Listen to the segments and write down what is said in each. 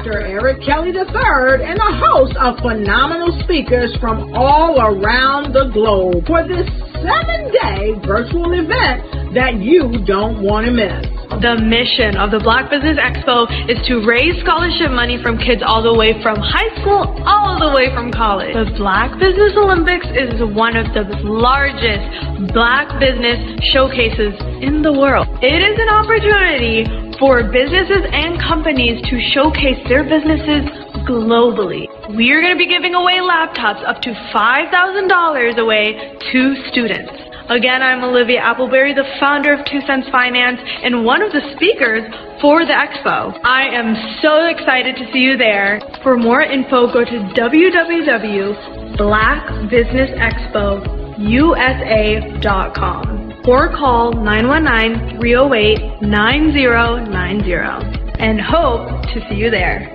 Dr. Eric Kelly III and a host of phenomenal speakers from all around the globe for this 7-day virtual event that you don't want to miss. The mission of the Black Business Expo is to raise scholarship money from kids all the way from high school all the way from college. The Black Business Olympics is one of the largest Black business showcases in the world. It is an opportunity for businesses and companies to showcase their businesses globally. We are going to be giving away laptops up to $5,000 away to students. Again, I'm Olivia Appleberry, the founder of 2 Cents Finance and one of the speakers for the expo. I am so excited to see you there. For more info, go to www.blackbusinessexpousa.com or call 919-308-9090 and hope to see you there.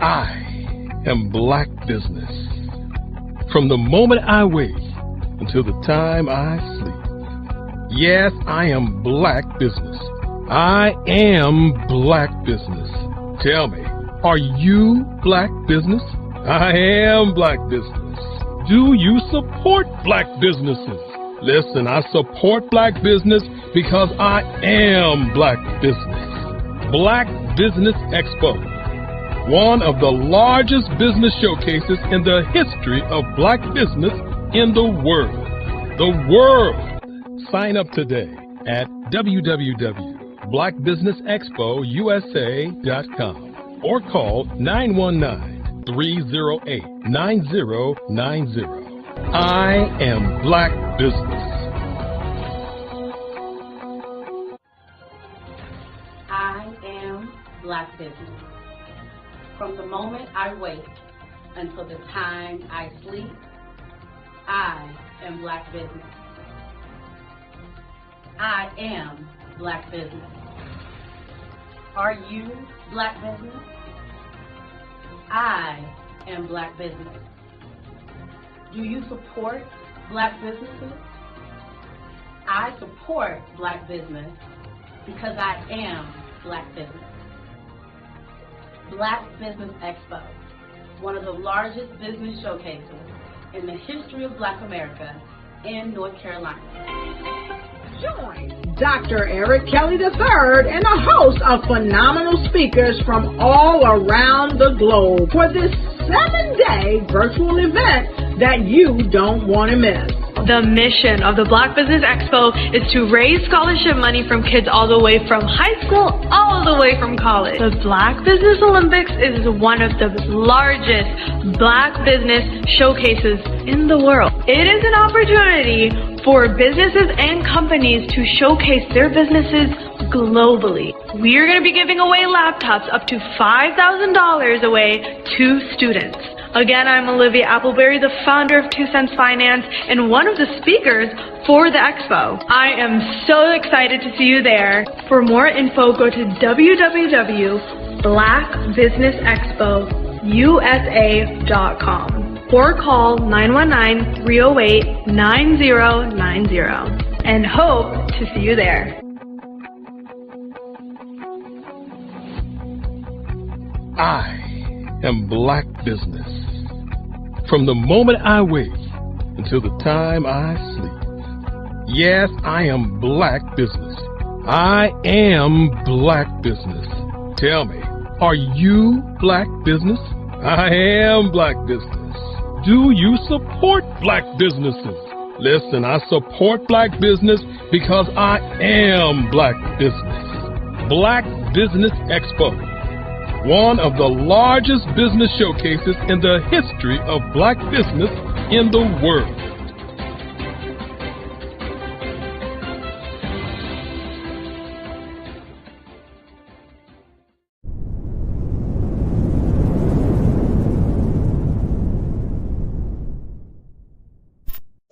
I am Black Business. From the moment I wake until the time I sleep. Yes, I am Black Business. I am Black Business. Tell me, are you Black Business? I am Black Business. Do you support Black businesses? Listen, I support Black business because I am Black Business. Black Business Expo, one of the largest business showcases in the history of Black business in the world. The world! Sign up today at www.blackbusinessexpousa.com or call 919-308-9090. I am Black Business. I am Black Business. From the moment I wake until the time I sleep, I am Black Business. I am Black Business. Are you Black Business? I am Black Business. Do you support Black businesses? I support Black business because I am Black Business. Black Business Expo, one of the largest business showcases in the history of Black America in North Carolina. Join Dr. Eric Kelly III and a host of phenomenal speakers from all around the globe for this 7-day virtual event that you don't want to miss. The mission of the Black Business Expo is to raise scholarship money from kids all the way from high school all the way from college. The Black Business Olympics is one of the largest Black business showcases in the world. It is an opportunity for businesses and companies to showcase their businesses globally. We are going to be giving away laptops up to $5,000 away to students. Again, I'm Olivia Appleberry, the founder of 2 Cents Finance and one of the speakers for the expo. I am so excited to see you there. For more info, go to www.blackbusinessexpousa.com or call 919-308-9090 and hope to see you there. I am Black Business. From the moment I wake until the time I sleep. Yes, I am Black Business. I am Black Business. Tell me, are you Black Business? I am Black Business. Do you support Black businesses? Listen, I support Black business because I am Black Business. Black Business Expo, one of the largest business showcases in the history of Black business in the world.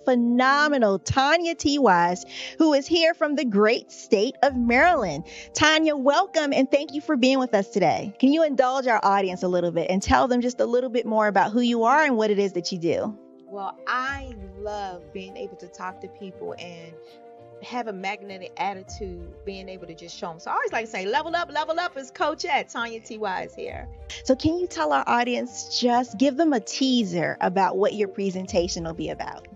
Phenomenal Tanya T. Wise, who is here from the great state of Maryland. Tanya, welcome and thank you for being with us today. Can you indulge our audience a little bit and tell them just a little bit more about who you are and what it is that you do? Well, I love being able to talk to people and have a magnetic attitude, being able to just show them. So I always like to say, level up is Coach at Tanya T.Y. is here. So can you tell our audience, just give them a teaser about what your presentation will be about?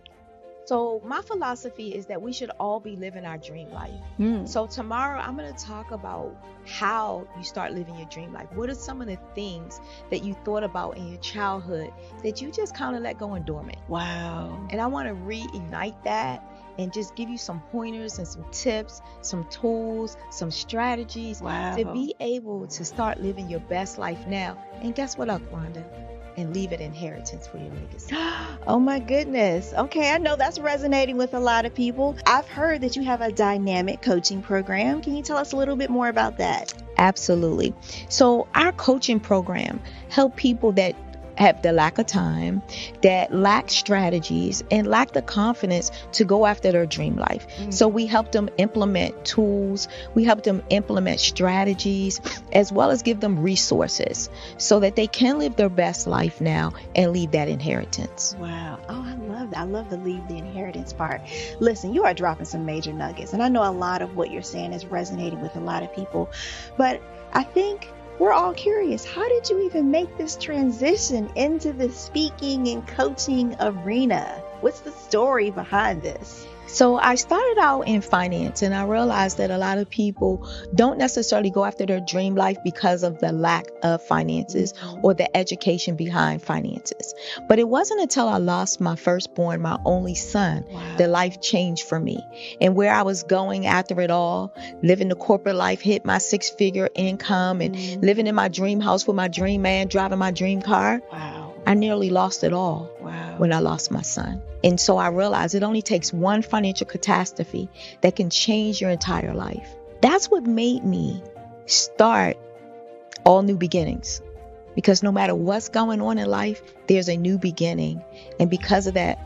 So my philosophy is that we should all be living our dream life. So tomorrow I'm going to talk about how you start living your dream life. What are some of the things that you thought about in your childhood that you just kind of let go and dormant? Wow. And I want to reignite that and just give you some pointers and some tips, some tools, some strategies to be able to start living your best life now. And guess what, Wanda? And leave an inheritance for your legacy. Oh my goodness. Okay, I know that's resonating with a lot of people. I've heard that you have a dynamic coaching program. Can you tell us a little bit more about that? Absolutely. So our coaching program help people that have the lack of time, that lack strategies, and lack the confidence to go after their dream life. So we help them implement tools, we help them implement strategies, as well as give them resources so that they can live their best life now and leave that inheritance. Wow. Oh, I love that. I love the leave the inheritance part. Listen, you are dropping some major nuggets, and I know a lot of what you're saying is resonating with a lot of people, but I think we're all curious. How did you even make this transition into the speaking and coaching arena? What's the story behind this? So I started out in finance, and I realized that a lot of people don't necessarily go after their dream life because of the lack of finances or the education behind finances. But it wasn't until I lost my firstborn, my only son, that life changed for me. And where I was going after it all, living the corporate life, hit my 6-figure income and living in my dream house with my dream man, driving my dream car. I nearly lost it all when I lost my son. And so I realized it only takes one financial catastrophe that can change your entire life. That's what made me start All New Beginnings. Because no matter what's going on in life, there's a new beginning. And because of that,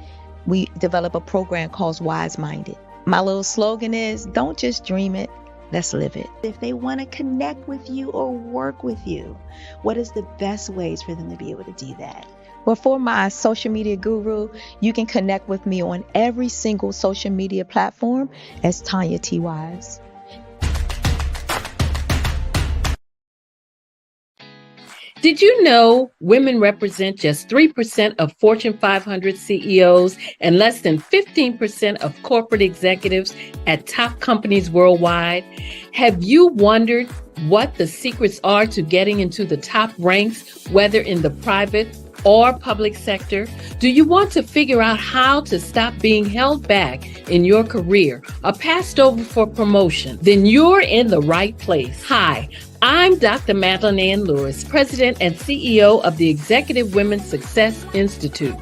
we develop a program called Wise Minded. My little slogan is, don't just dream it, let's live it. If they want to connect with you or work with you, what is the best ways for them to be able to do that? Well, for my social media guru, you can connect with me on every single social media platform as Tanya T. Wise. Did you know women represent just 3% of Fortune 500 CEOs and less than 15% of corporate executives at top companies worldwide? Have you wondered what the secrets are to getting into the top ranks, whether in the private or public sector? Do you want to figure out how to stop being held back in your career or passed over for promotion? Then you're in the right place. Hi, I'm Dr. Madeline Ann Lewis, President and CEO of the Executive Women's Success Institute.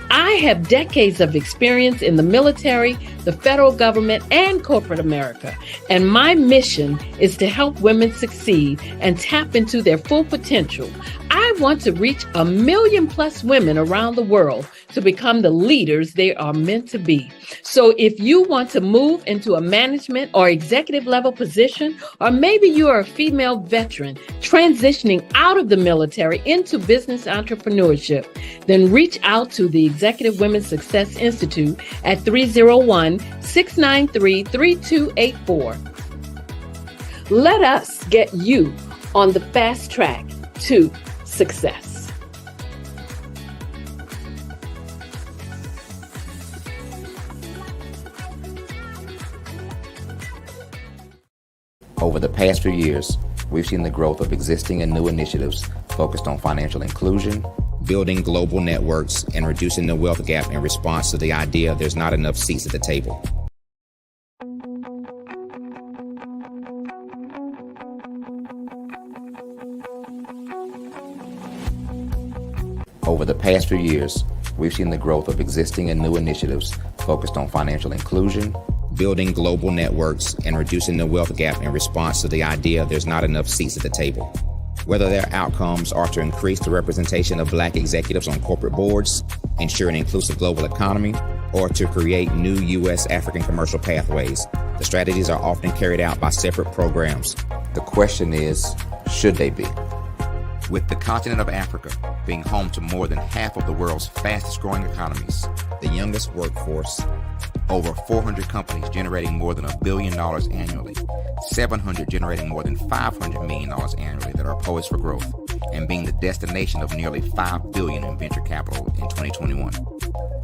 I have decades of experience in the military, the federal government, and corporate America. And my mission is to help women succeed and tap into their full potential. I want to reach 1 million+ women around the world to become the leaders they are meant to be. So if you want to move into a management or executive level position, or maybe you are a female veteran transitioning out of the military into business entrepreneurship, then reach out to the Executive Women's Success Institute at 301-693-3284. Let us get you on the fast track to success. Over the past few years, we've seen the growth of existing and new initiatives focused on financial inclusion, building global networks, and reducing the wealth gap in response to the idea there's not enough seats at the table. Over the past few years, we've seen the growth of existing and new initiatives focused on financial inclusion, building global networks, and reducing the wealth gap in response to the idea there's not enough seats at the table. Whether their outcomes are to increase the representation of Black executives on corporate boards, ensure an inclusive global economy, or to create new U.S. African commercial pathways, the strategies are often carried out by separate programs. The question is, should they be? With the continent of Africa being home to more than half of the world's fastest growing economies, the youngest workforce, Over 400 companies generating more than $1 billion annually, 700 generating more than $500 million annually that are poised for growth, and being the destination of nearly $5 billion in venture capital in 2021.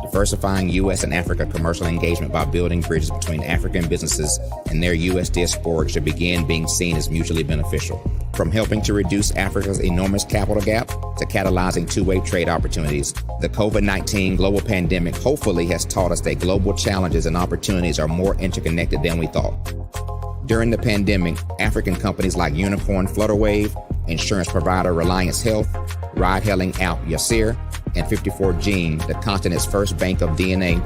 Diversifying U.S. and Africa commercial engagement by building bridges between African businesses and their U.S. diaspora should begin being seen as mutually beneficial. From helping to reduce Africa's enormous capital gap to catalyzing two-way trade opportunities, the COVID-19 global pandemic hopefully has taught us that global challenges and opportunities are more interconnected than we thought. During the pandemic, African companies like Unicorn Flutterwave, insurance provider Reliance Health, ride-hailing app Yasir, and 54Gene, the continent's first bank of DNA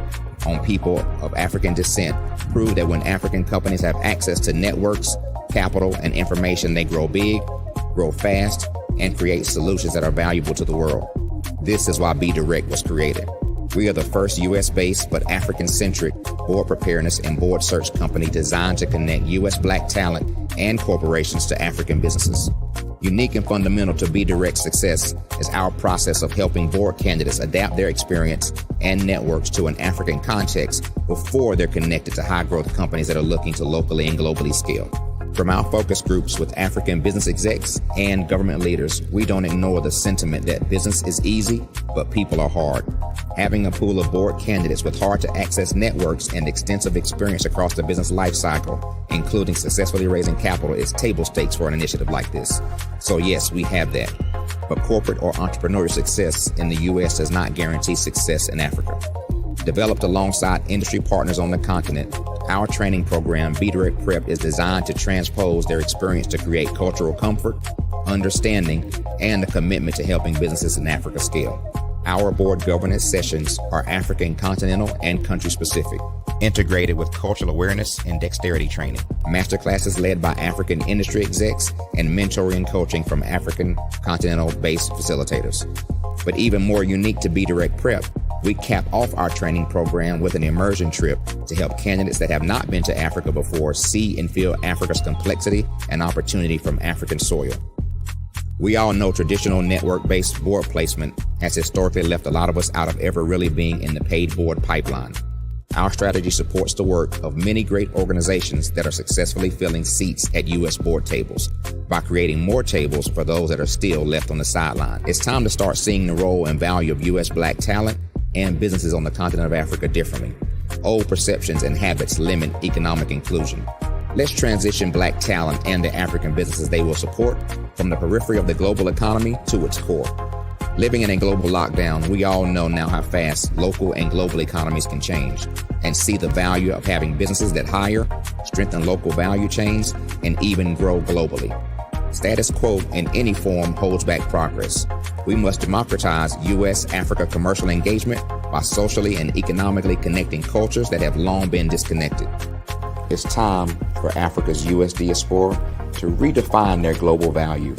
on people of African descent, proved that when African companies have access to networks, capital, and information, they grow big, grow fast, and create solutions that are valuable to the world. This is why Be Direct was created. We are the first U.S.-based but African-centric board preparedness and board search company designed to connect U.S. Black talent and corporations to African businesses. Unique and fundamental to Be Direct's success is our process of helping board candidates adapt their experience and networks to an African context before they're connected to high-growth companies that are looking to locally and globally scale. From our focus groups with African business execs and government leaders, we don't ignore the sentiment that business is easy, but people are hard. Having a pool of board candidates with hard-to-access networks and extensive experience across the business life cycle, including successfully raising capital, is table stakes for an initiative like this. So yes, we have that. But corporate or entrepreneurial success in the U.S. does not guarantee success in Africa. Developed alongside industry partners on the continent, our training program, Be Direct Prep, is designed to transpose their experience to create cultural comfort, understanding, and a commitment to helping businesses in Africa scale. Our board governance sessions are African, continental, and country-specific, integrated with cultural awareness and dexterity training, masterclasses led by African industry execs, and mentoring and coaching from African continental-based facilitators. But even more unique to Be Direct Prep, we cap off our training program with an immersion trip to help candidates that have not been to Africa before see and feel Africa's complexity and opportunity from African soil. We all know traditional network-based board placement has historically left a lot of us out of ever really being in the paid board pipeline. Our strategy supports the work of many great organizations that are successfully filling seats at U.S. board tables by creating more tables for those that are still left on the sideline. It's time to start seeing the role and value of U.S. Black talent and businesses on the continent of Africa differently. Old perceptions and habits limit economic inclusion. Let's transition Black talent and the African businesses they will support from the periphery of the global economy to its core. Living in a global lockdown, we all know now how fast local and global economies can change, and see the value of having businesses that hire, strengthen local value chains, and even grow globally. Status quo in any form holds back progress. We must democratize U.S.-Africa commercial engagement by socially and economically connecting cultures that have long been disconnected. It's time for Africa's U.S. diaspora to redefine their global value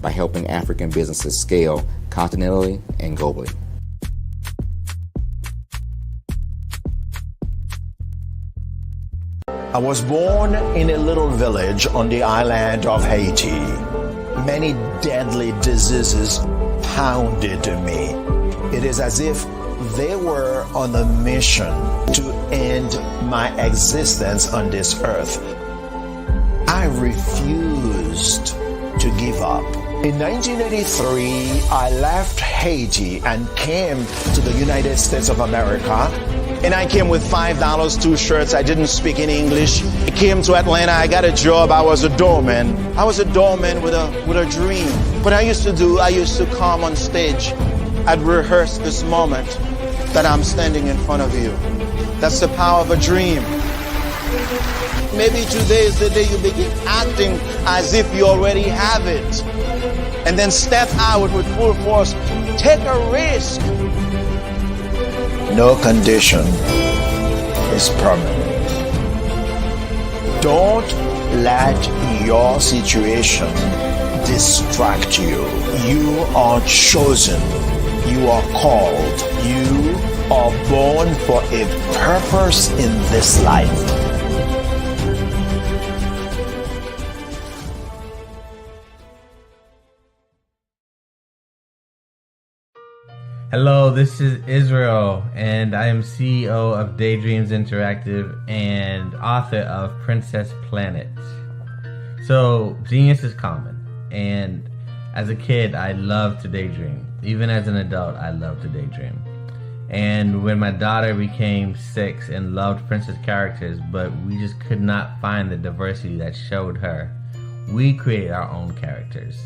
by helping African businesses scale continentally and globally. I was born in a little village on the island of Haiti. Many deadly diseases pounded me. It is as if they were on a mission to end my existence on this earth. I refused to give up. In 1983, I left Haiti and came to the United States of America. And I came with $5, 2 shirts. I didn't speak any English. I came to Atlanta. I got a job. I was a doorman. I was a doorman with a dream. What I used to come on stage. I'd rehearse this moment that I'm standing in front of you. That's the power of a dream. Maybe today is the day you begin acting as if you already have it. And then step out with full force. Take a risk. No condition is permanent. Don't let your situation distract you. You are chosen. You are called. You are born for a purpose in this life. Hello, this is Israel, and I am CEO of Daydreams Interactive and author of Princess Planet. So, genius is common, and as a kid, I loved to daydream. Even as an adult, I love to daydream. And when my daughter became 6 and loved princess characters, but we just could not find the diversity that showed her, we created our own characters.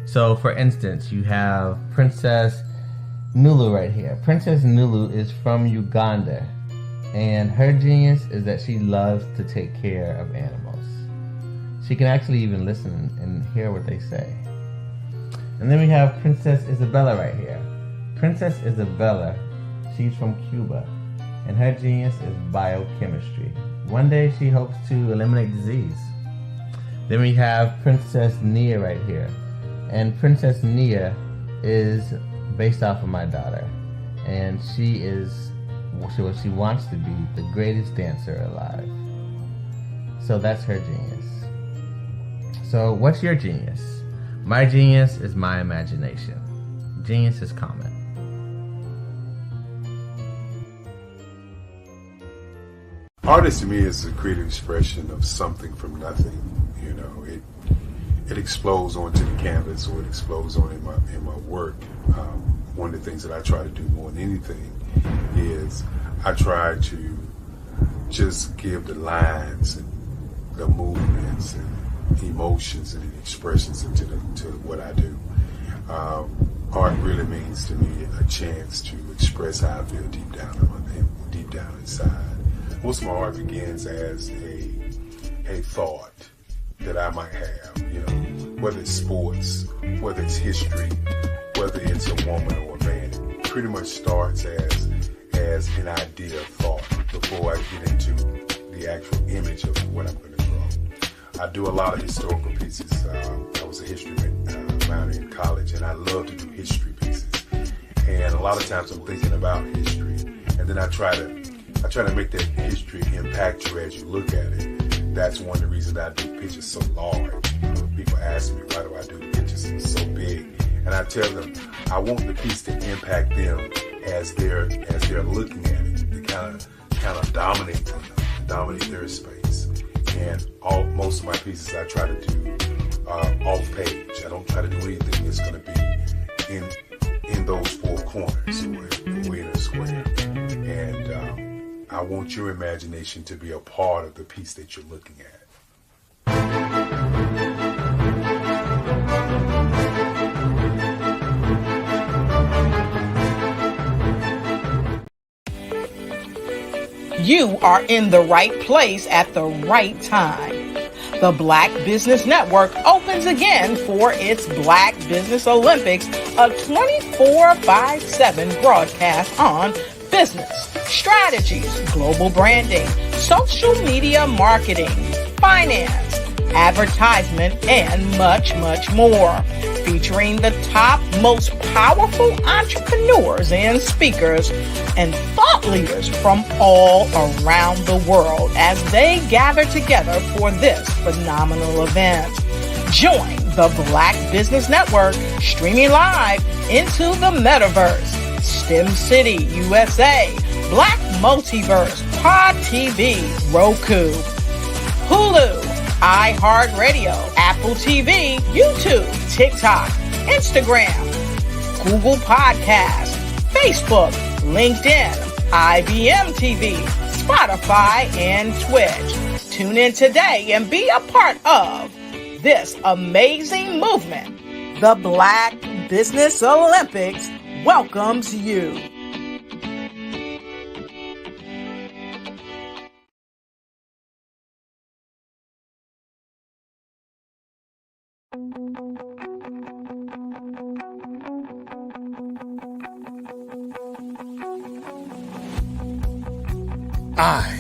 So, for instance, you have Princess Nulu right here. Princess Nulu is from Uganda, and her genius is that she loves to take care of animals. She can actually even listen and hear what they say. And then we have Princess Isabella right here. Princess Isabella, she's from Cuba, and her genius is biochemistry. One day she hopes to eliminate disease. Then we have Princess Nia right here, and Princess Nia is based off of my daughter, and she wants to be the greatest dancer alive. So that's her genius. So what's your genius? My genius is my imagination. Genius is common. Artist to me is a creative expression of something from nothing. You know, it explodes onto the canvas, or it explodes on in my work. One of the things that I try to do more than anything is I try to just give the lines and the movements and emotions and the expressions into to what I do. Art really means to me a chance to express how I feel deep down inside. Most of my art begins as a thought that I might have, you know, whether it's sports, whether it's history, whether it's a woman or a man. It pretty much starts as an idea of thought before I get into the actual image of what I'm going to draw. I do a lot of historical pieces. I was a history minor in college, and I love to do history pieces. And a lot of times I'm thinking about history, and then I try to make that history impact you as you look at it. That's one of the reasons I do pictures so large. People ask me, why do I do the pictures so big? And I tell them, I want the piece to impact them as they're looking at it. To kind of dominate them, dominate their space. And most of my pieces I try to do off page. I don't try to do anything that's going to be in those four corners or in a square. And I want your imagination to be a part of the piece that you're looking at. You are in the right place at the right time. The Black Business Network opens again for its Black Business Olympics, a 24/7 broadcast on business, strategies, global branding, social media marketing, finance, advertisement, and much, much more. Featuring the top, most powerful entrepreneurs and speakers and thought leaders from all around the world as they gather together for this phenomenal event. Join the Black Business Network streaming live into the metaverse. STEM City, USA, Black Multiverse, Pod TV, Roku, Hulu, iHeartRadio, Apple TV, YouTube, TikTok, Instagram, Google Podcasts, Facebook, LinkedIn, IBM TV, Spotify, and Twitch. Tune in today and be a part of this amazing movement. The Black Business Olympics welcomes you. I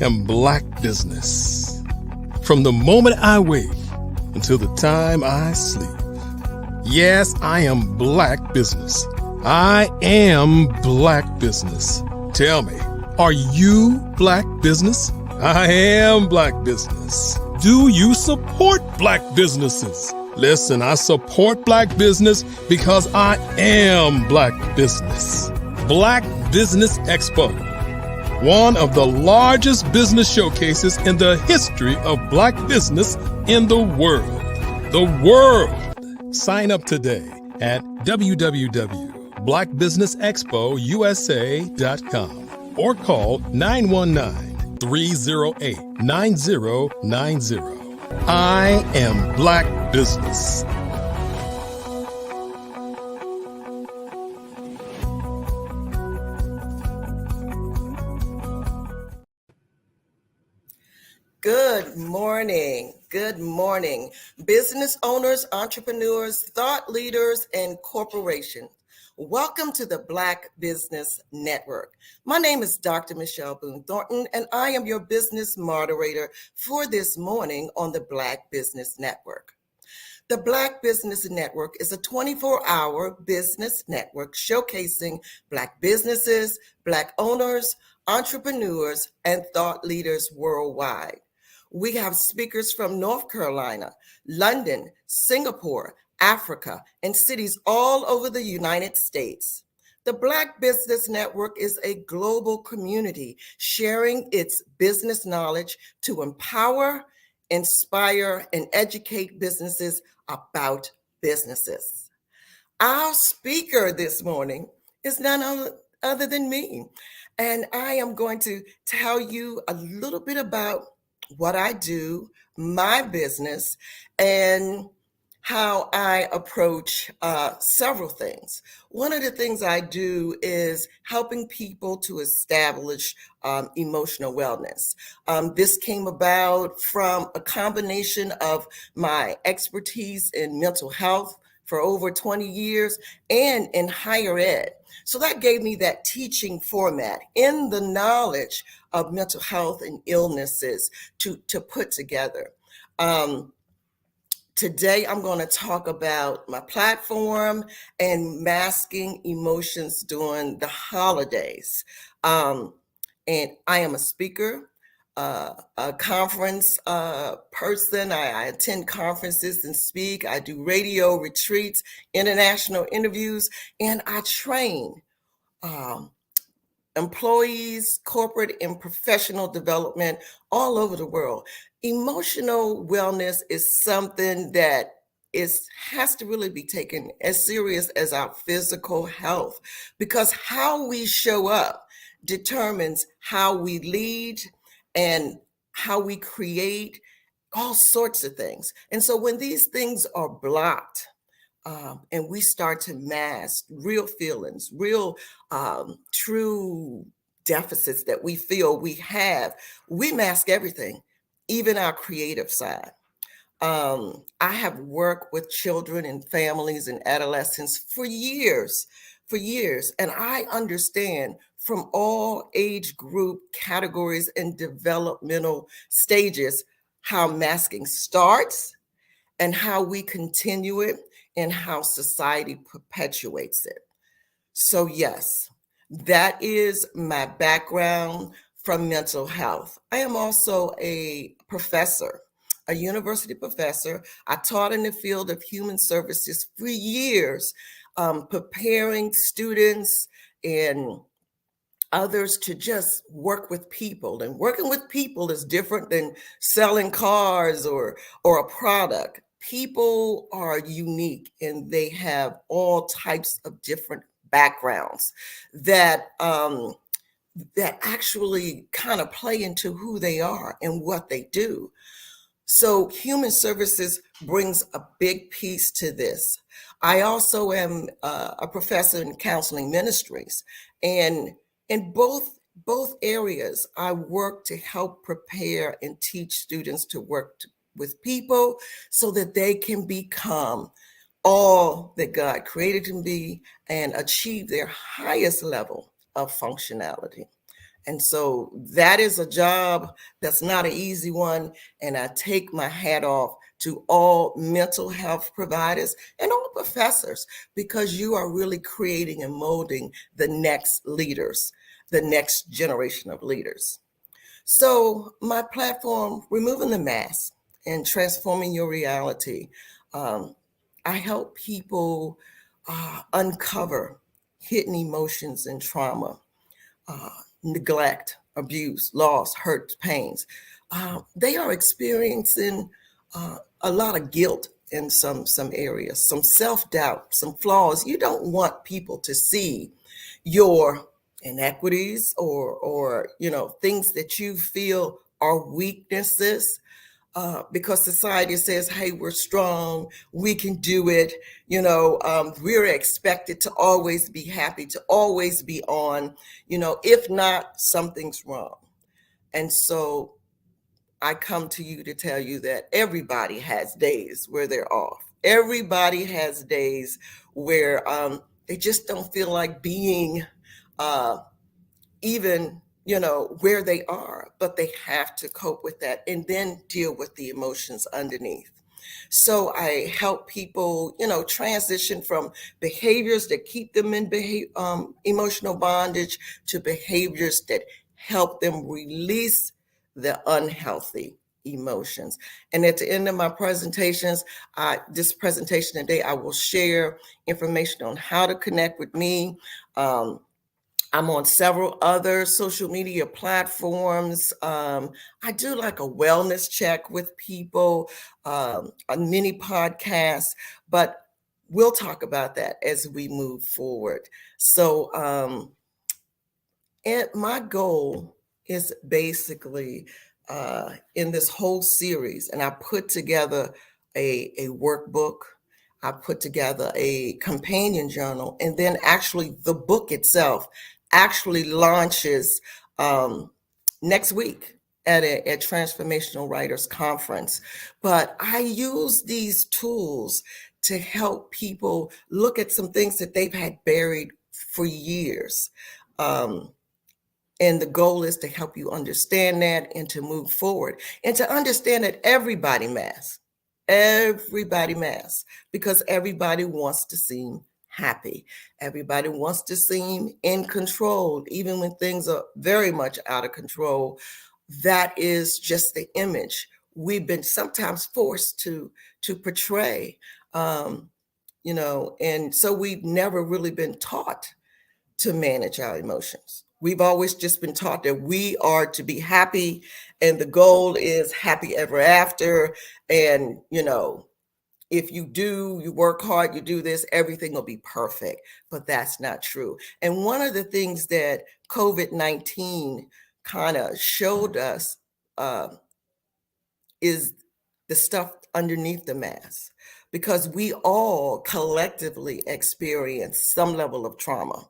am Black Business. From the moment I wake until the time I sleep. Yes, I am Black Business. I am Black Business. Tell me, are you Black Business? I am Black Business. Do you support Black businesses? Listen, I support Black business because I am Black business. Black Business Expo, one of the largest business showcases in the history of Black business in the world. The world! Sign up today at www.blackbusinessexpousa.com or call 919-308-9090. I am Black business. Good morning. Good morning. Business owners, entrepreneurs, thought leaders, and corporations. Welcome to the Black Business Network. My name is Dr. Michelle Boone Thornton, and I am your business moderator for this morning on the Black Business Network. The Black Business Network is a 24-hour business network showcasing Black businesses, Black owners, entrepreneurs, and thought leaders worldwide. We have speakers from North Carolina, London, Singapore, Africa, and cities all over the United States. The Black Business Network is a global community sharing its business knowledge to empower, inspire, and educate businesses about businesses. Our speaker this morning is none other than me, and I am going to tell you a little bit about what I do, my business, and how I approach several things. One of the things I do is helping people to establish emotional wellness. This came about from a combination of my expertise in mental health for over 20 years and in higher ed. So that gave me that teaching format in the knowledge of mental health and illnesses to put together. Today, I'm going to talk about my platform and masking emotions during the holidays. And I am a speaker, a conference person. I attend conferences and speak. I do radio retreats, international interviews, and I train employees, corporate and professional development all over the world. Emotional wellness is something that has to really be taken as serious as our physical health, because how we show up determines how we lead and how we create all sorts of things. And so when these things are blocked, and we start to mask real feelings, real true deficits that we feel we have, we mask everything, even our creative side. I have worked with children and families and adolescents for years, and I understand from all age group categories and developmental stages how masking starts and how we continue it and how society perpetuates it. So yes, that is my background from mental health. I am also a professor, a university professor. I taught in the field of human services for years, preparing students and others to just work with people. And working with people is different than selling cars or a product. People are unique and they have all types of different backgrounds that actually kind of play into who they are and what they do. So human services brings a big piece to this. I also am a professor in counseling ministries, and in both areas, I work to help prepare and teach students to work with people so that they can become all that God created them to be and achieve their highest level of functionality. And so that is a job that's not an easy one. And I take my hat off to all mental health providers and all professors, because you are really creating and molding the next leaders, the next generation of leaders. So my platform, Removing the Mask and Transforming Your Reality, I help people uncover hidden emotions and trauma, neglect, abuse, loss, hurt, pains. They are experiencing a lot of guilt in some areas, some self-doubt, some flaws. You don't want people to see your inequities or things that you feel are weaknesses, because society says, hey, we're strong, we can do it. We're expected to always be happy, to always be on. If not, something's wrong. And so I come to you to tell you that everybody has days where they're off. Everybody has days where they just don't feel like being even where they are, but they have to cope with that and then deal with the emotions underneath. So I help people transition from behaviors that keep them in emotional bondage to behaviors that help them release the unhealthy emotions. And at the end of my presentations, this presentation today, I will share information on how to connect with me. I'm on several other social media platforms. I do like a wellness check with people, a mini podcast, but we'll talk about that as we move forward. So and my goal is basically in this whole series, and I put together a workbook. I put together a companion journal, and then actually the book itself actually launches next week at a Transformational Writers Conference. But I use these tools to help people look at some things that they've had buried for years. And the goal is to help you understand that and to move forward and to understand that everybody masks, because everybody wants to seem happy. Everybody wants to seem in control, even when things are very much out of control. That is just the image we've been sometimes forced to portray, and so we've never really been taught to manage our emotions. We've always just been taught that we are to be happy and the goal is happy ever after. And, if you work hard, you do this, everything will be perfect. But that's not true. And one of the things that COVID-19 kind of showed us is the stuff underneath the mask, because we all collectively experience some level of trauma,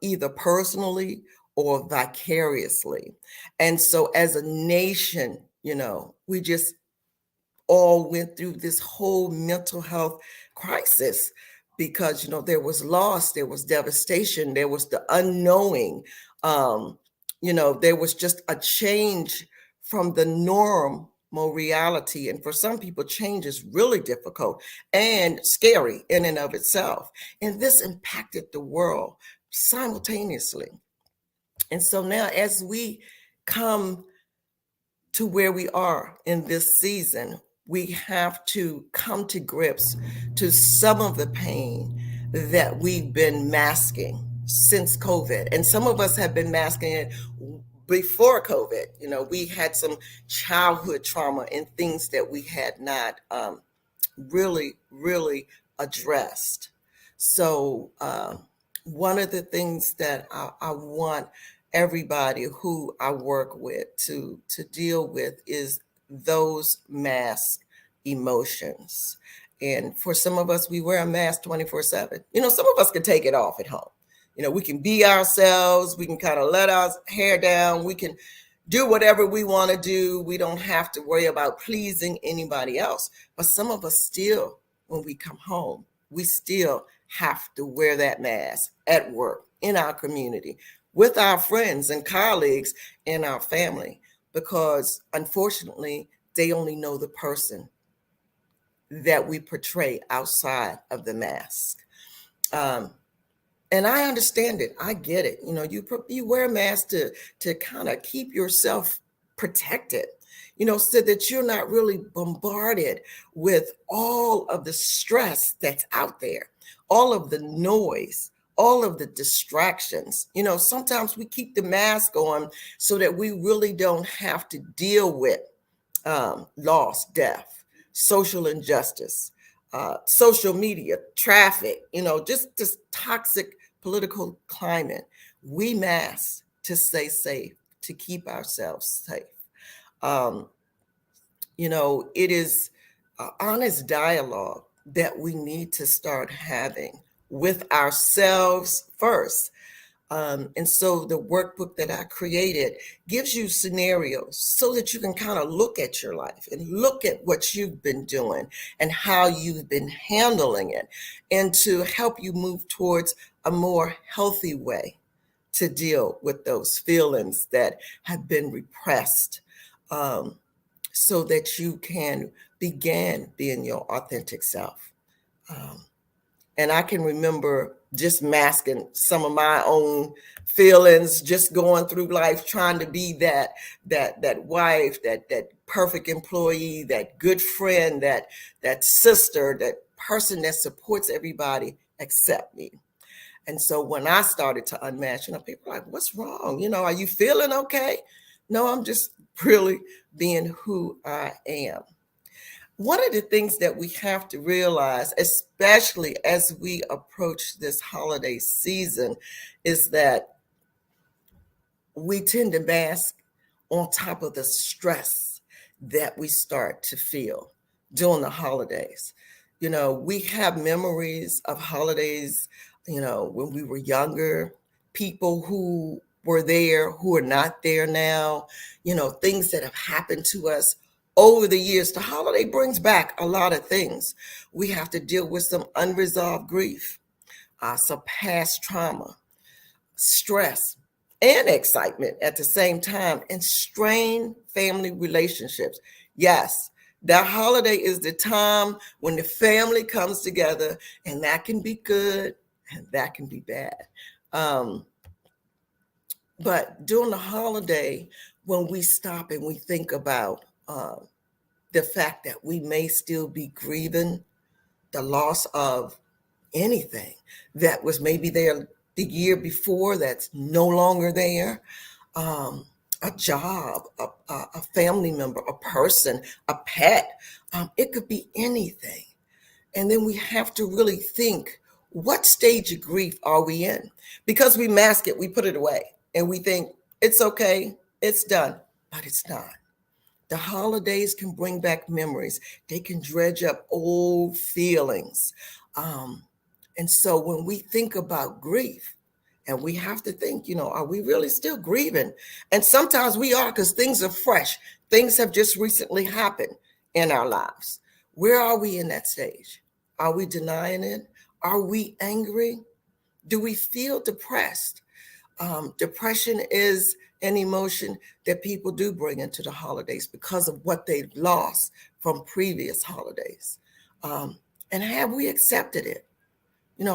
either personally or vicariously. And so as a nation, we just all went through this whole mental health crisis because, there was loss, there was devastation, there was the unknowing, there was just a change from the normal reality. And for some people, change is really difficult and scary in and of itself. And this impacted the world simultaneously. And so now as we come to where we are in this season, we have to come to grips to some of the pain that we've been masking since COVID. And some of us have been masking it before COVID. We had some childhood trauma and things that we had not really addressed. So one of the things that I want everybody who I work with to deal with is those mask emotions. And for some of us, we wear a mask 24/7. Some of us can take it off at home. We can be ourselves. We can kind of let our hair down. We can do whatever we want to do. We don't have to worry about pleasing anybody else. But some of us still, when we come home, we still have to wear that mask at work, in our community, with our friends and colleagues and our family, because unfortunately, they only know the person that we portray outside of the mask. And I understand it. I get it. You wear a mask to kind of keep yourself protected. so that you're not really bombarded with all of the stress that's out there, all of the noise, all of the distractions. Sometimes we keep the mask on so that we really don't have to deal with loss, death, social injustice, social media, traffic, just this toxic political climate. We mask to stay safe, to keep ourselves safe. It is honest dialogue that we need to start having with ourselves first. And so the workbook that I created gives you scenarios so that you can kind of look at your life and look at what you've been doing and how you've been handling it, and to help you move towards a more healthy way to deal with those feelings that have been repressed, so that you can begin being your authentic self. And I can remember just masking some of my own feelings, just going through life trying to be that wife, that perfect employee, that good friend, that sister, that person that supports everybody except me. And so when I started to unmask, people were like, "What's wrong? Are you feeling okay?" No, I'm just really being who I am. One of the things that we have to realize, especially as we approach this holiday season, is that we tend to mask on top of the stress that we start to feel during the holidays. We have memories of holidays, when we were younger, people who were there, who are not there now, things that have happened to us over the years. The holiday brings back a lot of things. We have to deal with some unresolved grief, some past trauma, stress, and excitement at the same time, and strained family relationships. Yes, that holiday is the time when the family comes together, and that can be good and that can be bad. But during the holiday, when we stop and we think about the fact that we may still be grieving the loss of anything that was maybe there the year before that's no longer there, a job, a family member, a person, a pet, it could be anything. And then we have to really think, what stage of grief are we in? Because we mask it, we put it away, and we think it's okay, it's done, but it's not. The holidays can bring back memories. They can dredge up old feelings. And so when we think about grief, and we have to think, are we really still grieving? And sometimes we are, because things are fresh. Things have just recently happened in our lives. Where are we in that stage? Are we denying it? Are we angry? Do we feel depressed? Depression is an emotion that people do bring into the holidays because of what they've lost from previous holidays. And have we accepted it?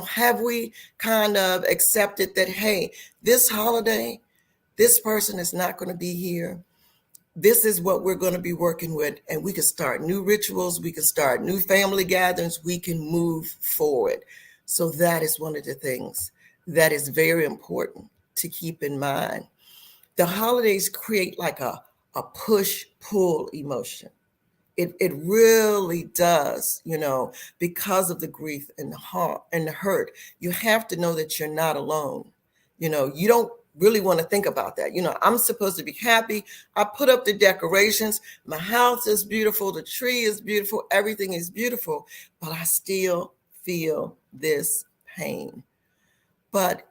Have we kind of accepted that, hey, this holiday, this person is not going to be here. This is what we're going to be working with, and we can start new rituals. We can start new family gatherings. We can move forward. So that is one of the things that is very important to keep in mind. The holidays create like a push-pull emotion. It really does, because of the grief and the heart and the hurt. You have to know that you're not alone. You don't really want to think about that. I'm supposed to be happy. I put up the decorations. My house is beautiful. The tree is beautiful. Everything is beautiful, but I still feel this pain. But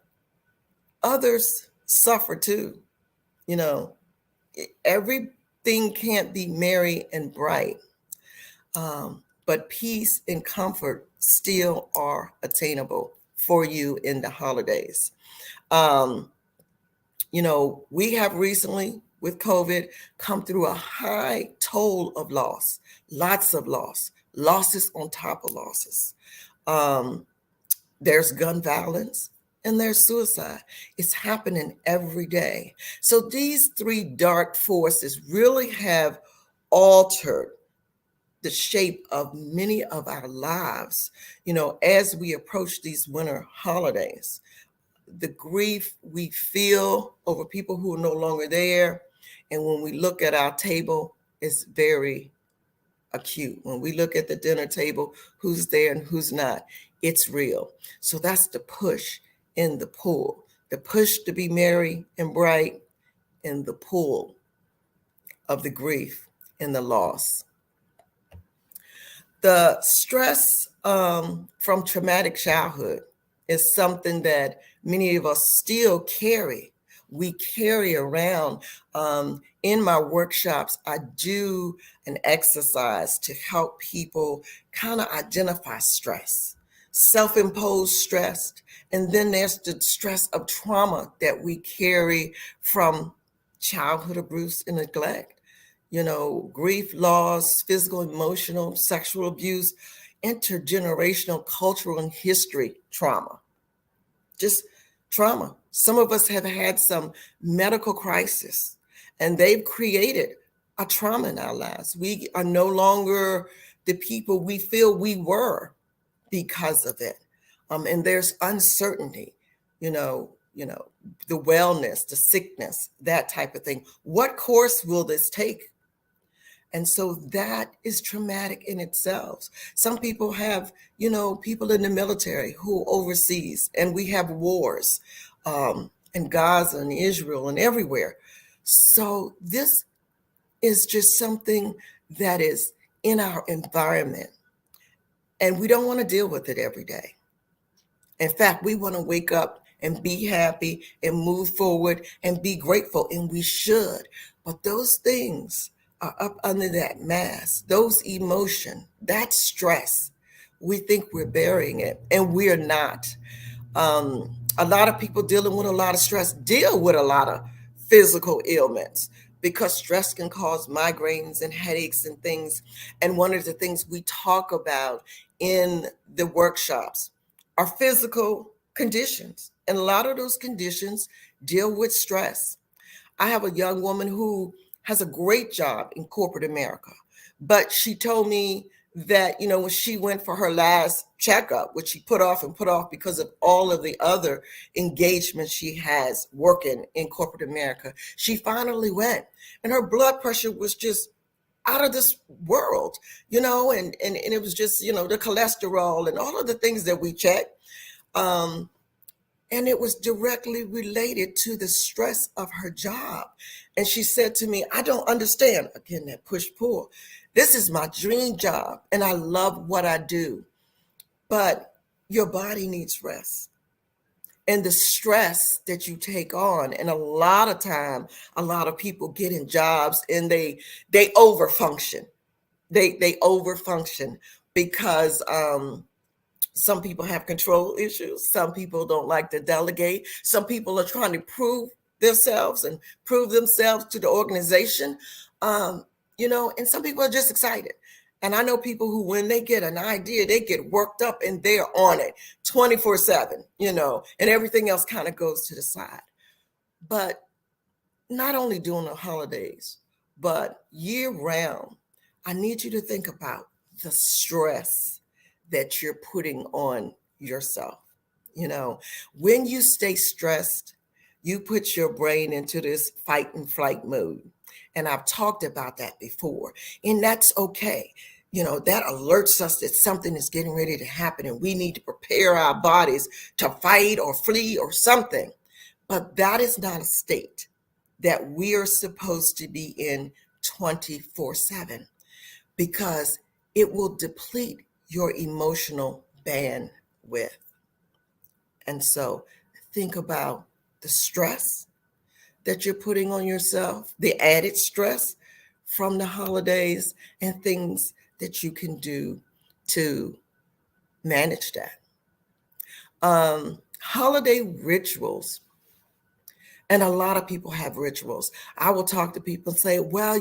others suffer too. Everything can't be merry and bright, but peace and comfort still are attainable for you in the holidays. We have recently, with COVID, come through a high toll of loss, lots of losses on top of losses. There's gun violence, and there's suicide. It's happening every day. So these three dark forces really have altered the shape of many of our lives, as we approach these winter holidays. The grief we feel over people who are no longer there, and when we look at our table, it's very acute. When we look at the dinner table, who's there and who's not, it's real. So that's the push and the pull. The push to be merry and bright, and the pull of the grief and the loss. The stress from traumatic childhood is something that many of us still carry. We carry around. In my workshops, I do an exercise to help people kind of identify stress, self-imposed stress, and then there's the stress of trauma that we carry from childhood abuse and neglect. Grief, loss, physical, emotional, sexual abuse, intergenerational, cultural, and history trauma. Just trauma. Some of us have had some medical crisis, and they've created a trauma in our lives. We are no longer the people we feel we were because of it. And there's uncertainty, the wellness, the sickness, that type of thing. What course will this take? And so that is traumatic in itself. Some people have, people in the military who overseas, and we have wars in Gaza and Israel and everywhere. So this is just something that is in our environment, and we don't want to deal with it every day. In fact, we want to wake up and be happy and move forward and be grateful, and we should. But those things are up under that mask, those emotion, that stress. We think we're burying it, and we're not. A lot of people dealing with a lot of stress deal with a lot of physical ailments, because stress can cause migraines and headaches and things. And one of the things we talk about in the workshops are physical conditions. And a lot of those conditions deal with stress. I have a young woman who has a great job in corporate America, but she told me that, when she went for her last checkup, which she put off because of all of the other engagements she has working in corporate America, she finally went, and her blood pressure was just out of this world, and it was just, the cholesterol and all of the things that we check. And it was directly related to the stress of her job. And she said to me, I don't understand. Again, that push-pull. This is my dream job, and I love what I do. But your body needs rest. And the stress that you take on, and a lot of time, a lot of people get in jobs and they overfunction. They overfunction because some people have control issues. Some people don't like to delegate. Some people are trying to prove themselves to the organization, and some people are just excited. And I know people who, when they get an idea, they get worked up and they're on it 24/7, and everything else kind of goes to the side. But not only during the holidays, but year round, I need you to think about the stress that you're putting on yourself. When you stay stressed, you put your brain into this fight and flight mode. And I've talked about that before, and that's okay. That alerts us that something is getting ready to happen, and we need to prepare our bodies to fight or flee or something. But that is not a state that we are supposed to be in 24/7, because it will deplete your emotional bandwidth. And so think about the stress that you're putting on yourself, the added stress from the holidays, and things that you can do to manage that. Holiday rituals. And a lot of people have rituals. I will talk to people and say, well,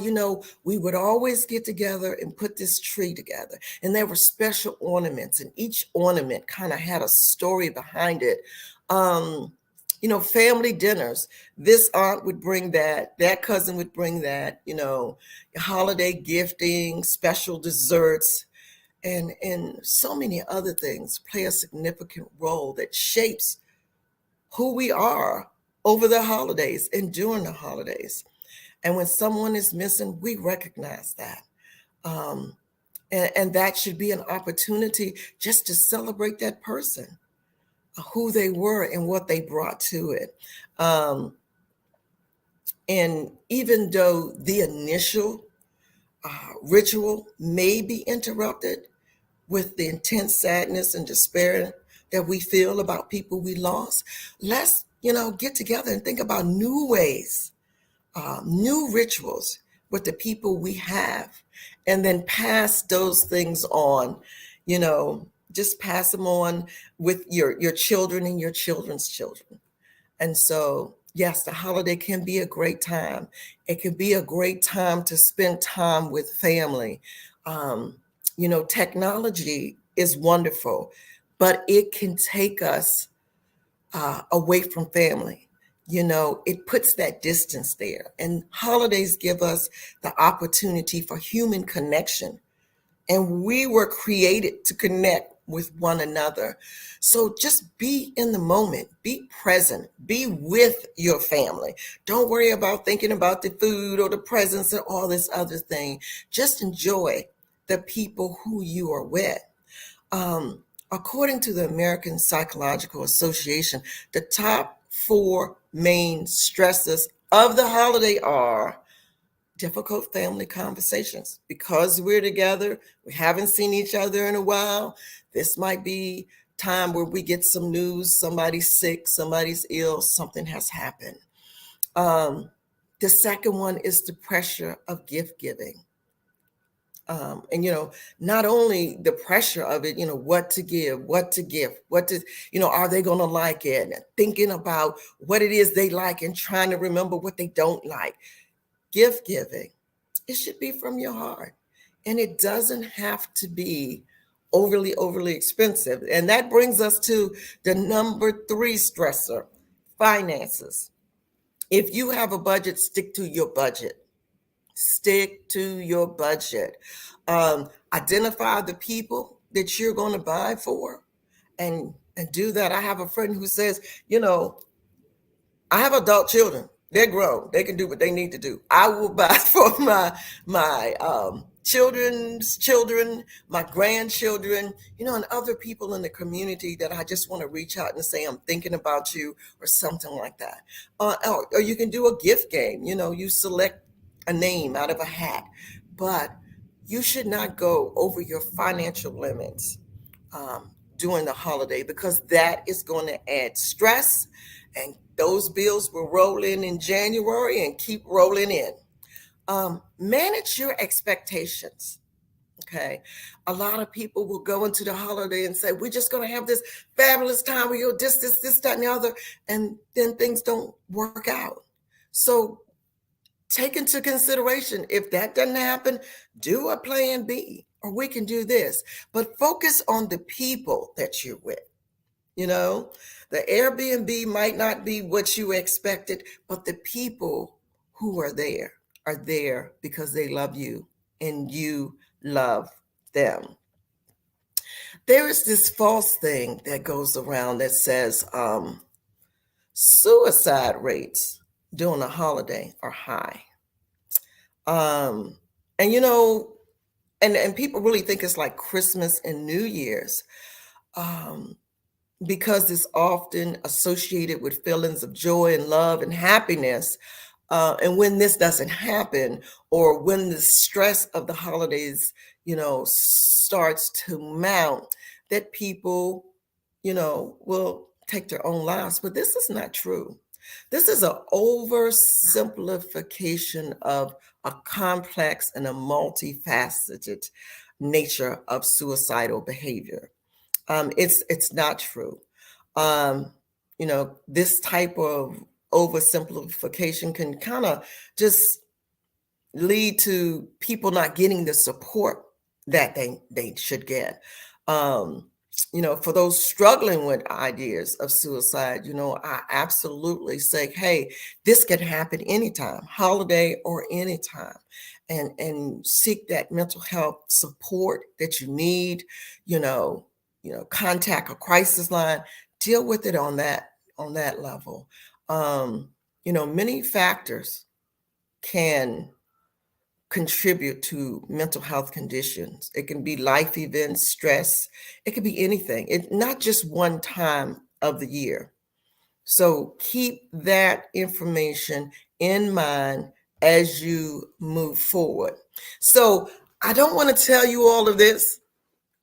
we would always get together and put this tree together. And there were special ornaments, and each ornament kind of had a story behind it. Family dinners. This aunt would bring that cousin would bring that, holiday gifting, special desserts, and so many other things play a significant role that shapes who we are over the holidays and during the holidays. And when someone is missing, we recognize that. And that should be an opportunity just to celebrate that person, who they were and what they brought to it. And even though the initial ritual may be interrupted with the intense sadness and despair that we feel about people we lost, let's, get together and think about new ways, new rituals with the people we have, and then pass those things on, just pass them on with your children and your children's children. And so, yes, the holiday can be a great time. It can be a great time to spend time with family. Technology is wonderful, but it can take us away from family. It puts that distance there. And holidays give us the opportunity for human connection. And we were created to connect with one another. So just be in the moment, be present, be with your family. Don't worry about thinking about the food or the presents or all this other thing. Just enjoy the people who you are with. According to the American Psychological Association, the top 4 main stresses of the holiday are difficult family conversations. Because we're together, we haven't seen each other in a while. This might be time where we get some news, somebody's sick, somebody's ill, something has happened. The second one is the pressure of gift giving. Not only the pressure of it, what to give, what to gift, are they going to like it? And thinking about what it is they like and trying to remember what they don't like. Gift giving, it should be from your heart. And it doesn't have to be overly expensive. And that brings us to the number 3 stressor, finances. If you have a budget, stick to your budget. Stick to your budget. Identify the people that you're going to buy for and do that. I have a friend who says, I have adult children. They're grown. They can do what they need to do. I will buy for my children's children, my grandchildren, and other people in the community that I just want to reach out and say, I'm thinking about you, or something like that. Or you can do a gift game. You select a name out of a hat, but you should not go over your financial limits during the holiday, because that is going to add stress, and those bills will roll in January and keep rolling in. Manage your expectations. Okay. A lot of people will go into the holiday and say, we're just going to have this fabulous time. We go this, that, and the other. And then things don't work out. So take into consideration, if that doesn't happen, do a plan B, or we can do this. But focus on the people that you're with. The Airbnb might not be what you expected, but the people who are there because they love you and you love them. There is this false thing that goes around that says suicide rates during a holiday are high. And people really think it's like Christmas and New Year's. Because it's often associated with feelings of joy and love and happiness. And when this doesn't happen, or when the stress of the holidays, starts to mount, that people, will take their own lives. But this is not true. This is an oversimplification of a complex and a multifaceted nature of suicidal behavior. It's not true. This type of oversimplification can kind of just lead to people not getting the support that they should get. for those struggling with ideas of suicide, I absolutely say, hey, this can happen anytime, holiday or anytime, and seek that mental health support that you need. Contact a crisis line, deal with it on that level. Many factors can contribute to mental health conditions. It can be life events, stress. It could be anything. It's not just one time of the year. So keep that information in mind as you move forward. So I don't want to tell you all of this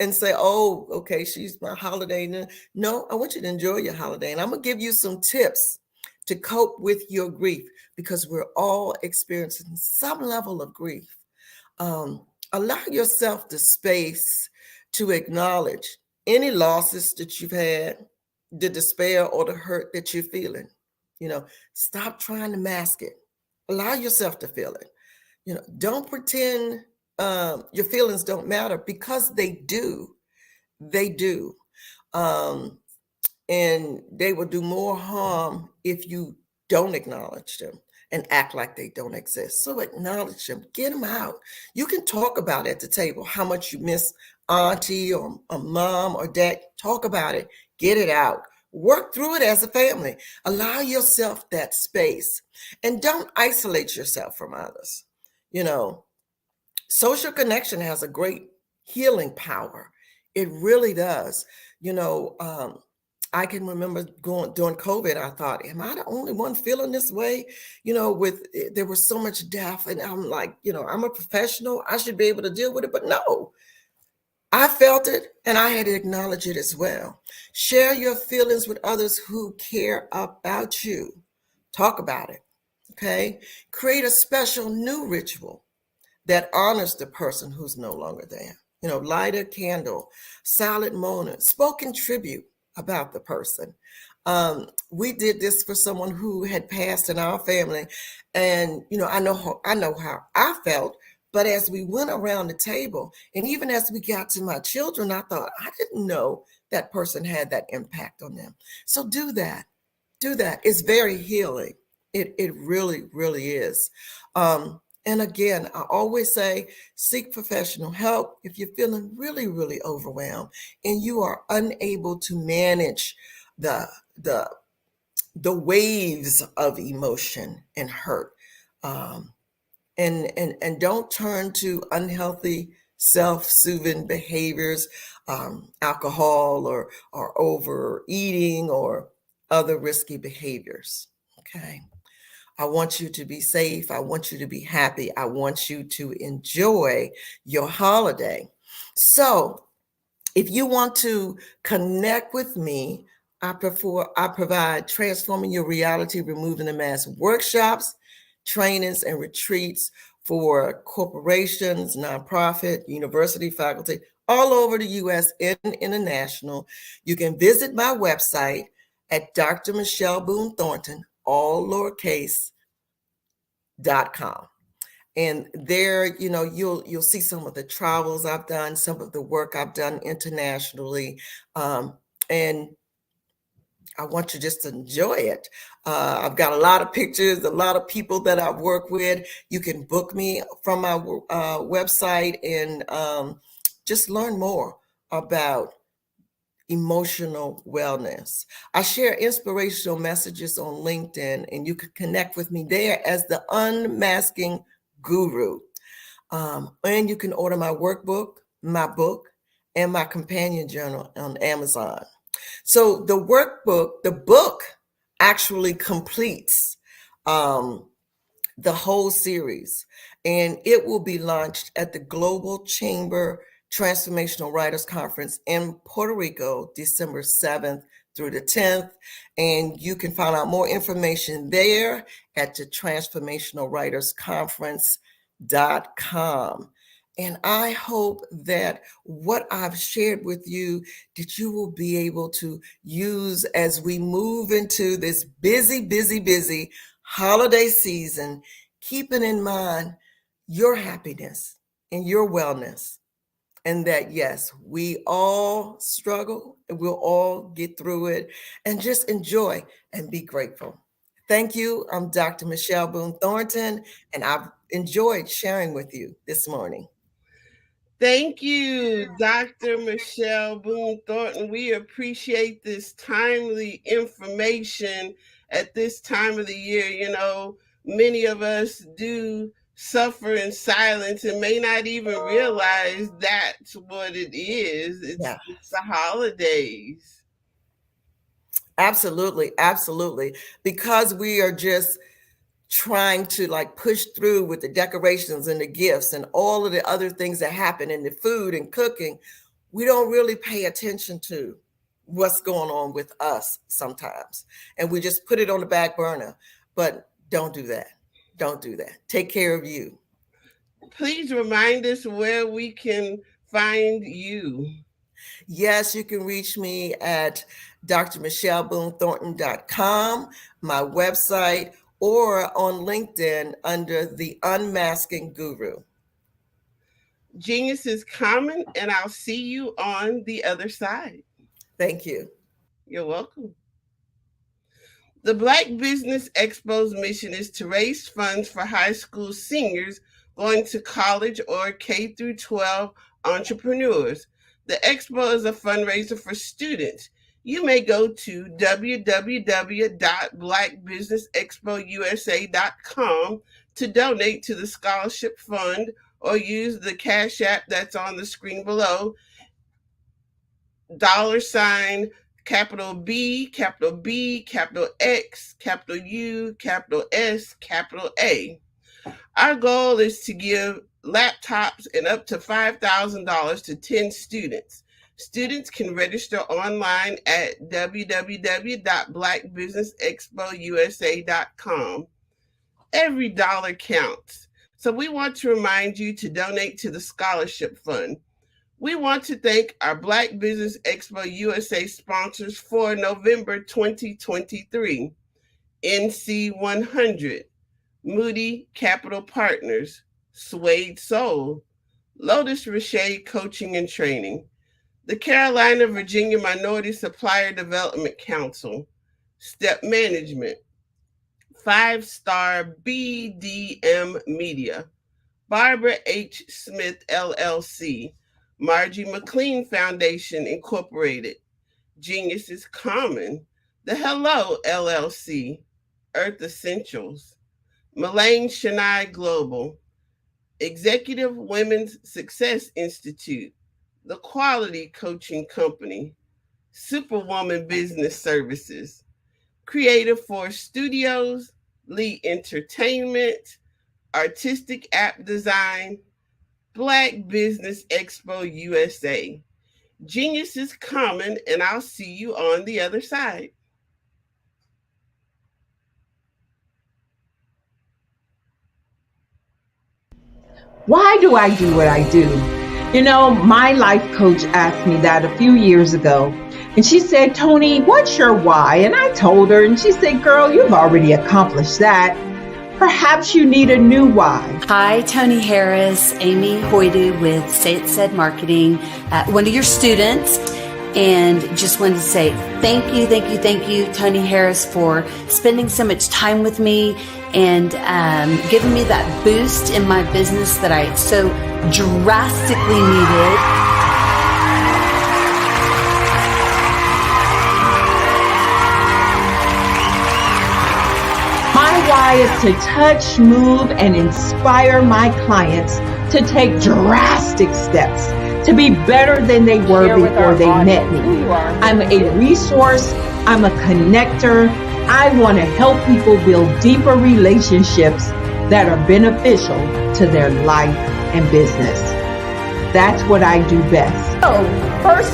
and say, oh, okay, she's my holiday. No, I want you to enjoy your holiday. And I'm going to give you some tips to cope with your grief, because we're all experiencing some level of grief. Allow yourself the space to acknowledge any losses that you've had, the despair or the hurt that you're feeling. Stop trying to mask it. Allow yourself to feel it. Don't pretend your feelings don't matter, because they do. They do. And they will do more harm if you don't acknowledge them and act like they don't exist. So acknowledge them, get them out. You can talk about it at the table, how much you miss auntie or a mom or dad. Talk about it, get it out. Work through it as a family. Allow yourself that space, and don't isolate yourself from others. Social connection has a great healing power. It really does. I can remember during COVID, I thought, am I the only one feeling this way? There was so much death, and I'm like, I'm a professional. I should be able to deal with it. But no, I felt it, and I had to acknowledge it as well. Share your feelings with others who care about you. Talk about it, okay? Create a special new ritual that honors the person who's no longer there. Light a candle, silent moment, spoken tribute about the person. We did this for someone who had passed in our family, and I know how I felt. But as we went around the table, and even as we got to my children, I thought, I didn't know that person had that impact on them. So do that. It's very healing. It really, really is. And again, I always say, seek professional help if you're feeling really, really overwhelmed and you are unable to manage the waves of emotion and hurt. And don't turn to unhealthy self-soothing behaviors, alcohol or overeating or other risky behaviors. Okay. I want you to be safe. I want you to be happy. I want you to enjoy your holiday. So if you want to connect with me, I provide Transforming Your Reality, Removing the Mask workshops, trainings, and retreats for corporations, nonprofit, university faculty, all over the U.S. and international. You can visit my website at Dr. Michelle Boone Thornton, all lowercase, .com. And there, you'll see some of the travels I've done, some of the work I've done internationally. And I want you just to enjoy it. I've got a lot of pictures, a lot of people that I've worked with. You can book me from my website and just learn more about emotional wellness. I share inspirational messages on LinkedIn, and you can connect with me there as the Unmasking Guru. And you can order my workbook, my book, and my companion journal on Amazon. So the book actually completes the whole series, and it will be launched at the Global Chamber Transformational Writers Conference in Puerto Rico, December 7th through the 10th. And you can find out more information there at the transformationalwritersconference.com. And I hope that what I've shared with you, that you will be able to use as we move into this busy holiday season, keeping in mind your happiness and your wellness. and that, yes, we all struggle and we'll all get through it, and just enjoy and be grateful. Thank you. I'm Dr. Michelle Boone Thornton, and I've enjoyed sharing with you this morning. Thank you, Dr. Michelle Boone Thornton. We appreciate this timely information at this time of the year. You know, many of us do suffer in silence and may not even realize that's what it is. It's the holidays. Absolutely, absolutely. Because we are just trying to like push through with the decorations and the gifts and all of the other things that happen in the food and cooking, we don't really pay attention to what's going on with us sometimes. And we just put it on the back burner. But don't do that. Don't do that. Take care of you. Please remind us where we can find you. Yes, you can reach me at drmichelleboonethornton.com, my website, or on LinkedIn under the Unmasking Guru. Genius is common, and I'll see you on the other side. Thank you. You're welcome. The Black Business Expo's mission is to raise funds for high school seniors going to college or K through 12 entrepreneurs. The Expo is a fundraiser for students. You may go to www.blackbusinessexpousa.com to donate to the scholarship fund, or use the Cash App that's on the screen below, $, capital B, capital B, capital X, capital U, capital S, capital A. Our goal is to give laptops and up to $5,000 to 10 students. Students can register online at www.blackbusinessexpousa.com. Every dollar counts. So we want to remind you to donate to the scholarship fund. We want to thank our Black Business Expo USA sponsors for November 2023. NC 100, Moody Capital Partners, Suede Soul, Lotus Richey Coaching and Training, the Carolina Virginia Minority Supplier Development Council, Step Management, 5-Star BDM Media, Barbara H. Smith LLC, Margie McLean Foundation Incorporated, Genius is Common, The Hello LLC, Earth Essentials, Mullane Shania Global, Executive Women's Success Institute, The Quality Coaching Company, Superwoman Business Services, Creative Force Studios, Lee Entertainment, Artistic App Design, Black Business Expo USA. Genius is common, and I'll see you on the other side. Why do I do what I do? You know, my life coach asked me that a few years ago. And she said, Tony, what's your why? And I told her, and she said, girl, you've already accomplished that. Perhaps you need a new why. Hi, Tony Harris, Amy Hoydu with Say It Said Marketing, one of your students. And just wanted to say thank you, Tony Harris, for spending so much time with me and giving me that boost in my business that I so drastically needed. My why is to touch, move, and inspire my clients to take drastic steps to be better than they were before they met me. I'm a resource. I'm a connector. I want to help people build deeper relationships that are beneficial to their life and business. That's what I do best. So, first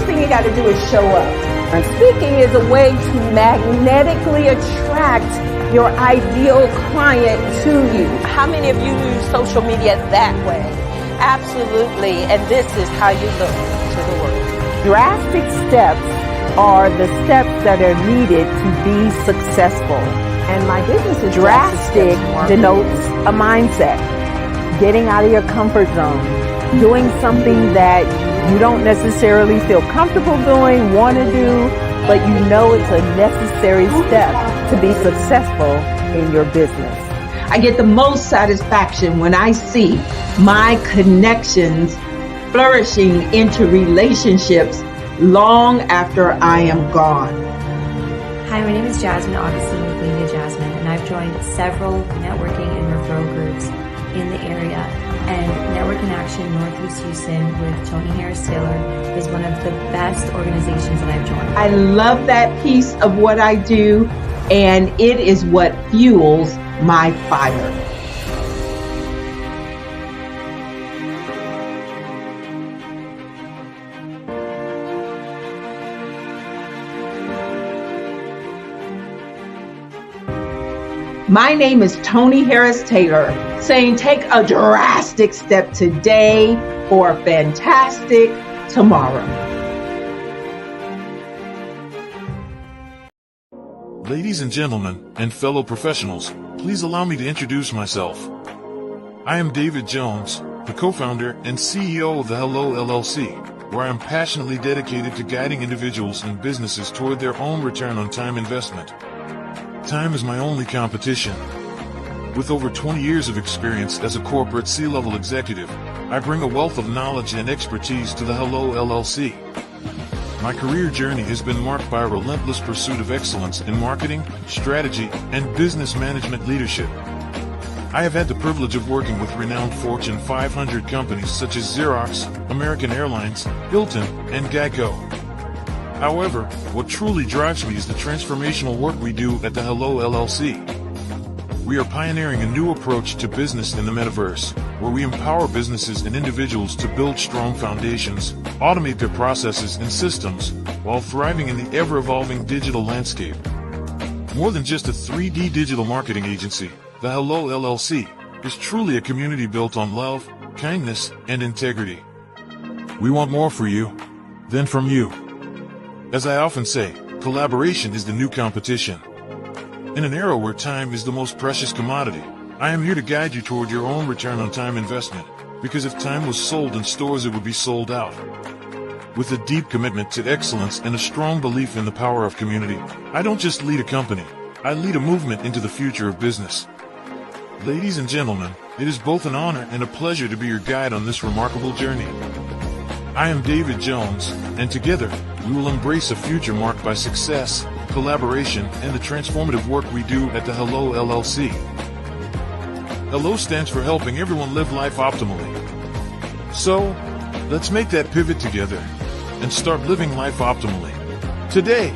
thing you got to do is show up. And speaking is a way to magnetically attract your ideal client to you. How many of you use social media that way? Absolutely. And this is how you look to the world. Drastic steps are the steps that are needed to be successful. And my business is drastic denotes a mindset, getting out of your comfort zone, doing something that you don't necessarily feel comfortable doing, want to do, but you know it's a necessary step to be successful in your business. I get the most satisfaction when I see my connections flourishing into relationships long after I am gone. Hi, my name is Jasmine Augustine with Media Jasmine, and I've joined several networking and referral groups in the area. And Network in Action Northeast Houston with Tony Harris Taylor is one of the best organizations that I've joined. I love that piece of what I do, and it is what fuels my fire. My name is Tony Harris Taylor, saying take a drastic step today for a fantastic tomorrow. Ladies and gentlemen, and fellow professionals, please allow me to introduce myself. I am David Jones, the co-founder and CEO of the Hello LLC, where I am passionately dedicated to guiding individuals and businesses toward their own return on time investment. Time is my only competition. With over 20 years of experience as a corporate C-level executive, I bring a wealth of knowledge and expertise to the Hello LLC. My career journey has been marked by a relentless pursuit of excellence in marketing, strategy, and business management leadership. I have had the privilege of working with renowned Fortune 500 companies such as Xerox, American Airlines, Hilton, and Geico. However, what truly drives me is the transformational work we do at the Hello LLC. We are pioneering a new approach to business in the metaverse, where we empower businesses and individuals to build strong foundations, automate their processes and systems, while thriving in the ever-evolving digital landscape. More than just a 3D digital marketing agency, the Hello LLC is truly a community built on love, kindness, and integrity. We want more for you than from you. As I often say, collaboration is the new competition. In an era where time is the most precious commodity, I am here to guide you toward your own return on time investment, because if time was sold in stores, it would be sold out. With a deep commitment to excellence and a strong belief in the power of community, I don't just lead a company, I lead a movement into the future of business. Ladies and gentlemen, it is both an honor and a pleasure to be your guide on this remarkable journey. I am David Jones, and together, we will embrace a future marked by success, collaboration, and the transformative work we do at the Hello LLC. Hello stands for helping everyone live life optimally. So, let's make that pivot together and start living life optimally today.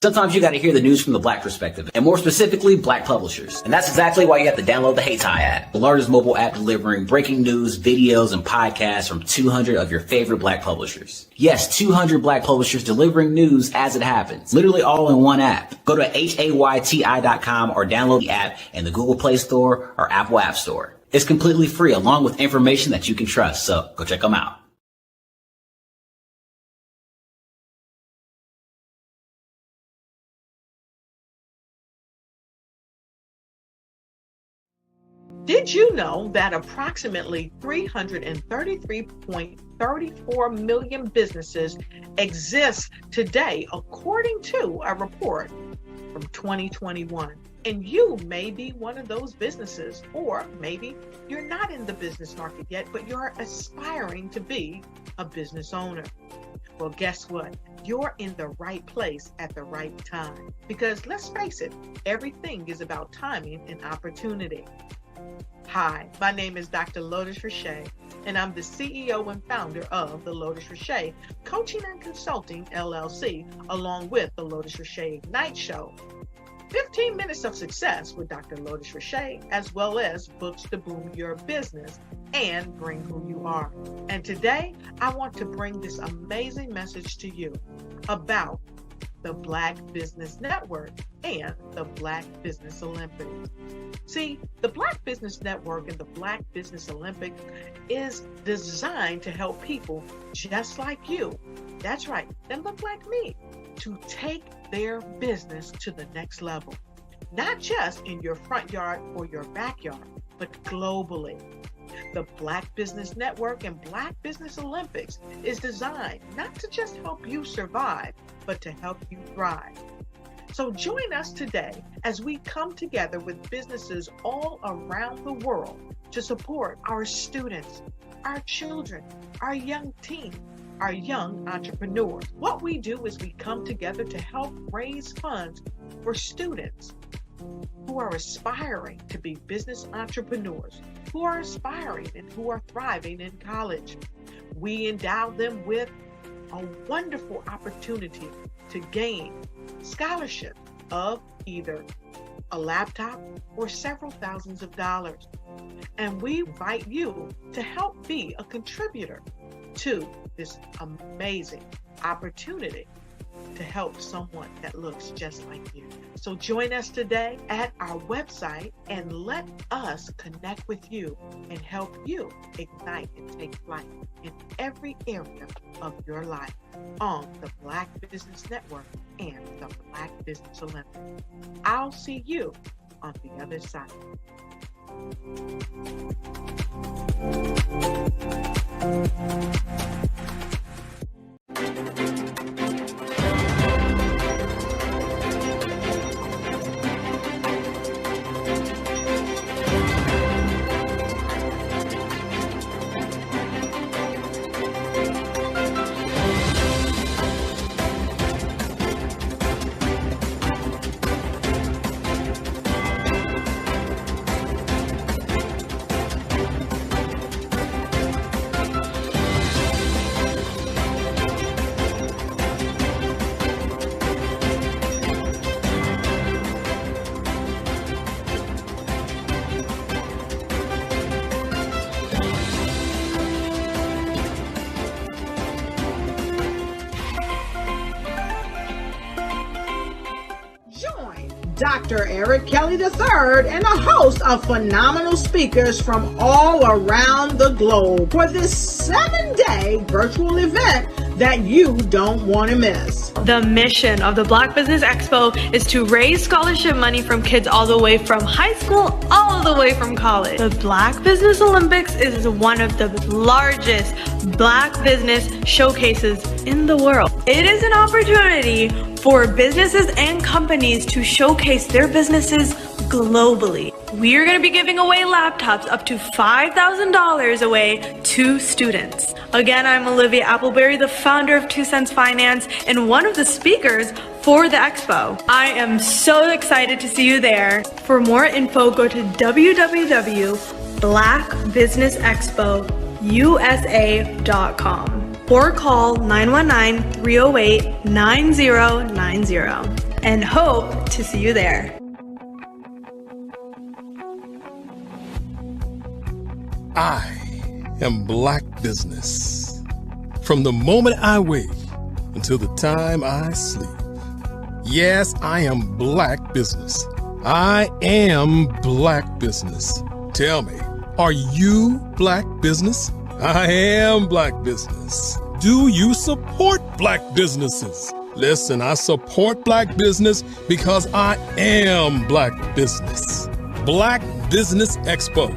Sometimes you got to hear the news from the Black perspective, and more specifically, Black publishers. And that's exactly why you have to download the HeyTie app, the largest mobile app delivering breaking news, videos, and podcasts from 200 of your favorite Black publishers. Yes, 200 Black publishers delivering news as it happens, literally all in one app. Go to HAYTI.com or download the app in the Google Play Store or Apple App Store. It's completely free, along with information that you can trust, so go check them out. Did you know that approximately 333.34 million businesses exist today, according to a report from 2021? And you may be one of those businesses, or maybe you're not in the business market yet, but you're aspiring to be a business owner. Well, guess what? You're in the right place at the right time. Because let's face it, everything is about timing and opportunity. Hi, my name is Dr. Lotus Richey, and I'm the CEO and founder of the Lotus Richey Coaching and Consulting LLC, along with the Lotus Richey Ignite Show. 15 minutes of success with Dr. Lotus Richey, as well as books to boom your business and bring who you are. And today, I want to bring this amazing message to you about the Black Business Network and the Black Business Olympics. See, the Black Business Network and the Black Business Olympics is designed to help people just like you, that's right, that look like me, to take their business to the next level. Not just in your front yard or your backyard, but globally. The Black Business Network and Black Business Olympics is designed not to just help you survive, but to help you thrive. So join us today as we come together with businesses all around the world to support our students, our children, our young teens, our young entrepreneurs. What we do is we come together to help raise funds for students who are aspiring to be business entrepreneurs, who are aspiring and who are thriving in college. We endow them with a wonderful opportunity to gain scholarship of either a laptop or several thousands of dollars. And we invite you to help be a contributor to this amazing opportunity to help someone that looks just like you. So join us today at our website and let us connect with you and help you ignite and take flight in every area of your life on the Black Business Network and the Black Business Olympics. I'll see you on the other side. Dr. Eric Kelly III and a host of phenomenal speakers from all around the globe for this 7-day virtual event that you don't want to miss. The mission of the Black Business Expo is to raise scholarship money from kids all the way from high school, all the way from college. The Black Business Olympics is one of the largest Black business showcases in the world. It is an opportunity for businesses and companies to showcase their businesses globally. We are going to be giving away laptops up to $5,000 away to students. Again, I'm Olivia Appleberry, the founder of 2 Cents Finance and one of the speakers for the expo. I am so excited to see you there. For more info, go to www.blackbusinessexpousa.com or call 919-308-9090 and hope to see you there. I am Black Business. From the moment I wake until the time I sleep. Yes, I am Black Business. I am Black Business. Tell me, are you Black Business? I am Black Business. Do you support Black businesses? Listen, I support Black business because I am Black Business. Black Business Expo,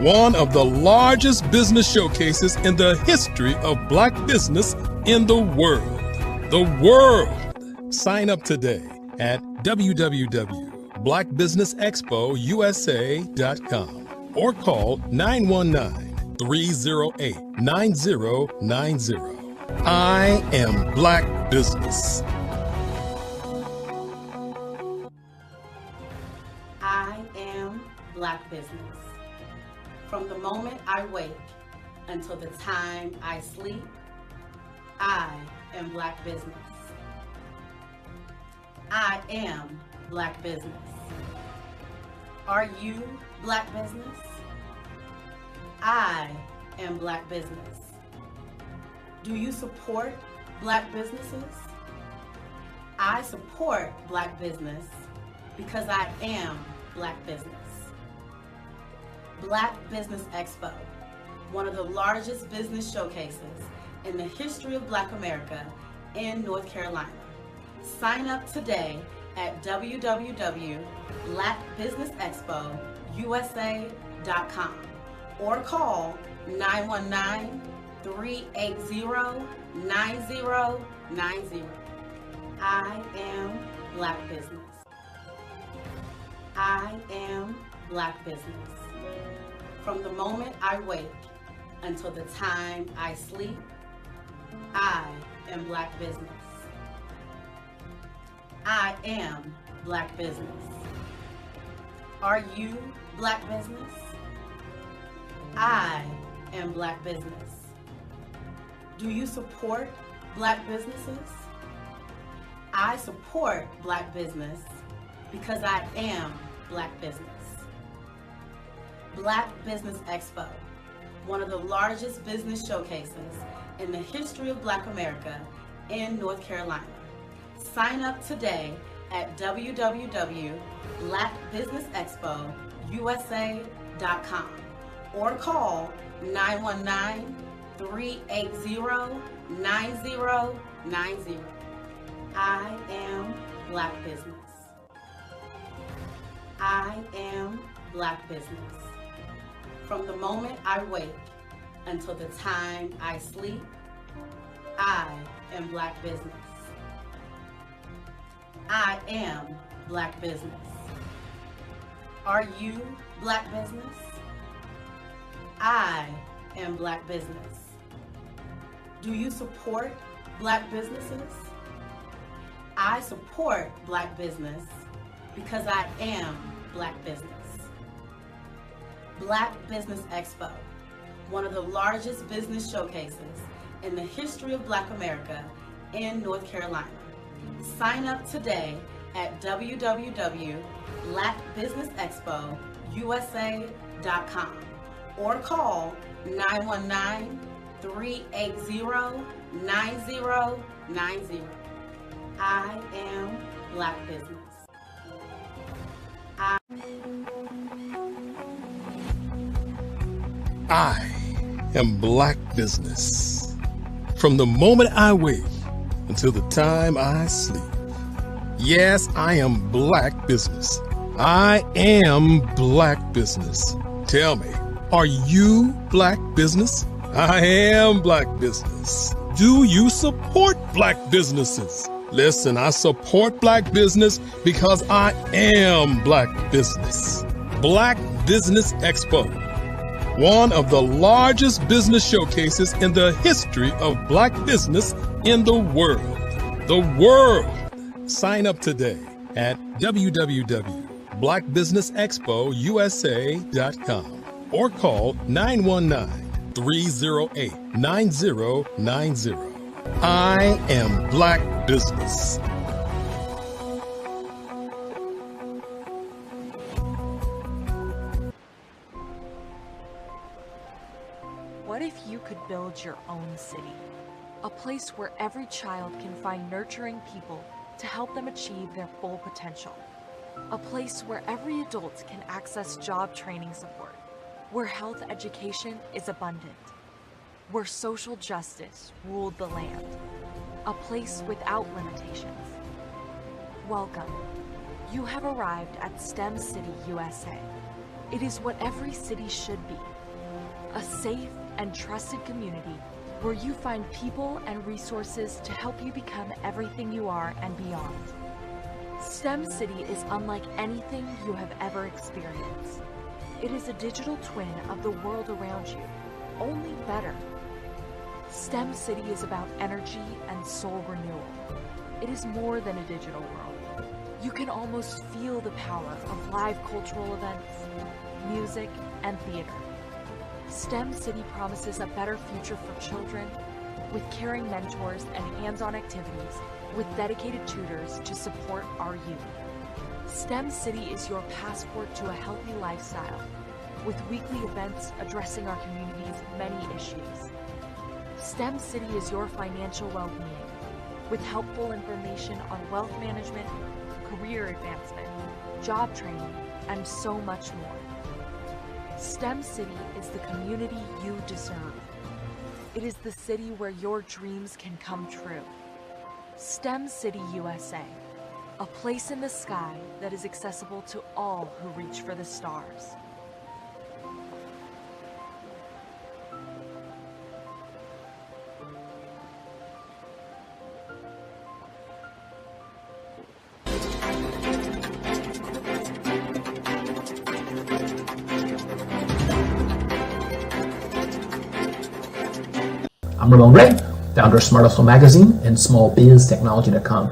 one of the largest business showcases in the history of Black business in the world. The world! Sign up today at www.blackbusinessexpousa.com or call 919-308-9090. I am Black Business. I am Black Business. From the moment I wake until the time I sleep, I am Black Business. I am Black Business. Are you Black Business? I am Black Business. Do you support Black businesses? I support Black business because I am Black business. Black Business Expo, one of the largest business showcases in the history of Black America in North Carolina. Sign up today at www.blackbusinessexpousa.com or call 919-380-9090. I am Black Business. I am Black Business. From the moment I wake until the time I sleep, I am Black Business. I am Black Business. Are you Black Business? I am Black Business. Do you support Black businesses? I support Black business because I am Black Business. Black Business Expo, one of the largest business showcases in the history of Black America in North Carolina. Sign up today at www.blackbusinessexpousa.com or call 919-380-9090. I am Black Business. I am Black Business. From the moment I wake until the time I sleep, I am Black Business. I am Black Business. Are you Black Business? I am Black Business. Do you support Black businesses? I support Black business because I am Black Business. Black Business Expo, one of the largest business showcases in the history of Black America in North Carolina. Sign up today at www.blackbusinessexpousa.com or call 919-380-9090. I am Black Business. I am Black Business. From the moment I wake until the time I sleep. Yes, I am Black Business. I am Black Business. Tell me, are you Black Business? I am Black Business. Do you support Black businesses? Listen, I support Black business because I am Black Business. Black Business Expo, one of the largest business showcases in the history of Black business in the world. The world! Sign up today at www.blackbusinessexpousa.com or call 919-308-9090. I am Black Business. What if you could build your own city? A place where every child can find nurturing people to help them achieve their full potential. A place where every adult can access job training support, where health education is abundant, where social justice ruled the land. A place without limitations. Welcome. You have arrived at STEM City USA. It is what every city should be. A safe and trusted community where you find people and resources to help you become everything you are and beyond. STEM City is unlike anything you have ever experienced. It is a digital twin of the world around you, only better. STEM City is about energy and soul renewal. It is more than a digital world. You can almost feel the power of live cultural events, music, and theater. STEM City promises a better future for children with caring mentors and hands-on activities with dedicated tutors to support our youth. STEM City is your passport to a healthy lifestyle with weekly events addressing our community's many issues. STEM City is your financial well-being with helpful information on wealth management, career advancement, job training, and so much more. STEM City is the community you deserve. It is the city where your dreams can come true. STEM City USA, a place in the sky that is accessible to all who reach for the stars. I'm Ramon Ray, founder of Smart Hustle Magazine and smallbiztechnology.com.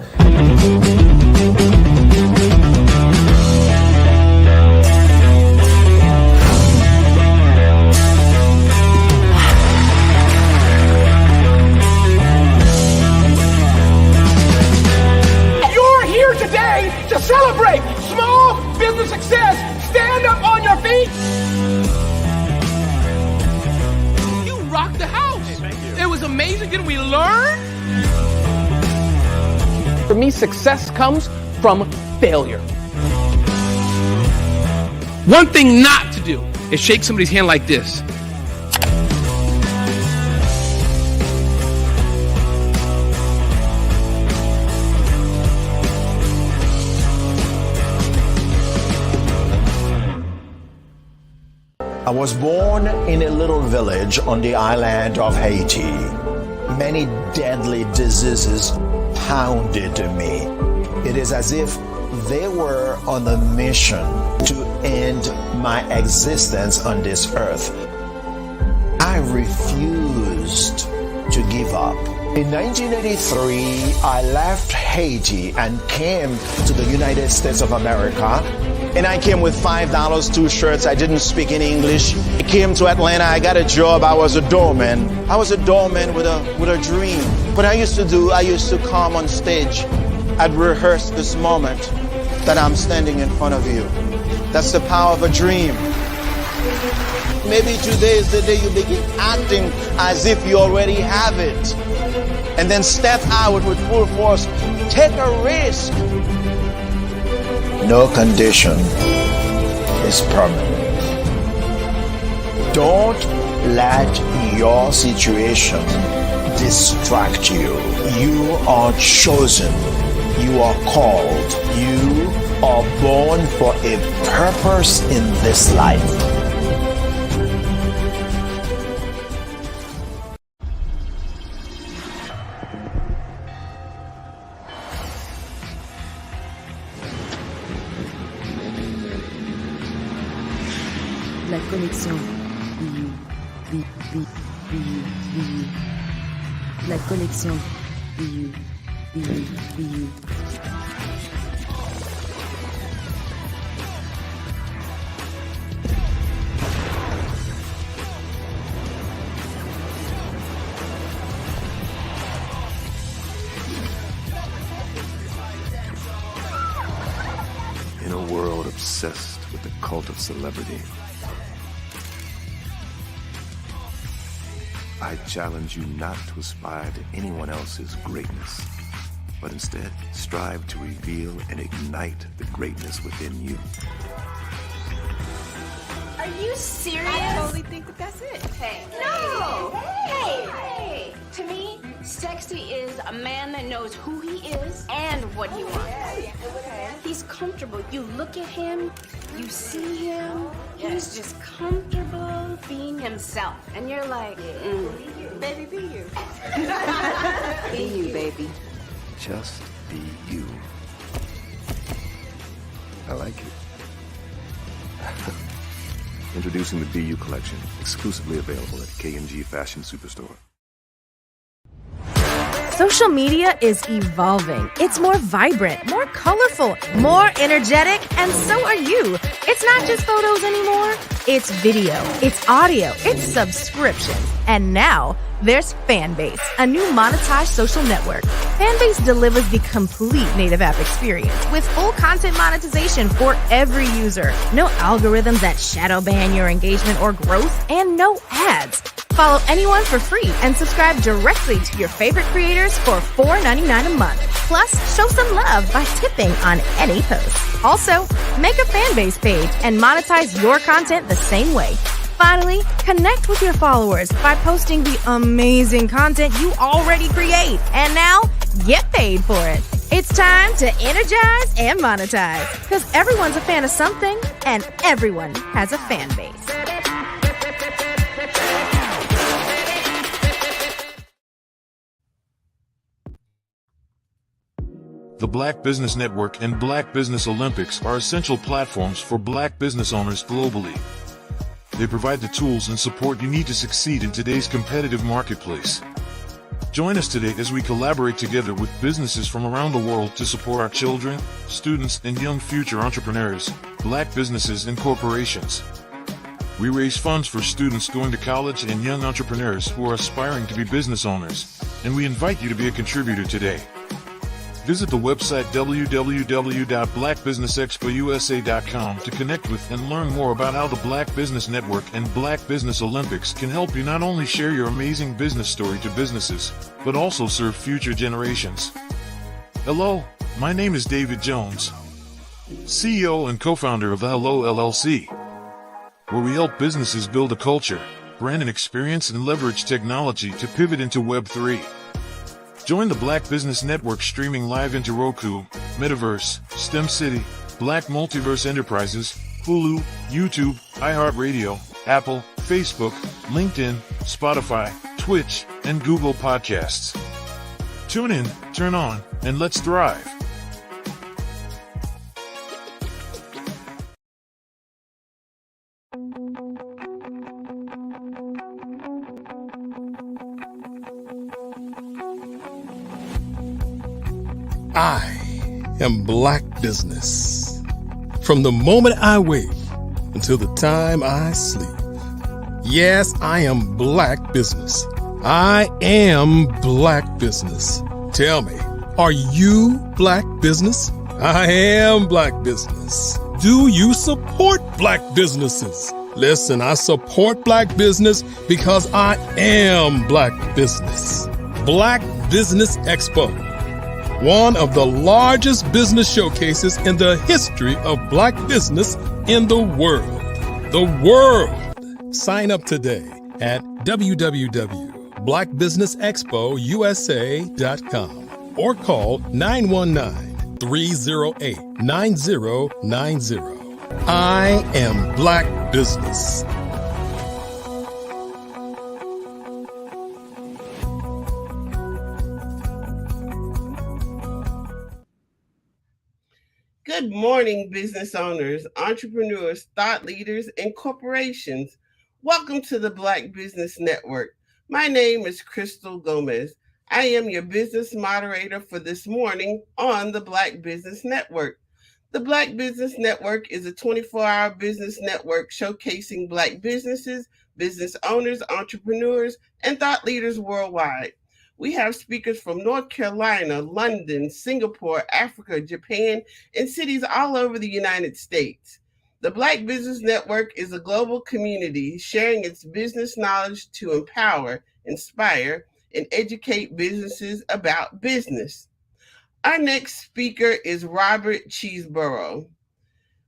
You're here today to celebrate small business success. Stand up on your feet. You rocked the house. It was amazing. Didn't we learn? For me, success comes from failure. One thing not to do is shake somebody's hand like this. I was born in a little village on the island of Haiti. Many deadly diseases pounded me. It is as if they were on a mission to end my existence on this earth. I refused to give up. In 1983, I left Haiti and came to the United States of America. And I came with $5, 2 shirts. I didn't speak any English. I came to Atlanta. I got a job. I was a doorman. I was a doorman with a dream. What I used to do, I used to come on stage. I'd rehearse this moment that I'm standing in front of you. That's the power of a dream. Maybe today is the day you begin acting as if you already have it. And then step out with full force. Take a risk. No condition is permanent. Don't let your situation distract you. You are chosen. You are called. You are born for a purpose in this life. La connexion. La connexion. In a world obsessed with the cult of celebrity, I challenge you not to aspire to anyone else's greatness, but instead strive to reveal and ignite the greatness within you. Are you serious? I totally think that's it. Hey. No! Hey! To me, sexy is a man that knows who he is and what he wants. He's comfortable. You look at him, you see him, he's just comfortable being himself. And you're like, Baby, be you. be you, baby. Just be you. I like it. Introducing the Be You collection, exclusively available at K&G Fashion Superstore. Social media is evolving. It's more vibrant, more colorful, more energetic, and so are you. It's not just photos anymore. It's video, it's audio, it's subscriptions. And now there's Fanbase, a new monetized social network. Fanbase delivers the complete native app experience with full content monetization for every user. No algorithms that shadow ban your engagement or growth, and no ads. Follow anyone for free and subscribe directly to your favorite creators for $4.99 a month. Plus, show some love by tipping on any post. Also, make a Fanbase page and monetize your content the same way. Finally, connect with your followers by posting the amazing content you already create. And now, get paid for it. It's time to energize and monetize. Because everyone's a fan of something, and everyone has a fan base. The Black Business Network and Black Business Olympics are essential platforms for Black business owners globally. They provide the tools and support you need to succeed in today's competitive marketplace. Join us today as we collaborate together with businesses from around the world to support our children, students, and young future entrepreneurs, Black businesses and corporations. We raise funds for students going to college and young entrepreneurs who are aspiring to be business owners, and we invite you to be a contributor today. Visit the website www.blackbusinessexpousa.com to connect with and learn more about how the Black Business Network and Black Business Olympics can help you not only share your amazing business story to businesses, but also serve future generations. Hello, my name is David Jones, CEO and co-founder of the Hello LLC, where we help businesses build a culture, brand and experience, and leverage technology to pivot into Web3. Join the Black Business Network streaming live into Roku, Metaverse, STEM City, Black Multiverse Enterprises, Hulu, YouTube, iHeartRadio, Apple, Facebook, LinkedIn, Spotify, Twitch, and Google Podcasts. Tune in, turn on, and let's thrive. I am Black Business. From the moment I wake until the time I sleep. Yes, I am Black Business. I am Black Business. Tell me, are you Black Business? I am Black Business. Do you support Black businesses? Listen, I support Black business because I am Black Business. Black Business Expo, one of the largest business showcases in the history of Black business in the world. The world! Sign up today at www.blackbusinessexpousa.com or call 919-308-9090. I am Black Business. Good morning, business owners, entrepreneurs, thought leaders, and corporations. Welcome to the Black Business Network. My name is Crystal Gomez. I am your business moderator for this morning on the Black Business Network. The Black Business Network is a 24-hour business network showcasing Black businesses, business owners, entrepreneurs, and thought leaders worldwide. We have speakers from North Carolina, London, Singapore, Africa, Japan, and cities all over the United States. The Black Business Network is a global community sharing its business knowledge to empower, inspire, and educate businesses about business. Our next speaker is Robert Cheeseborough.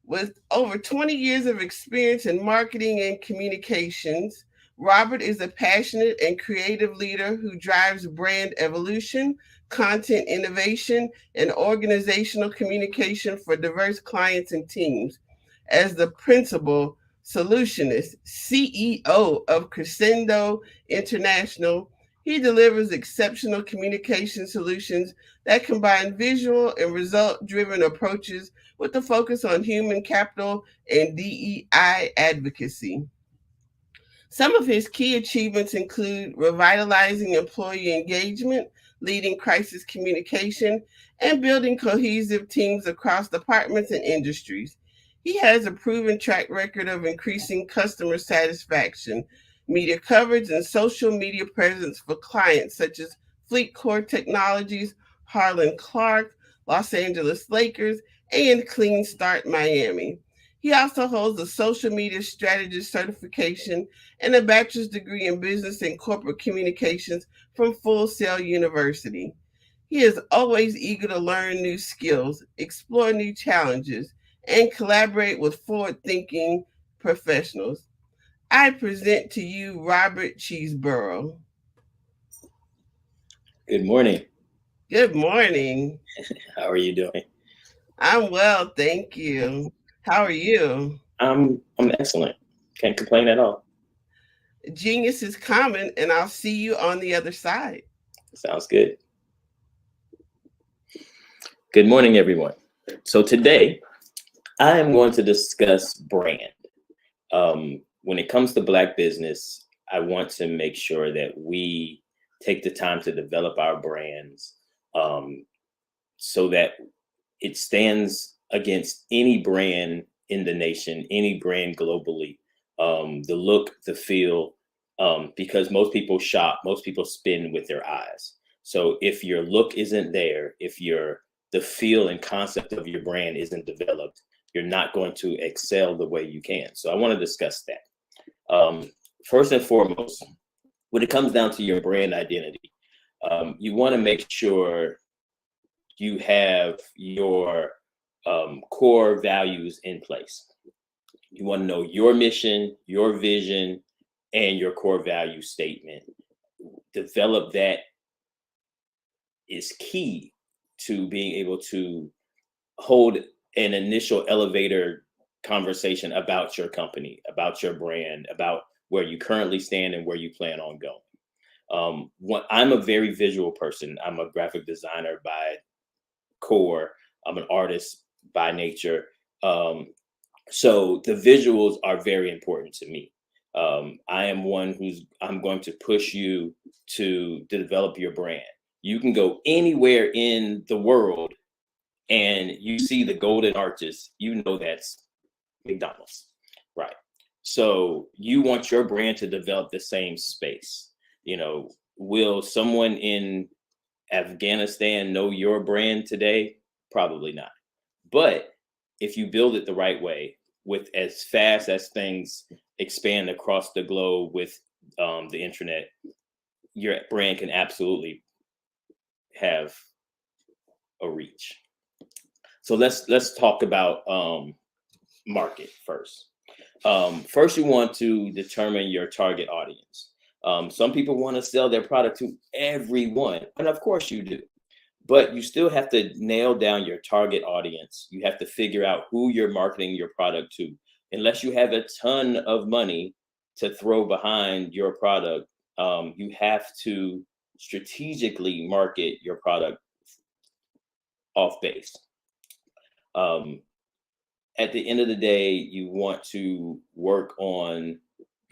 With over 20 years of experience in marketing and communications, Robert is a passionate and creative leader who drives brand evolution, content innovation, and organizational communication for diverse clients and teams. As the principal solutionist, CEO of Crescendo International, he delivers exceptional communication solutions that combine visual and result-driven approaches with a focus on human capital and DEI advocacy. Some of his key achievements include revitalizing employee engagement, leading crisis communication, and building cohesive teams across departments and industries. He has a proven track record of increasing customer satisfaction, media coverage, and social media presence for clients such as FleetCor Technologies, Harlan Clark, Los Angeles Lakers, and Clean Start Miami. He also holds a social media strategist certification and a bachelor's degree in business and corporate communications from Full Sail University. He is always eager to learn new skills, explore new challenges, and collaborate with forward-thinking professionals. I present to you Robert Cheeseborough. Good morning. Good morning. How are you doing? I'm well, thank you. How are you? I'm excellent. Can't complain at all. Genius is common, and I'll see you on the other side. Sounds good. Good morning, everyone. So today, I am going to discuss brand. When it comes to Black business, I want to make sure that we take the time to develop our brands so that it stands against any brand in the nation, any brand globally, the look, the feel, because most people shop, most people spend with their eyes. So if your look isn't there, if the feel and concept of your brand isn't developed, you're not going to excel the way you can. So I want to discuss that. First and foremost, when it comes down to your brand identity, you want to make sure you have your core values in place. You want to know your mission, your vision, and your core value statement. Develop that is key to being able to hold an initial elevator conversation about your company, about your brand, about where you currently stand and where you plan on going. I'm a very visual person. I'm a graphic designer by core. I'm an artist by nature. So the visuals are very important to me. I am one I'm going to push you to develop your brand. You can go anywhere in the world and you see the golden arches, you know that's McDonald's, right? So you want your brand to develop the same space. You know, will someone in Afghanistan know your brand today? Probably not. But if you build it the right way, with as fast as things expand across the globe with the internet, your brand can absolutely have a reach. So let's talk about market first. First, you want to determine your target audience. Some people want to sell their product to everyone, and of course you do. But you still have to nail down your target audience. You have to figure out who you're marketing your product to. Unless you have a ton of money to throw behind your product, you have to strategically market your product off base. At the end of the day, you want to work on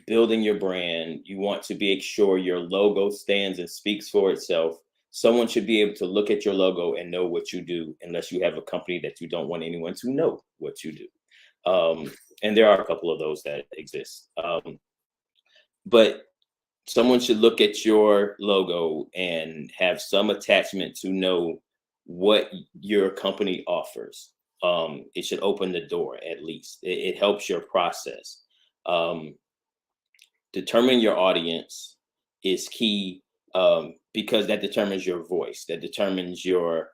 building your brand. You want to make sure your logo stands and speaks for itself. Someone should be able to look at your logo and know what you do, unless you have a company that you don't want anyone to know what you do. And there are a couple of those that exist. But someone should look at your logo and have some attachment to know what your company offers. It should open the door, at least. It helps your process. Determining your audience is key. Because that determines your voice, that determines your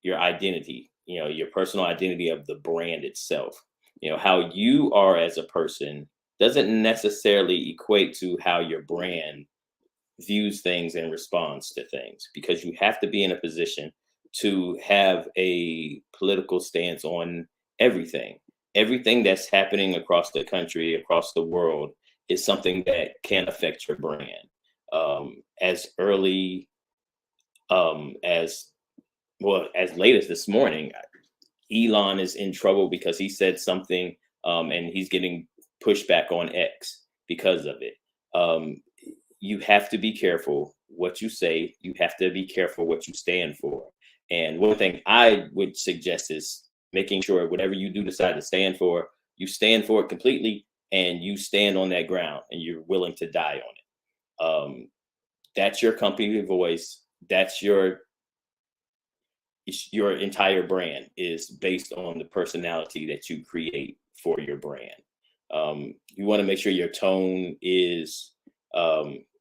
identity, your personal identity of the brand itself. How you are as a person doesn't necessarily equate to how your brand views things and responds to things, because you have to be in a position to have a political stance on everything. Everything that's happening across the country, across the world, is something that can affect your brand. As early as late as this morning, Elon is in trouble because he said something, and he's getting pushback on X because of it. You have to be careful what you say. You have to be careful what you stand for. And one thing I would suggest is making sure whatever you do decide to stand for, you stand for it completely, and you stand on that ground, and you're willing to die on it. That's your company voice. That's your entire brand is based on the personality that you create for your brand. You want to make sure your tone is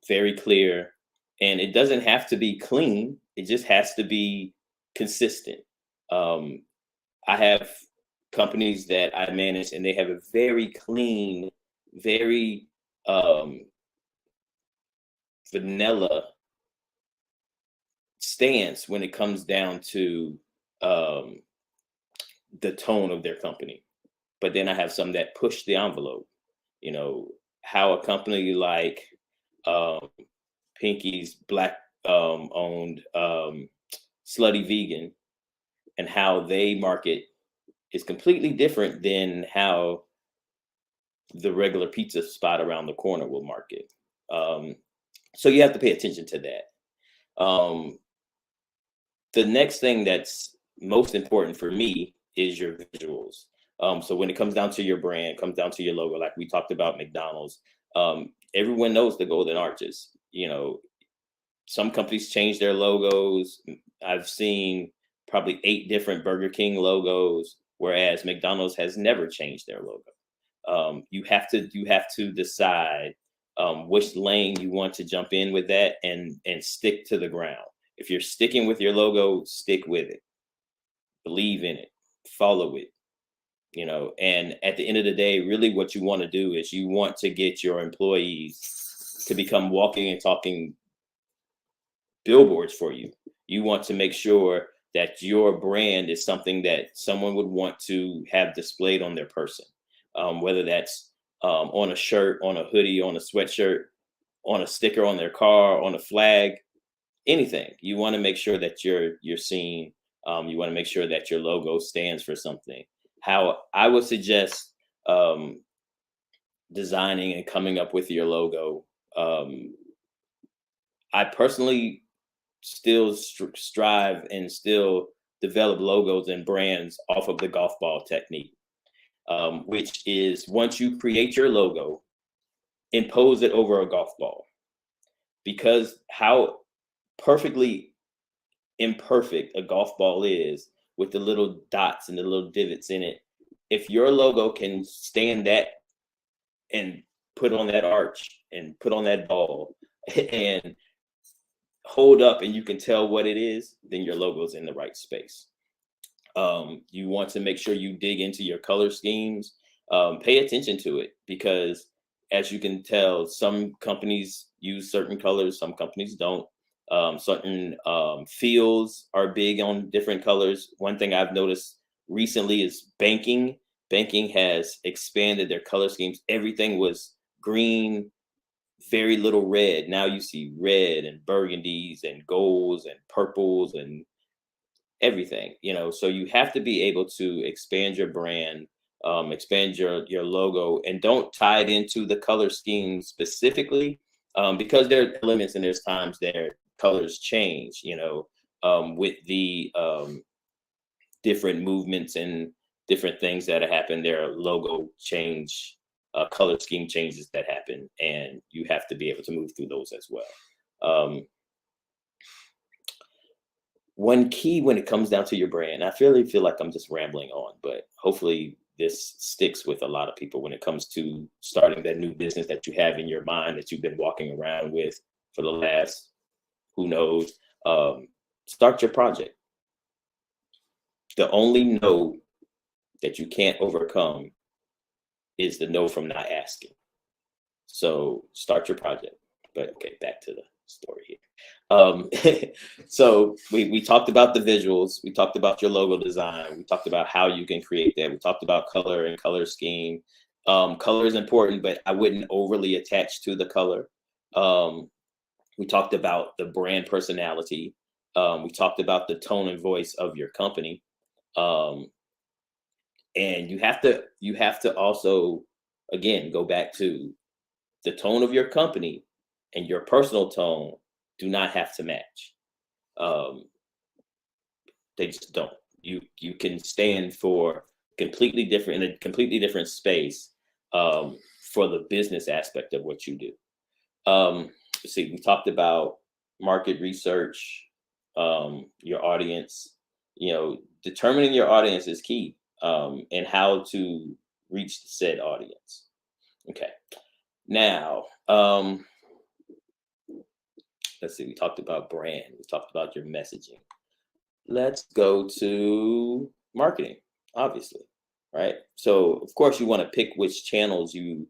very clear, and it doesn't have to be clean. It just has to be consistent. I have companies that I manage, and they have a very clean, very vanilla stance when it comes down to the tone of their company. But then I have some that push the envelope. How a company like Pinky's Black owned Slutty Vegan, and how they market is completely different than how the regular pizza spot around the corner will market. So you have to pay attention to that. The next thing that's most important for me is your visuals. So when it comes down to your brand, comes down to your logo, like we talked about McDonald's, everyone knows the Golden Arches. You know, some companies change their logos. I've seen probably 8 different Burger King logos, whereas McDonald's has never changed their logo. You have to decide which lane you want to jump in with that, and stick to the ground. If you're sticking with your logo, stick with it. Believe in it. Follow it. You know, and at the end of the day, really what you want to do is you want to get your employees to become walking and talking billboards for you. You want to make sure that your brand is something that someone would want to have displayed on their person, whether that's on a shirt, on a hoodie, on a sweatshirt, on a sticker on their car, on a flag, anything. You want to make sure that you're seen. You want to make sure that your logo stands for something. How I would suggest designing and coming up with your logo. I personally still strive and still develop logos and brands off of the golf ball technique, which is once you create your logo, impose it over a golf ball. Because how perfectly imperfect a golf ball is, with the little dots and the little divots in it, if your logo can stand that and put on that arch and put on that ball and hold up and you can tell what it is, then your logo's in the right space. You want to make sure you dig into your color schemes, pay attention to it, because as you can tell, some companies use certain colors, some companies don't. Certain fields are big on different colors. One thing I've noticed recently is banking. Banking has expanded their color schemes. Everything was green, very little red. Now you see red and burgundies and golds and purples and everything, you know. So you have to be able to expand your brand, expand your logo, and don't tie it into the color scheme specifically, because there are elements and there's times their colors change, you know, with the different movements and different things that happen. There are logo change, color scheme changes that happen, and you have to be able to move through those as well. One key when it comes down to your brand, I feel like I'm just rambling on, but hopefully this sticks with a lot of people when it comes to starting that new business that you have in your mind that you've been walking around with for the last, who knows. Start your project. The only no that you can't overcome is the no from not asking. So start your project. But okay, back to the story here. So we talked about the visuals. We talked about your logo design. We talked about how you can create that. We talked about color and color scheme. Color is important, but I wouldn't overly attach to the color. We talked about the brand personality. We talked about the tone and voice of your company. And you have to also, again, go back to the tone of your company and your personal tone do not have to match. They just don't. You can stand for completely different, in a completely different space, for the business aspect of what you do. Let's see, we talked about market research, your audience. You know, determining your audience is key, and how to reach the said audience. Okay. Now, let's see, we talked about brand. We talked about your messaging. Let's go to marketing, obviously, right? So, of course, you want to pick which channels you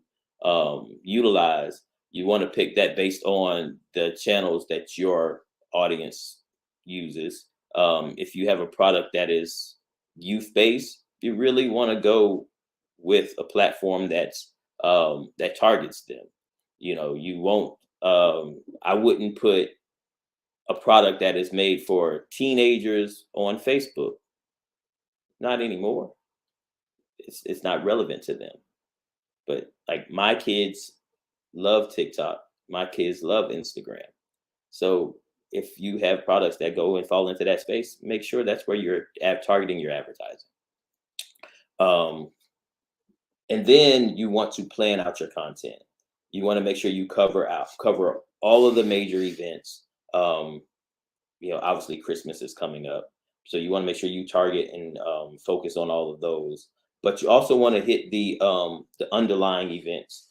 utilize. You want to pick that based on the channels that your audience uses. If you have a product that is youth-based, you really want to go with a platform that's that targets them. You know, you won't. I wouldn't put a product that is made for teenagers on Facebook. Not anymore. It's not relevant to them. But like, my kids love TikTok. My kids love Instagram. So if you have products that go and fall into that space, make sure that's where you're targeting your advertising. And then you want to plan out your content. You want to make sure you cover all of the major events. Obviously Christmas is coming up, so you want to make sure you target and focus on all of those. But you also want to hit the underlying events,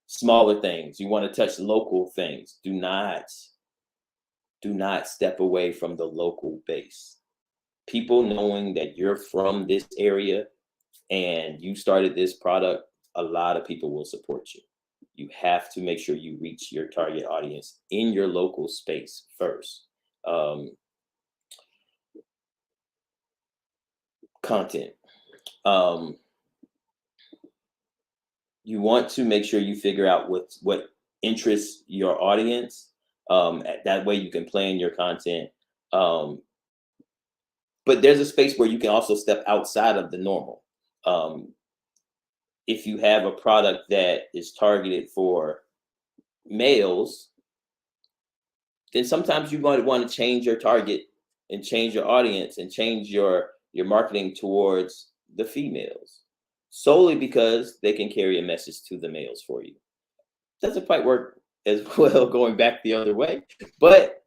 smaller things. You want to touch local things. Do not step away from the local base. People knowing that you're from this area and you started this product, a lot of people will support you. You have to make sure you reach your target audience in your local space first. Content. You want to make sure you figure out what interests your audience. That way you can plan your content. But there's a space where you can also step outside of the normal. If you have a product that is targeted for males, then sometimes you might want to change your target and change your audience and change your marketing towards the females, solely because they can carry a message to the males for you. Doesn't quite work as well going back the other way, but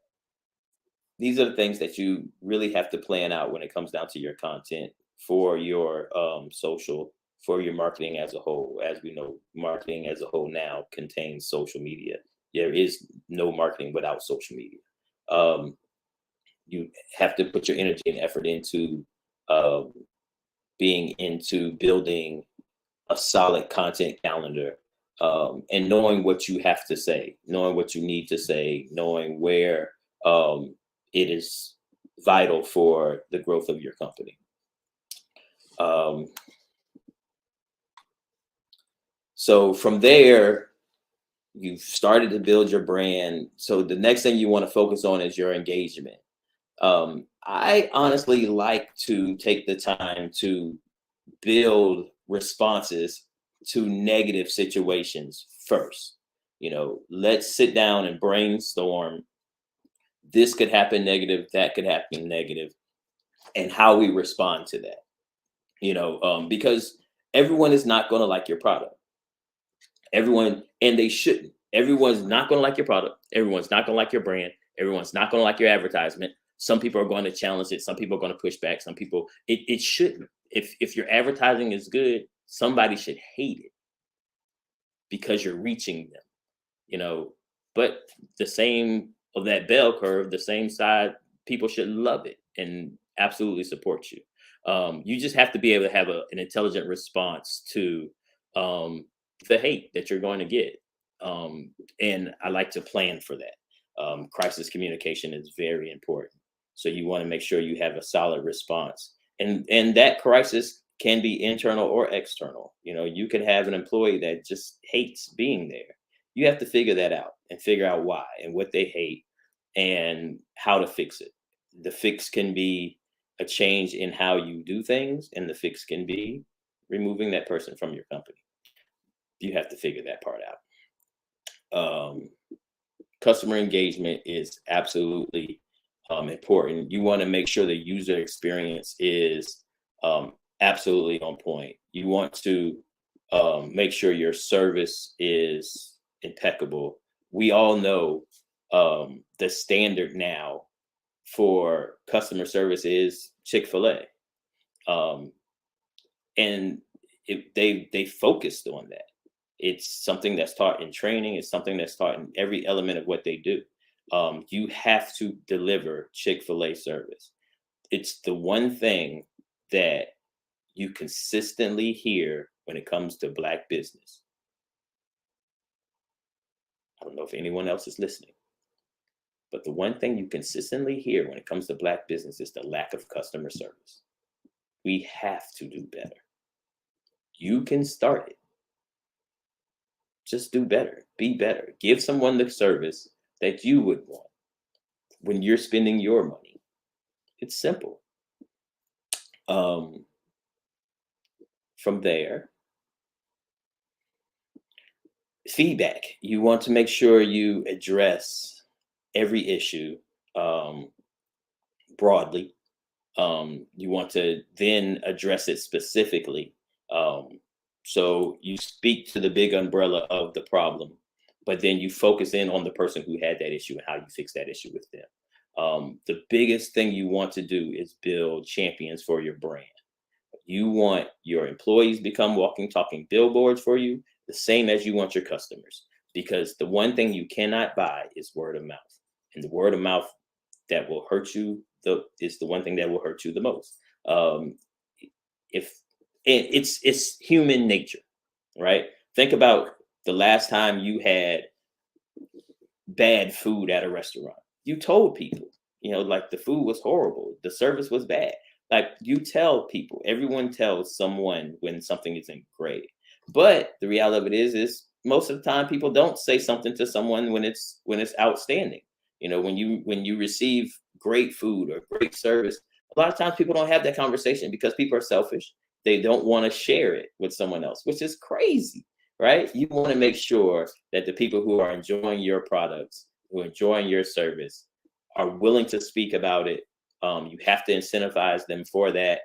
these are the things that you really have to plan out when it comes down to your content for your social, for your marketing as a whole. As we know, marketing as a whole now contains social media. There is no marketing without social media. You have to put your energy and effort into building a solid content calendar, and knowing what you have to say, knowing what you need to say, knowing where it is vital for the growth of your company. So from there, you've started to build your brand. So the next thing you want to focus on is your engagement. I honestly like to take the time to build responses to negative situations first. Let's sit down and brainstorm. This could happen negative, that could happen negative, and how we respond to that. Because everyone is not going to like your product. Everyone, and they shouldn't. Everyone's not going to like your product. Everyone's not going to like your brand. Everyone's not going to like your advertisement. Some people are going to challenge it. Some people are going to push back. Some people, it shouldn't. If your advertising is good, somebody should hate it because you're reaching them, but the same of that bell curve, the same side, people should love it and absolutely support you. You just have to be able to have an intelligent response to the hate that you're going to get. And I like to plan for that. Crisis communication is very important. So you want to make sure you have a solid response. And that crisis can be internal or external. You can have an employee that just hates being there. You have to figure that out and figure out why and what they hate and how to fix it. The fix can be a change in how you do things, and the fix can be removing that person from your company. You have to figure that part out. Customer engagement is absolutely important. You want to make sure the user experience is absolutely on point. You want to make sure your service is impeccable. We all know the standard now for customer service is Chick-fil-A. And they focused on that. It's something that's taught in training. It's something that's taught in every element of what they do. You have to deliver Chick-fil-A service. It's the one thing that you consistently hear when it comes to Black business. I don't know if anyone else is listening, but the one thing you consistently hear when it comes to Black business is the lack of customer service. We have to do better. You can start it. Just do better. Be better. Give someone the service that you would want when you're spending your money. It's simple. From there, Feedback. You want to make sure you address every issue broadly. You want to then address it specifically. So you speak to the big umbrella of the problem, but then you focus in on the person who had that issue and how you fix that issue with them. The biggest thing you want to do is build champions for your brand. You want your employees to become walking, talking billboards for you, the same as you want your customers, because the one thing you cannot buy is word of mouth. And the word of mouth that will hurt you is the one thing that will hurt you the most. If it's human nature, right? Think about the last time you had bad food at a restaurant. You told people, like the food was horrible, the service was bad. Like you tell people, everyone tells someone when something isn't great. But the reality of it is most of the time people don't say something to someone when it's outstanding. When you receive great food or great service, a lot of times people don't have that conversation because people are selfish. They don't want to share it with someone else, which is crazy, right? You want to make sure that the people who are enjoying your products, who are enjoying your service, are willing to speak about it. You have to incentivize them for that,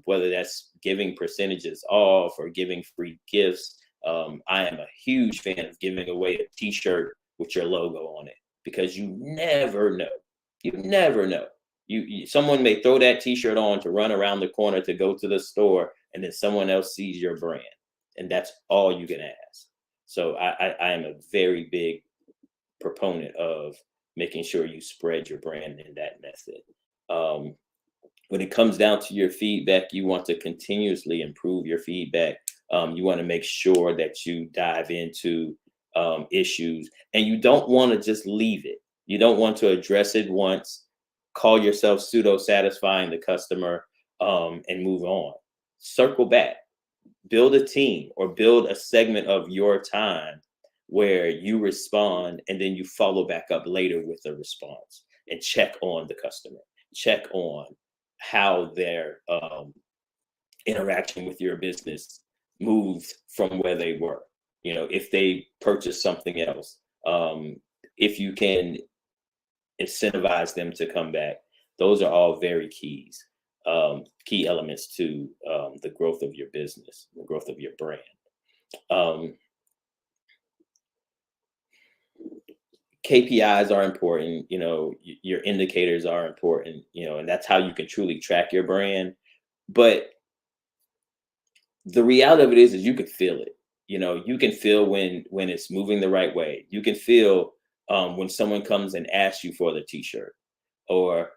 whether that's giving percentages off or giving free gifts. I am a huge fan of giving away a T-shirt with your logo on it, because you never know. You never know. Someone may throw that T-shirt on to run around the corner to go to the store, and then someone else sees your brand, and that's all you can ask. So I am a very big proponent of making sure you spread your brand in that method. When it comes down to your feedback, you want to continuously improve your feedback. You want to make sure that you dive into issues, and you don't want to just leave it. You don't want to address it once, call yourself pseudo satisfying the customer, and move on. Circle back, build a team or build a segment of your time where you respond, and then you follow back up later with a response and check on the customer, check on how their interaction with your business moved from where they were. If they purchased something else, if you can incentivize them to come back. Those are all very key elements to the growth of your business, the growth of your brand. KPIs are important, your indicators are important, and that's how you can truly track your brand. But the reality of it is you can feel it. You can feel when it's moving the right way. You can feel when someone comes and asks you for the T-shirt, or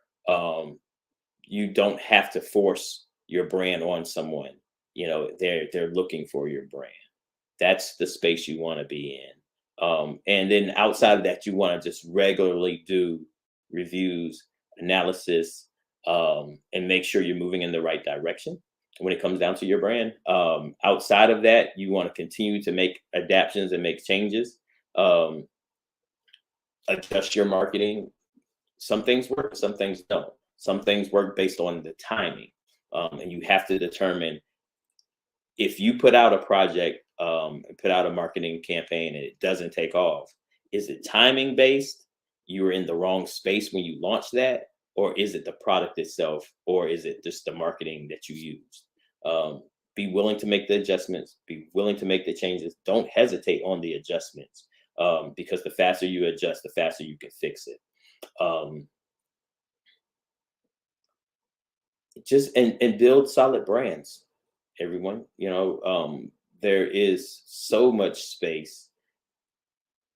you don't have to force your brand on someone. They're looking for your brand. That's the space you want to be in. And then outside of that, you want to just regularly do reviews, analysis, and make sure you're moving in the right direction when it comes down to your brand. Outside of that, you want to continue to make adaptations and make changes. Adjust your marketing. Some things work, some things don't. Some things work based on the timing. And you have to determine, if you put out a project, put out a marketing campaign and it doesn't take off, is it timing based? You were in the wrong space when you launched that, or is it the product itself, or is it just the marketing that you used? Be willing to make the adjustments, be willing to make the changes. Don't hesitate on the adjustments, because the faster you adjust, the faster you can fix it. Just and build solid brands, everyone. There is so much space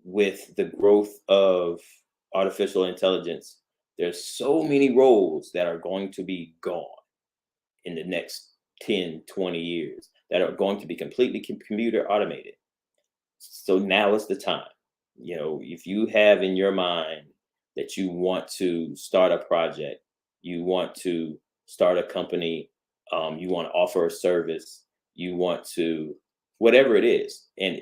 with the growth of artificial intelligence. There's so many roles that are going to be gone in the next 10, 20 years that are going to be completely computer automated. So now is the time. If you have in your mind that you want to start a project, you want to start a company, you want to offer a service, you want to, whatever it is. And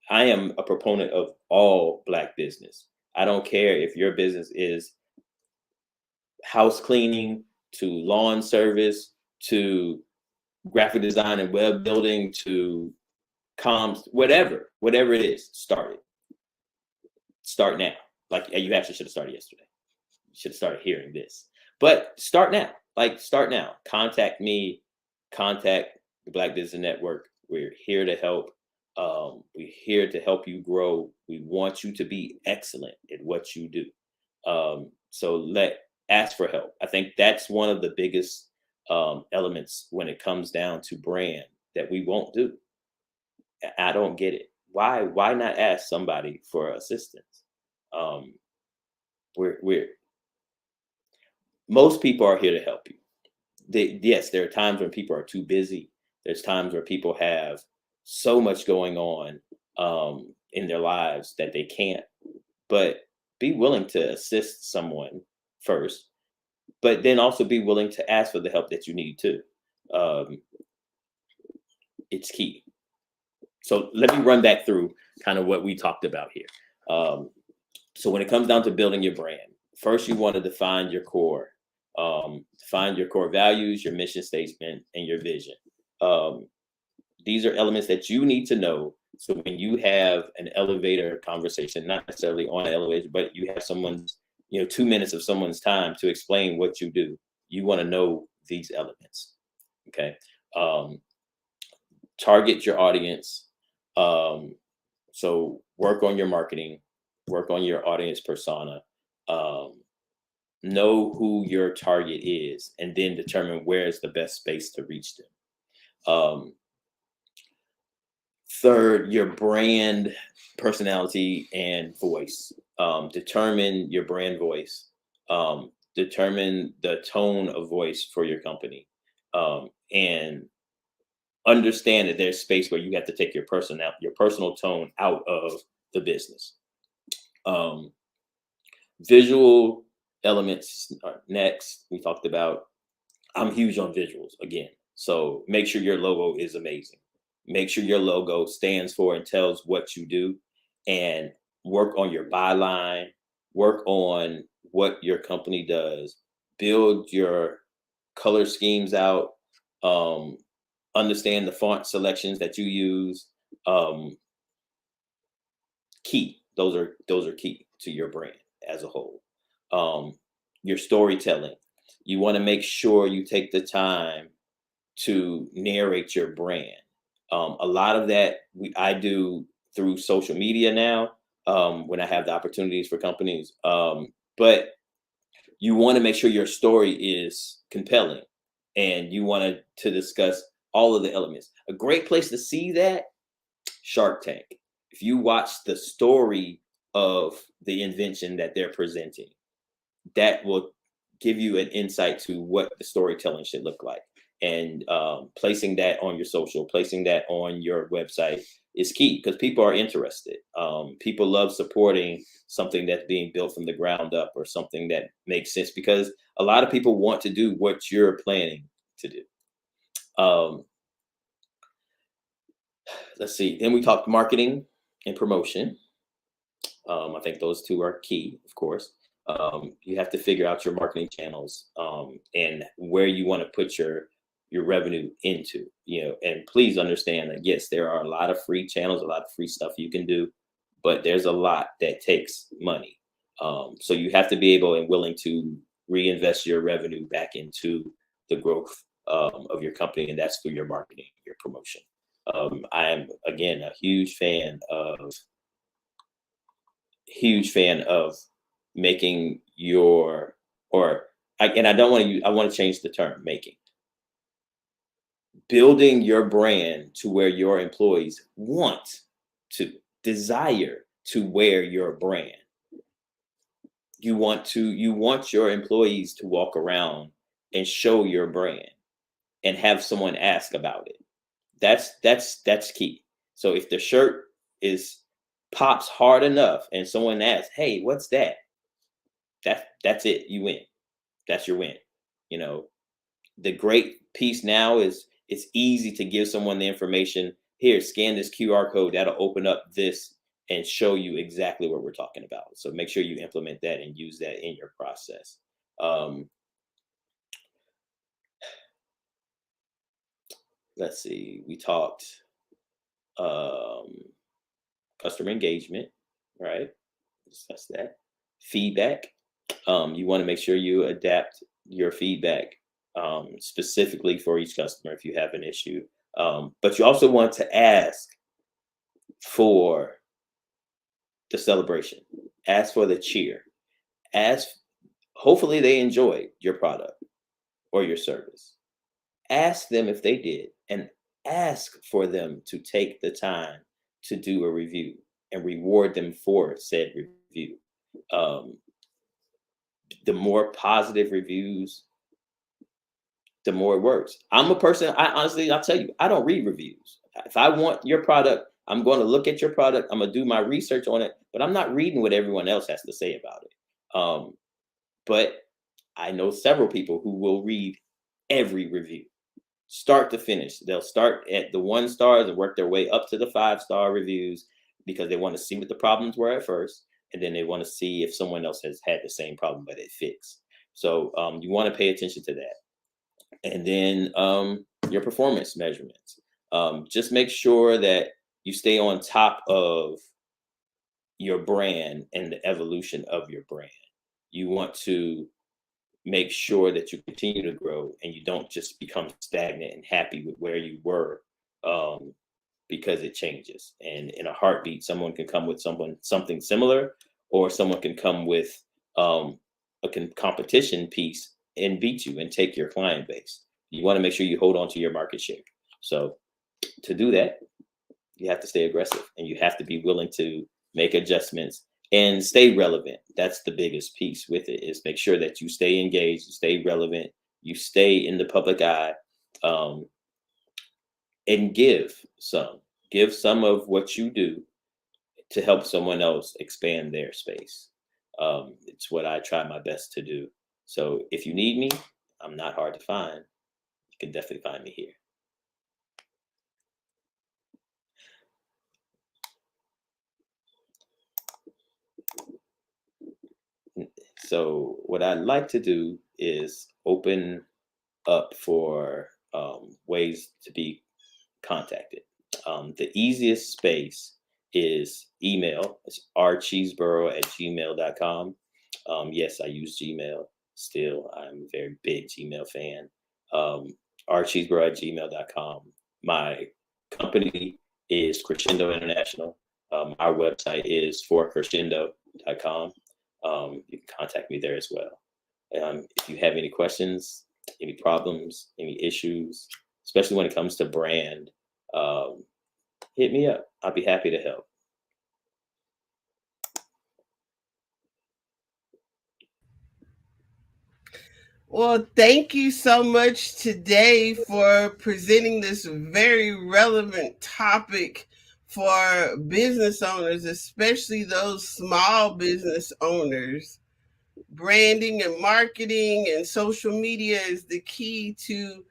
I am a proponent of all Black business. I don't care if your business is house cleaning, to lawn service, to graphic design and web building, to comms, whatever it is, start it. Start now. Like, you actually should have started yesterday. You should have started hearing this. But start now. Start now. Contact me. Contact the Black Business Network. We're here to help. We're here to help you grow. We want you to be excellent at what you do. So ask for help. I think that's one of the biggest elements when it comes down to brand that we won't do. I don't get it. Why not ask somebody for assistance? Most people are here to help you. Yes, there are times when people are too busy. There's times where people have so much going on in their lives that they can't. But be willing to assist someone first, but then also be willing to ask for the help that you need too. It's key. So let me run back through kind of what we talked about here. So when it comes down to building your brand, first you want to define your core values, your mission statement, and your vision. These are elements that you need to know. So when you have an elevator conversation, not necessarily on an elevator, but you have someone's, 2 minutes of someone's time to explain what you do, you want to know these elements. Okay. Target your audience. So work on your marketing, work on your audience persona, know who your target is, and then determine where is the best space to reach them. Third, your brand personality and voice. Determine your brand voice. Determine the tone of voice for your company. And understand that there's space where you have to take your personal tone out of the business. Visual elements are next. We talked about, I'm huge on visuals again. So make sure your logo is amazing. Make sure your logo stands for and tells what you do, and work on your byline, work on what your company does, build your color schemes out, understand the font selections that you use. Key. Those are key to your brand as a whole. Your storytelling. You want to make sure you take the time to narrate your brand. A lot of that I do through social media now, when I have the opportunities for companies. But you want to make sure your story is compelling, and you want to discuss all of the elements. A great place to see that, Shark Tank. If you watch the story of the invention that they're presenting, that will give you an insight to what the storytelling should look like. And placing that on your social, placing that on your website is key, because people are interested. People love supporting something that's being built from the ground up, or something that makes sense, because a lot of people want to do what you're planning to do. Let's see. Then we talked marketing and promotion. I think those two are key, of course. You have to figure out your marketing channels, and where you want to put your revenue into, and please understand that, yes, there are a lot of free channels, a lot of free stuff you can do, but there's a lot that takes money. So you have to be able and willing to reinvest your revenue back into the growth of your company, and that's through your marketing, your promotion. I am, again, a huge fan of making your, I want to change the term, building your brand to where your employees desire to wear your brand. You want your employees to walk around and show your brand and have someone ask about it. That's key. So if the shirt pops hard enough and someone asks, "Hey, what's that?" That's it. You win. That's your win. The great piece now is it's easy to give someone the information. Here, scan this QR code. That'll open up this and show you exactly what we're talking about. So make sure you implement that and use that in your process. Let's see. We talked customer engagement, right? Discuss that. Feedback. You want to make sure you adapt your feedback specifically for each customer if you have an issue. But you also want to ask for the celebration. Ask for the cheer. Hopefully they enjoyed your product or your service. Ask them if they did, and ask for them to take the time to do a review and reward them for said review. The more positive reviews, the more it works. I'm a person, I'll tell you, I don't read reviews. If I want your product, I'm going to look at your product. I'm going to do my research on it, but I'm not reading what everyone else has to say about it. But I know several people who will read every review, start to finish. They'll start at the 1 stars and work their way up to the 5-star reviews because they want to see what the problems were at first. And then they want to see if someone else has had the same problem, but it fixed. So you want to pay attention to that. And then your performance measurements. Just make sure that you stay on top of your brand and the evolution of your brand. You want to make sure that you continue to grow and you don't just become stagnant and happy with where you were because it changes. And in a heartbeat, someone can come with something similar, or someone can come with a competition piece and beat you and take your client base. You want to make sure you hold on to your market share. So to do that, you have to stay aggressive and you have to be willing to make adjustments and stay relevant. That's the biggest piece with it, is make sure that you stay engaged, you stay relevant, you stay in the public eye, and give some of what you do to help someone else expand their space. It's what I try my best to do. So if you need me, I'm not hard to find. You can definitely find me here. So what I'd like to do is open up for ways to be contacted. The easiest space is email. It's rcheeseborough@gmail.com. Yes, I use Gmail still. I'm a very big Gmail fan. rcheeseborough@gmail.com. My company is Crescendo International. Our website is forcrescendo.com. You can contact me there as well. If you have any questions, any problems, any issues, especially when it comes to brand, hit me up. I'll be happy to help. Well, thank you so much today for presenting this very relevant topic for business owners, especially those small business owners. Branding and marketing and social media is the key to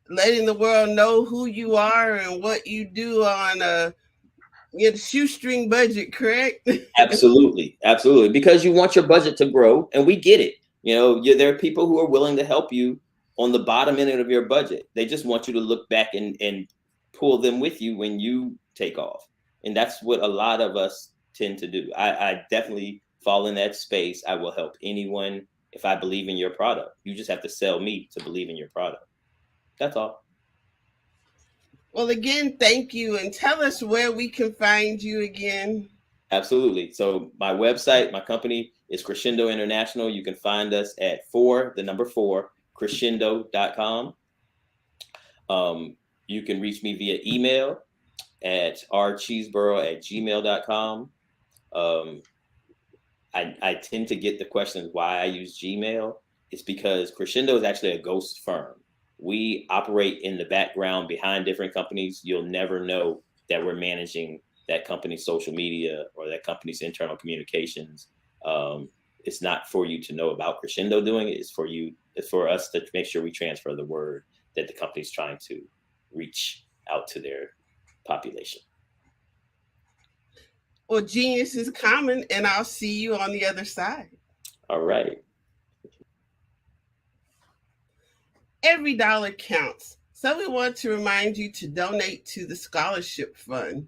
letting the world know who you are and what you do on a shoestring budget, correct? Absolutely. Because you want your budget to grow, and we get it. There are people who are willing to help you on the bottom end of your budget. They just want you to look back and pull them with you when you take off. And that's what a lot of us tend to do. I definitely fall in that space. I will help anyone if I believe in your product. You just have to sell me to believe in your product. That's all. Well, again, thank you. And tell us where we can find you again. Absolutely. So my website, my company is Crescendo International. You can find us at 4 crescendo.com. You can reach me via email at rcheeseborough@gmail.com. I tend to get the questions why I use Gmail. It's because Crescendo is actually a ghost firm. We operate in the background behind different companies. You'll never know that we're managing that company's social media or that company's internal communications. It's not for you to know about Crescendo doing it. It's for us to make sure we transfer the word that the company's trying to reach out to their population. Well, genius is common, and I'll see you on the other side. All right. Every dollar counts. So we want to remind you to donate to the scholarship fund.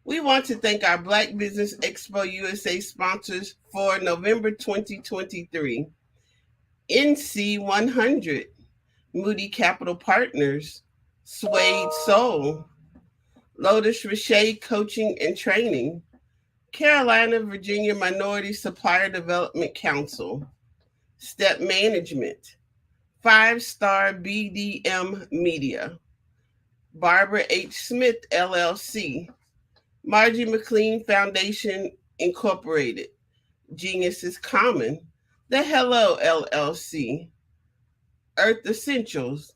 We want to thank our Black Business Expo USA sponsors for November 2023. NC 100, Moody Capital Partners, Suede Soul, Lotus Richey Coaching and Training, Carolina, Virginia Minority Supplier Development Council, Step Management, 5-Star BDM Media, Barbara H. Smith, LLC, Margie McLean Foundation, Incorporated, Genius is Common, The Hello, LLC, Earth Essentials,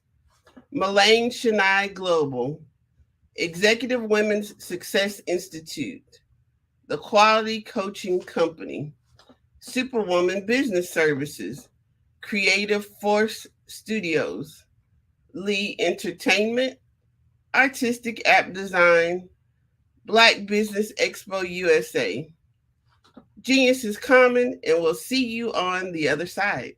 Mullane Shania Global, Executive Women's Success Institute, The Quality Coaching Company, Superwoman Business Services, Creative Force Studios, Lee Entertainment, Artistic App Design, Black Business Expo USA. Genius is common, and we'll see you on the other side.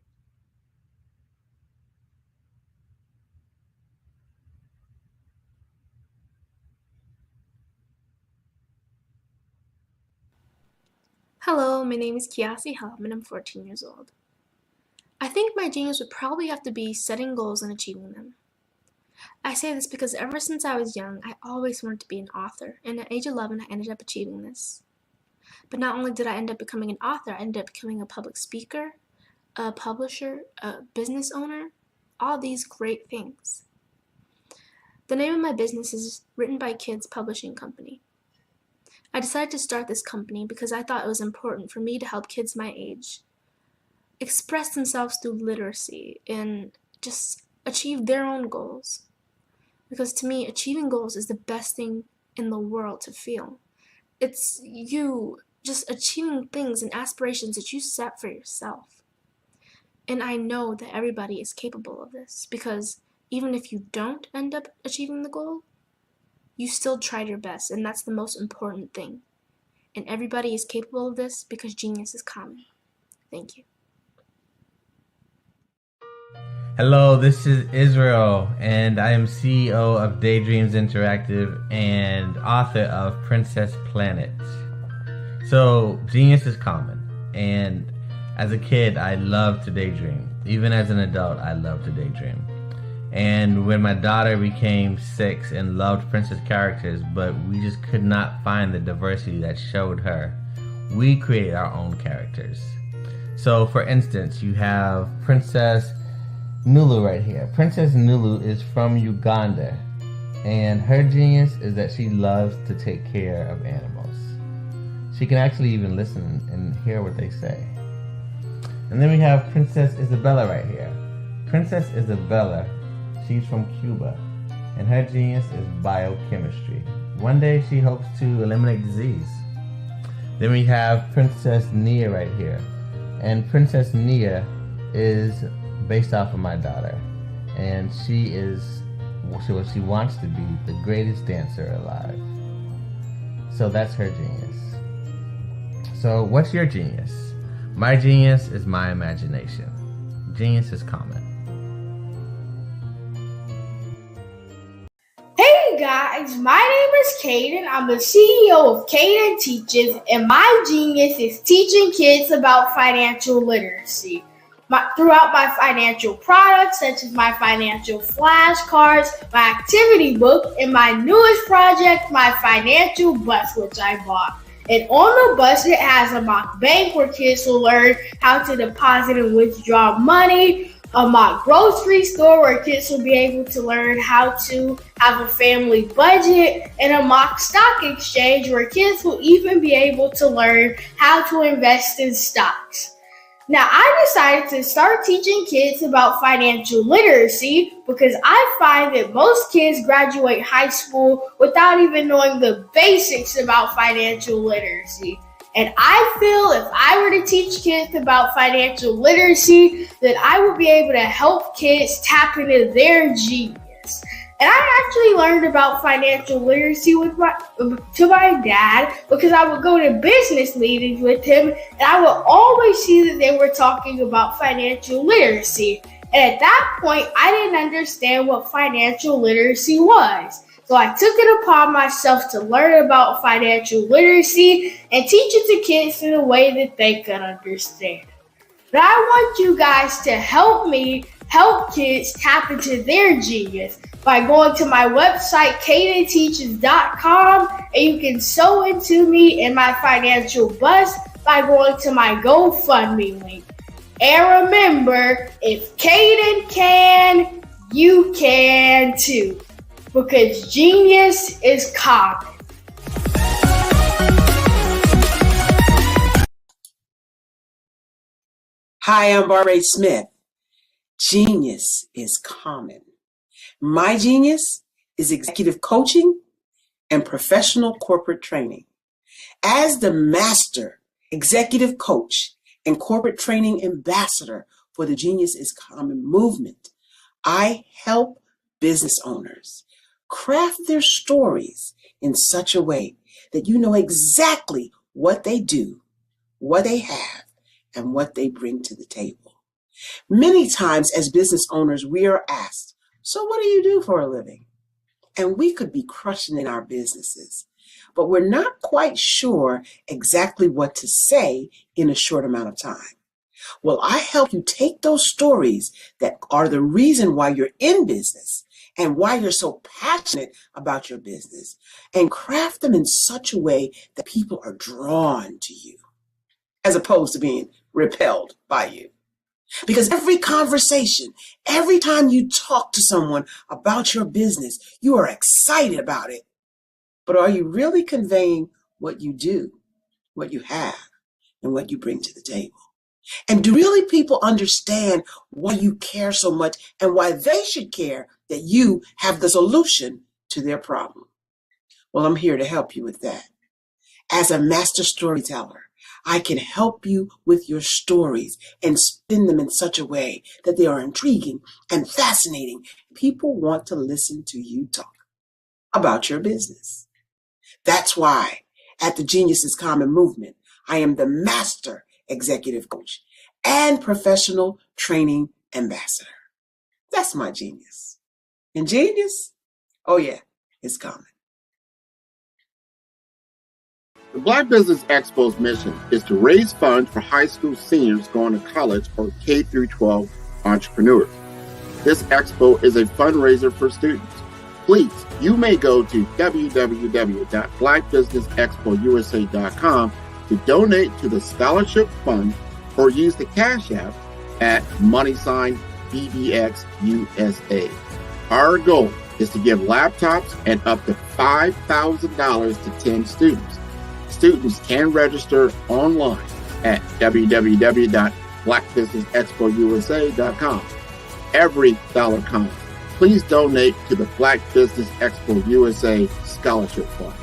Hello, my name is Kiasi Helm and I'm 14 years old. I think my genius would probably have to be setting goals and achieving them. I say this because ever since I was young, I always wanted to be an author, and at age 11, I ended up achieving this. But not only did I end up becoming an author, I ended up becoming a public speaker, a publisher, a business owner, all these great things. The name of my business is Written by Kids Publishing Company. I decided to start this company because I thought it was important for me to help kids my age express themselves through literacy and just achieve their own goals. Because to me, achieving goals is the best thing in the world to feel. It's you just achieving things and aspirations that you set for yourself. And I know that everybody is capable of this because even if you don't end up achieving the goal, you still tried your best, and that's the most important thing. And everybody is capable of this because genius is common. Thank you. Hello, this is Israel, and I am CEO of Daydreams Interactive and author of Princess Planet. So, genius is common, and as a kid, I loved to daydream. Even as an adult, I love to daydream. And when my daughter became 6 and loved princess characters, but we just could not find the diversity that showed her, we created our own characters. So for instance, you have Princess Nulu right here. Princess Nulu is from Uganda, and her genius is that she loves to take care of animals. She can actually even listen and hear what they say. And then we have Princess Isabella right here. Princess Isabella, she's from Cuba, and her genius is biochemistry. One day she hopes to eliminate disease. Then we have Princess Nia right here, and Princess Nia is based off of my daughter, and she wants to be the greatest dancer alive. So that's her genius. So what's your genius? My genius is my imagination. Genius is common. Hey guys, my name is Caden. I'm the CEO of Caden Teaches, and my genius is teaching kids about financial literacy. Throughout my financial products, such as my financial flashcards, my activity book, and my newest project, my financial bus, which I bought. And on the bus, it has a mock bank where kids will learn how to deposit and withdraw money, a mock grocery store where kids will be able to learn how to have a family budget, and a mock stock exchange where kids will even be able to learn how to invest in stocks. Now, I decided to start teaching kids about financial literacy because I find that most kids graduate high school without even knowing the basics about financial literacy. And I feel if I were to teach kids about financial literacy, that I would be able to help kids tap into their genius. And I actually learned about financial literacy to my dad because I would go to business meetings with him, and I would always see that they were talking about financial literacy. And at that point, I didn't understand what financial literacy was. So I took it upon myself to learn about financial literacy and teach it to kids in a way that they could understand. But I want you guys to help me help kids tap into their genius by going to my website, cadenteaches.com, and you can sew into me in my financial bust by going to my GoFundMe link. And remember, if Caden can, you can too. Because genius is common. Hi, I'm Barbara Smith. Genius is common. My genius is executive coaching and professional corporate training. As the master executive coach and corporate training ambassador for the Genius is Common movement, I help business owners craft their stories in such a way that you know exactly what they do, what they have, and what they bring to the table. Many times as business owners, we are asked, so what do you do for a living? And we could be crushing in our businesses, but we're not quite sure exactly what to say in a short amount of time. Well, I help you take those stories that are the reason why you're in business and why you're so passionate about your business and craft them in such a way that people are drawn to you as opposed to being repelled by you. Because every conversation, every time you talk to someone about your business, you are excited about it. But are you really conveying what you do, what you have, and what you bring to the table? And do really people understand why you care so much and why they should care that you have the solution to their problem? Well, I'm here to help you with that. As a master storyteller, I can help you with your stories and spin them in such a way that they are intriguing and fascinating. People want to listen to you talk about your business. That's why at the Genius is Common movement, I am the master executive coach and professional training ambassador. That's my genius. And genius? Oh yeah, it's common. The Black Business Expo's mission is to raise funds for high school seniors going to college or K through 12 entrepreneurs. This expo is a fundraiser for students. Please, you may go to www.blackbusinessexpousa.com to donate to the scholarship fund or use the Cash App at $BBXUSA. Our goal is to give laptops and up to $5,000 to 10 students. Students can register online at www.blackbusinessexpousa.com. Every dollar counts. Please donate to the Black Business Expo USA Scholarship Fund.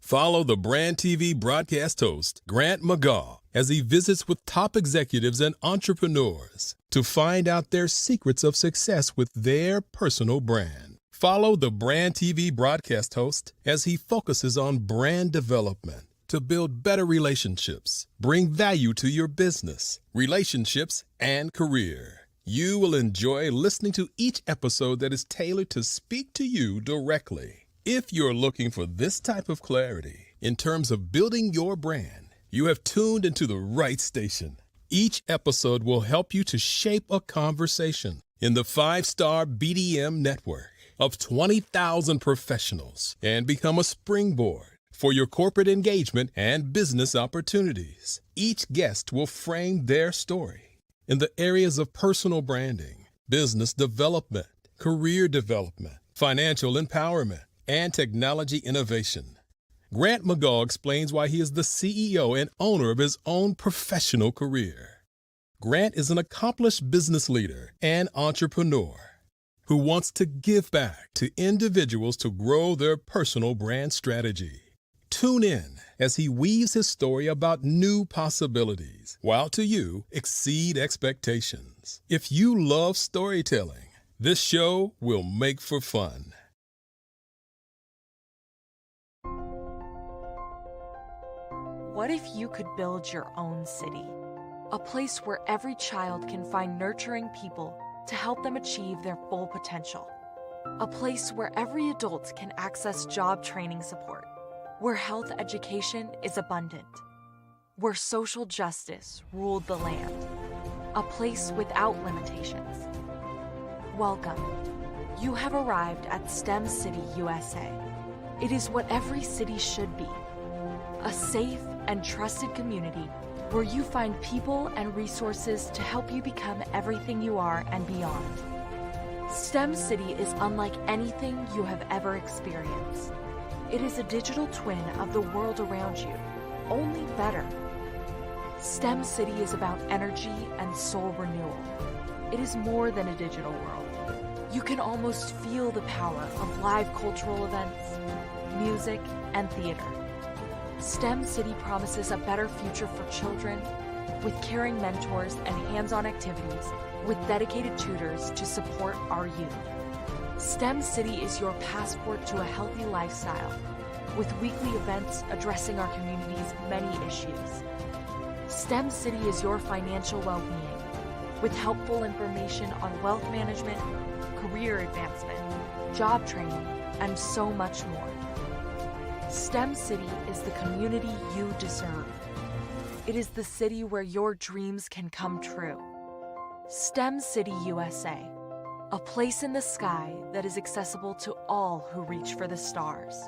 Follow the Brand TV broadcast host, Grant McGaugh, as he visits with top executives and entrepreneurs to find out their secrets of success with their personal brand. Follow the Brand TV broadcast host as he focuses on brand development to build better relationships, bring value to your business, relationships, and career. You will enjoy listening to each episode that is tailored to speak to you directly. If you're looking for this type of clarity in terms of building your brand, you have tuned into the right station. Each episode will help you to shape a conversation in the 5-star BDM network of 20,000 professionals and become a springboard for your corporate engagement and business opportunities. Each guest will frame their story in the areas of personal branding, business development, career development, financial empowerment, and technology innovation. Grant McGaugh explains why he is the CEO and owner of his own professional career. Grant is an accomplished business leader and entrepreneur who wants to give back to individuals to grow their personal brand strategy. Tune in as he weaves his story about new possibilities, while to you exceed expectations. If you love storytelling, this show will make for fun. What if you could build your own city? A place where every child can find nurturing people to help them achieve their full potential. A place where every adult can access job training support. Where health education is abundant. Where social justice ruled the land. A place without limitations. Welcome. You have arrived at STEM City USA. It is what every city should be. A safe and trusted community where you find people and resources to help you become everything you are and beyond. STEM City is unlike anything you have ever experienced. It is a digital twin of the world around you, only better. STEM City is about energy and soul renewal. It is more than a digital world. You can almost feel the power of live cultural events, music, and theater. STEM City promises a better future for children with caring mentors and hands-on activities with dedicated tutors to support our youth. STEM City is your passport to a healthy lifestyle with weekly events addressing our community's many issues. STEM City is your financial well-being with helpful information on wealth management, career advancement, job training, and so much more. STEM City is the community you deserve. It is the city where your dreams can come true. STEM City USA, a place in the sky that is accessible to all who reach for the stars.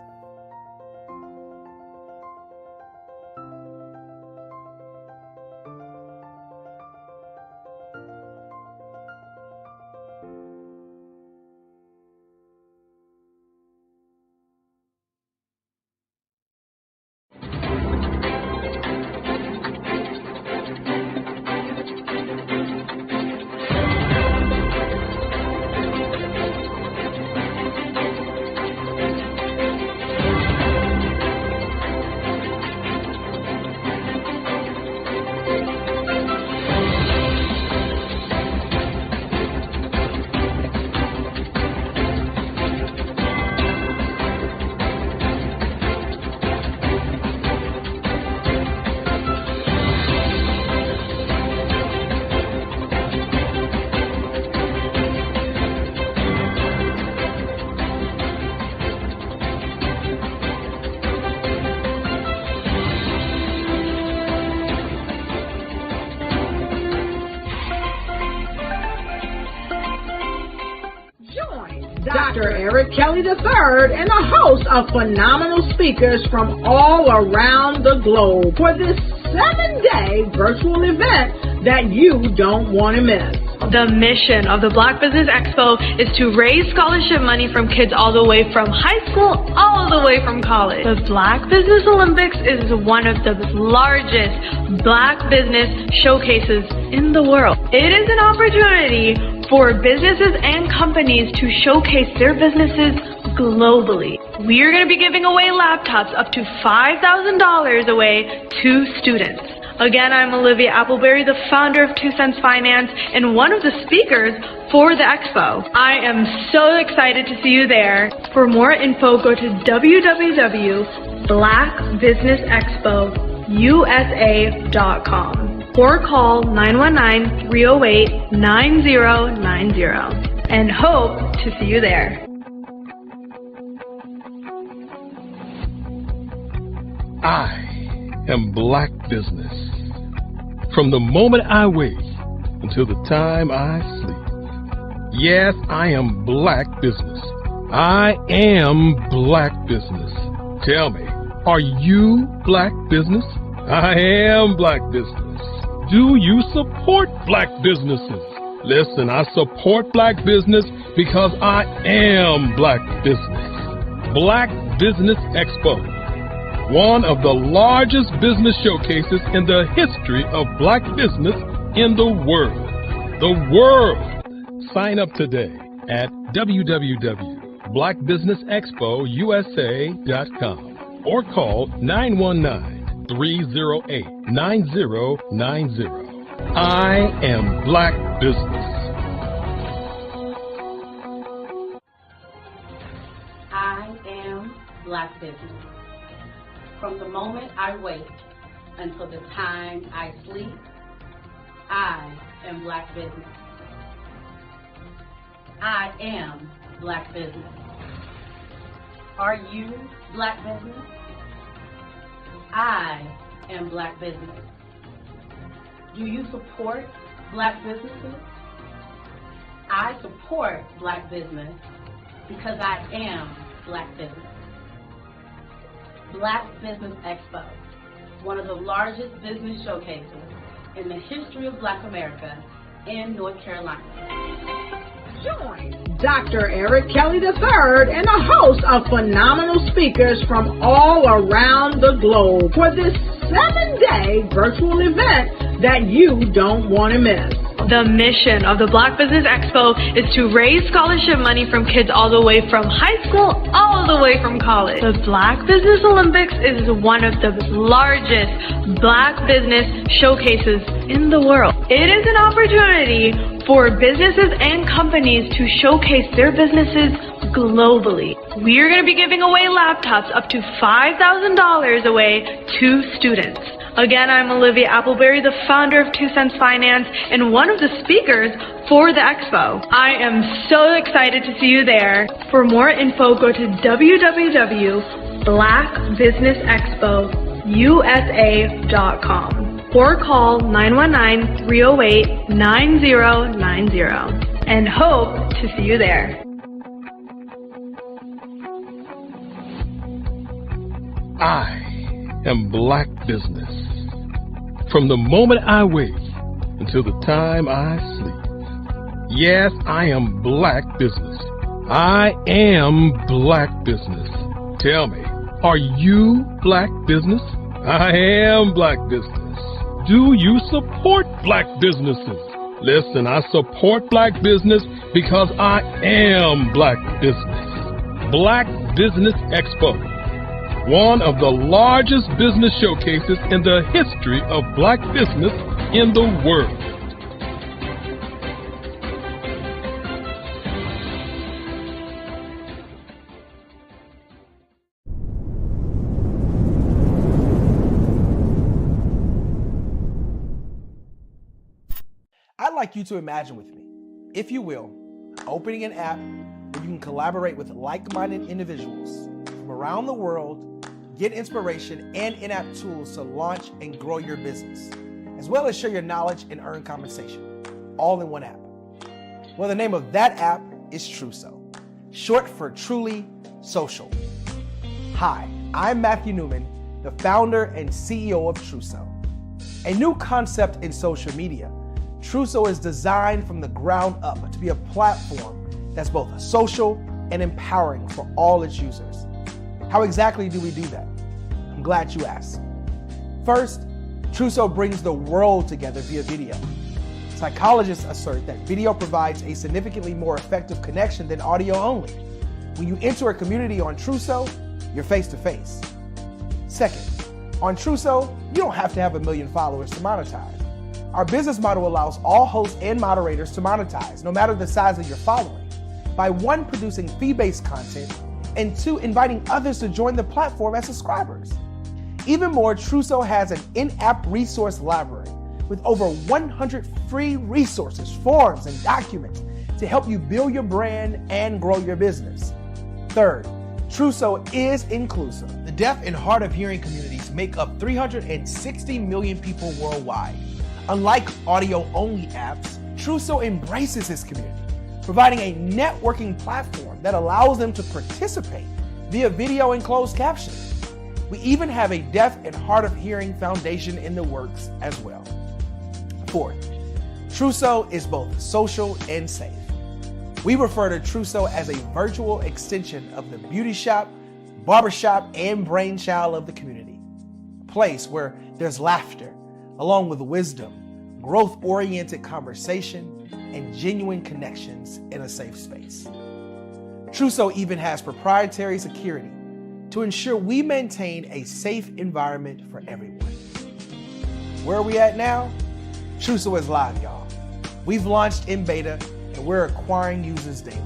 Dr. Eric Kelly III and a host of phenomenal speakers from all around the globe for this 7-day virtual event that you don't want to miss. The mission of the Black Business Expo is to raise scholarship money from kids all the way from high school all the way from college. The Black Business Olympics is one of the largest Black business showcases in the world. It is an opportunity for businesses and companies to showcase their businesses globally. We are going to be giving away laptops up to $5,000 away to students. Again, I'm Olivia Appleberry, the founder of 2 Cents Finance and one of the speakers for the expo. I am so excited to see you there. For more info, go to www.blackbusinessexpousa.com or call 919-308-9090 and hope to see you there. I am Black Business. From the moment I wake until the time I sleep. Yes, I am Black Business. I am Black Business. Tell me, are you Black Business? I am Black Business. Do you support Black businesses? Listen, I support Black business because I am Black Business. Black Business Expo, one of the largest business showcases in the history of Black business in the world. The world! Sign up today at www.blackbusinessexpousa.com or call 919-308-9090. I am Black Business. I am Black Business. From the moment I wake until the time I sleep. I am Black business. I am Black business. Are you Black business? I am Black business. Do you support Black businesses? I support Black business because I am Black business. Black Business Expo, one of the largest business showcases in the history of Black America in North Carolina. Join Dr. Eric Kelly III and a host of phenomenal speakers from all around the globe for this 7-day virtual event that you don't want to miss. The mission of the Black Business Expo is to raise scholarship money from kids all the way from high school, all the way from college. The Black Business Olympics is one of the largest Black business showcases in the world. It is an opportunity for businesses and companies to showcase their businesses globally. We are going to be giving away laptops up to $5,000 away to students. Again, I'm Olivia Appleberry, the founder of 2 Cents Finance and one of the speakers for the expo. I am so excited to see you there. For more info, go to www.blackbusinessexpousa.com or call 919-308-9090 and hope to see you there. I am Black business. From the moment I wake until the time I sleep. Yes, I am Black business. I am Black business. Tell me, are you Black business? I am Black business. Do you support Black businesses? Listen, I support Black business because I am Black business. Black Business Expo, one of the largest business showcases in the history of Black business in the world. I'd like you to imagine with me, if you will, opening an app where you can collaborate with like-minded individuals from around the world, get inspiration and in-app tools to launch and grow your business, as well as share your knowledge and earn compensation, all in one app. Well, the name of that app is Truso, short for Truly Social. Hi, I'm Matthew Newman, the founder and CEO of Truso. A new concept in social media, Truso is designed from the ground up to be a platform that's both social and empowering for all its users. How exactly do we do that? I'm glad you asked. First, Truso brings the world together via video. Psychologists assert that video provides a significantly more effective connection than audio only. When you enter a community on Truso, you're face to face. Second, on Truso, you don't have to have 1 million followers to monetize. Our business model allows all hosts and moderators to monetize, no matter the size of your following, by 1, producing fee-based content, and 2, inviting others to join the platform as subscribers. Even more, Truso has an in-app resource library with over 100 free resources, forms, and documents to help you build your brand and grow your business. Third, Truso is inclusive. The deaf and hard of hearing communities make up 360 million people worldwide. Unlike audio-only apps, Truso embraces this community, providing a networking platform that allows them to participate via video and closed captioning. We even have a deaf and hard of hearing foundation in the works as well. Fourth, Truso is both social and safe. We refer to Truso as a virtual extension of the beauty shop, barbershop, and brainchild of the community. A place where there's laughter, along with wisdom, growth-oriented conversation, and genuine connections in a safe space. Truso even has proprietary security to ensure we maintain a safe environment for everyone. Where are we at now? Truso is live, y'all. We've launched in beta and we're acquiring users daily.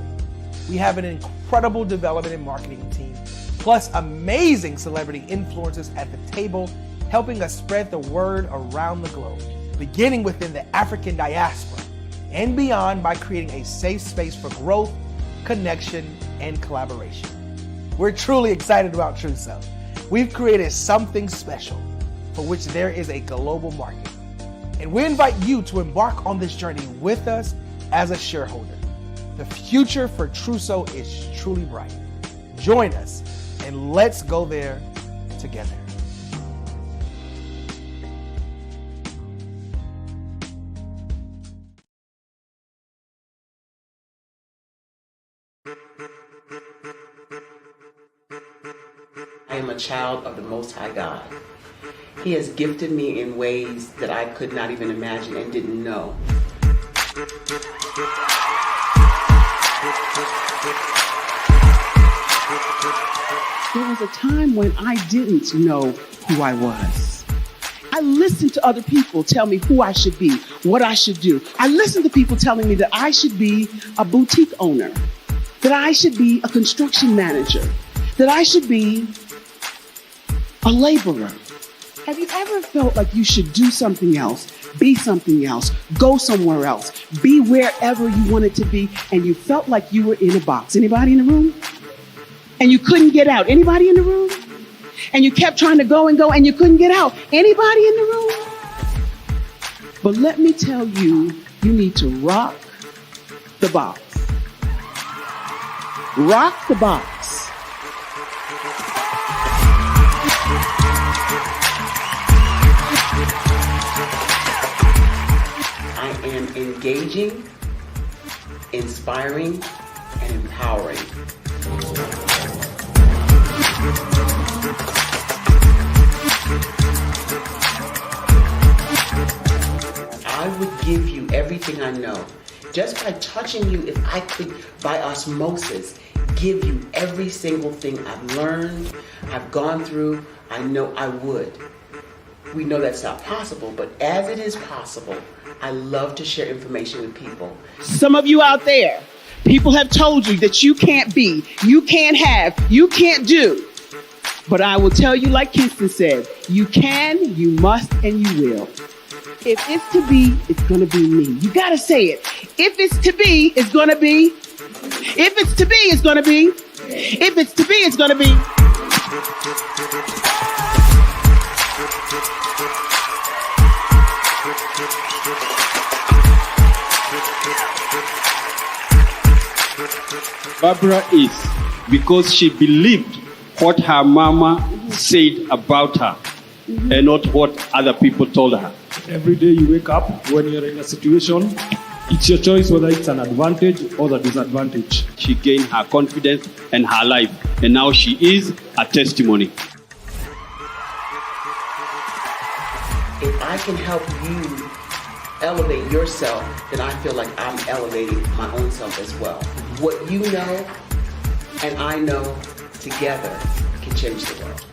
We have an incredible development and marketing team, plus amazing celebrity influencers at the table helping us spread the word around the globe, beginning within the African diaspora and beyond by creating a safe space for growth, connection, and collaboration. We're truly excited about True Self. We've created something special for which there is a global market. And we invite you to embark on this journey with us as a shareholder. The future for Truso is truly bright. Join us and let's go there together. I am a child of the Most High God. He has gifted me in ways that I could not even imagine and didn't know. There was a time when I didn't know who I was. I listened to other people tell me who I should be, what I should do. I listened to people telling me that I should be a boutique owner, that I should be a construction manager, that I should be a laborer. Have you ever felt like you should do something else, be something else, go somewhere else, be wherever you wanted to be, and you felt like you were in a box? Anybody in the room? And you couldn't get out? Anybody in the room? And you kept trying to go and you couldn't get out? Anybody in the room? But let me tell you, you need to rock the box. Rock the box. I am engaging, inspiring, and empowering. I would give you everything I know. Just by touching you, if I could, by osmosis, give you every single thing I've learned, I've gone through, I know I would. We know that's not possible, but as it is possible, I love to share information with people. Some of you out there, people have told you that you can't be, you can't have, you can't do. But I will tell you, like Kinston said, you can, you must, and you will. If it's to be, it's going to be me. You got to say it. If it's to be, it's going to be. If it's to be, it's going to be. If it's to be, it's going to be. Barbara is because she believed what her mama said about her and not what other people told her. Every day you wake up, when you're in a situation, it's your choice whether it's an advantage or the disadvantage. She gained her confidence and her life, and now she is a testimony. If I can help you elevate yourself, then I feel like I'm elevating my own self as well. What you know and I know together can change the world.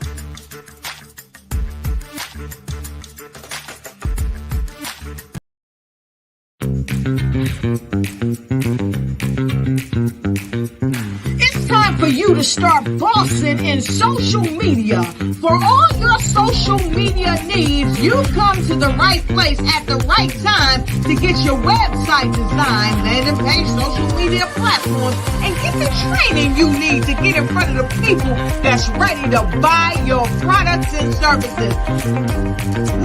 It's time for you to start bossing in social media. For all your social media needs, you've come to the right place at the right time to get your website designed, landing page, social media platforms, and get the training you need to get in front of the people that's ready to buy your products and services.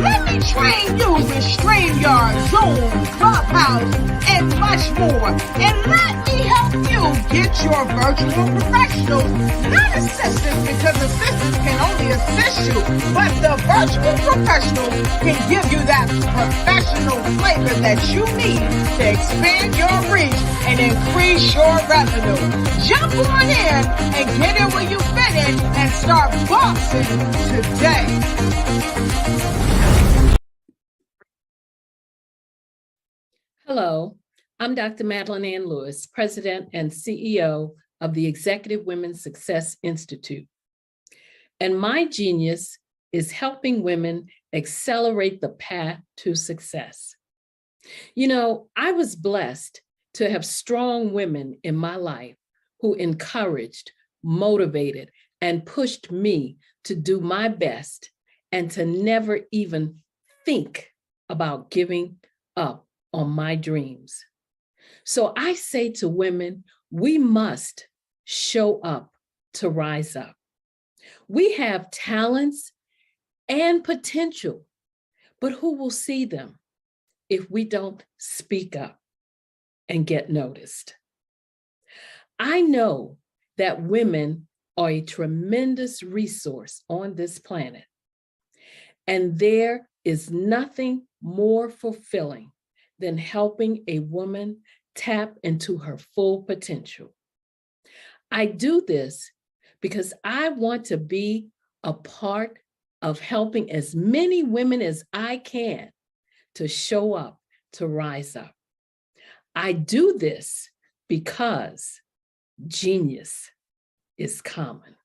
Let me train you with StreamYard, Zoom, Clubhouse, and much more. And let me help you get your virtual professionals, not assistants, because assistants can only assist you, but the virtual professionals can give you that professional flavor that you need to expand your reach and increase your revenue. Jump on in and get in where you fit in and start boxing today. Hello, I'm Dr. Madeline Ann Lewis, President and CEO of the Executive Women's Success Institute. And my genius is helping women accelerate the path to success. You know, I was blessed to have strong women in my life who encouraged, motivated, and pushed me to do my best and to never even think about giving up on my dreams. So I say to women, we must show up to rise up. We have talents and potential, but who will see them if we don't speak up and get noticed? I know that women are a tremendous resource on this planet, and there is nothing more fulfilling than helping a woman tap into her full potential. I do this because I want to be a part of helping as many women as I can to show up, to rise up. I do this because genius is common.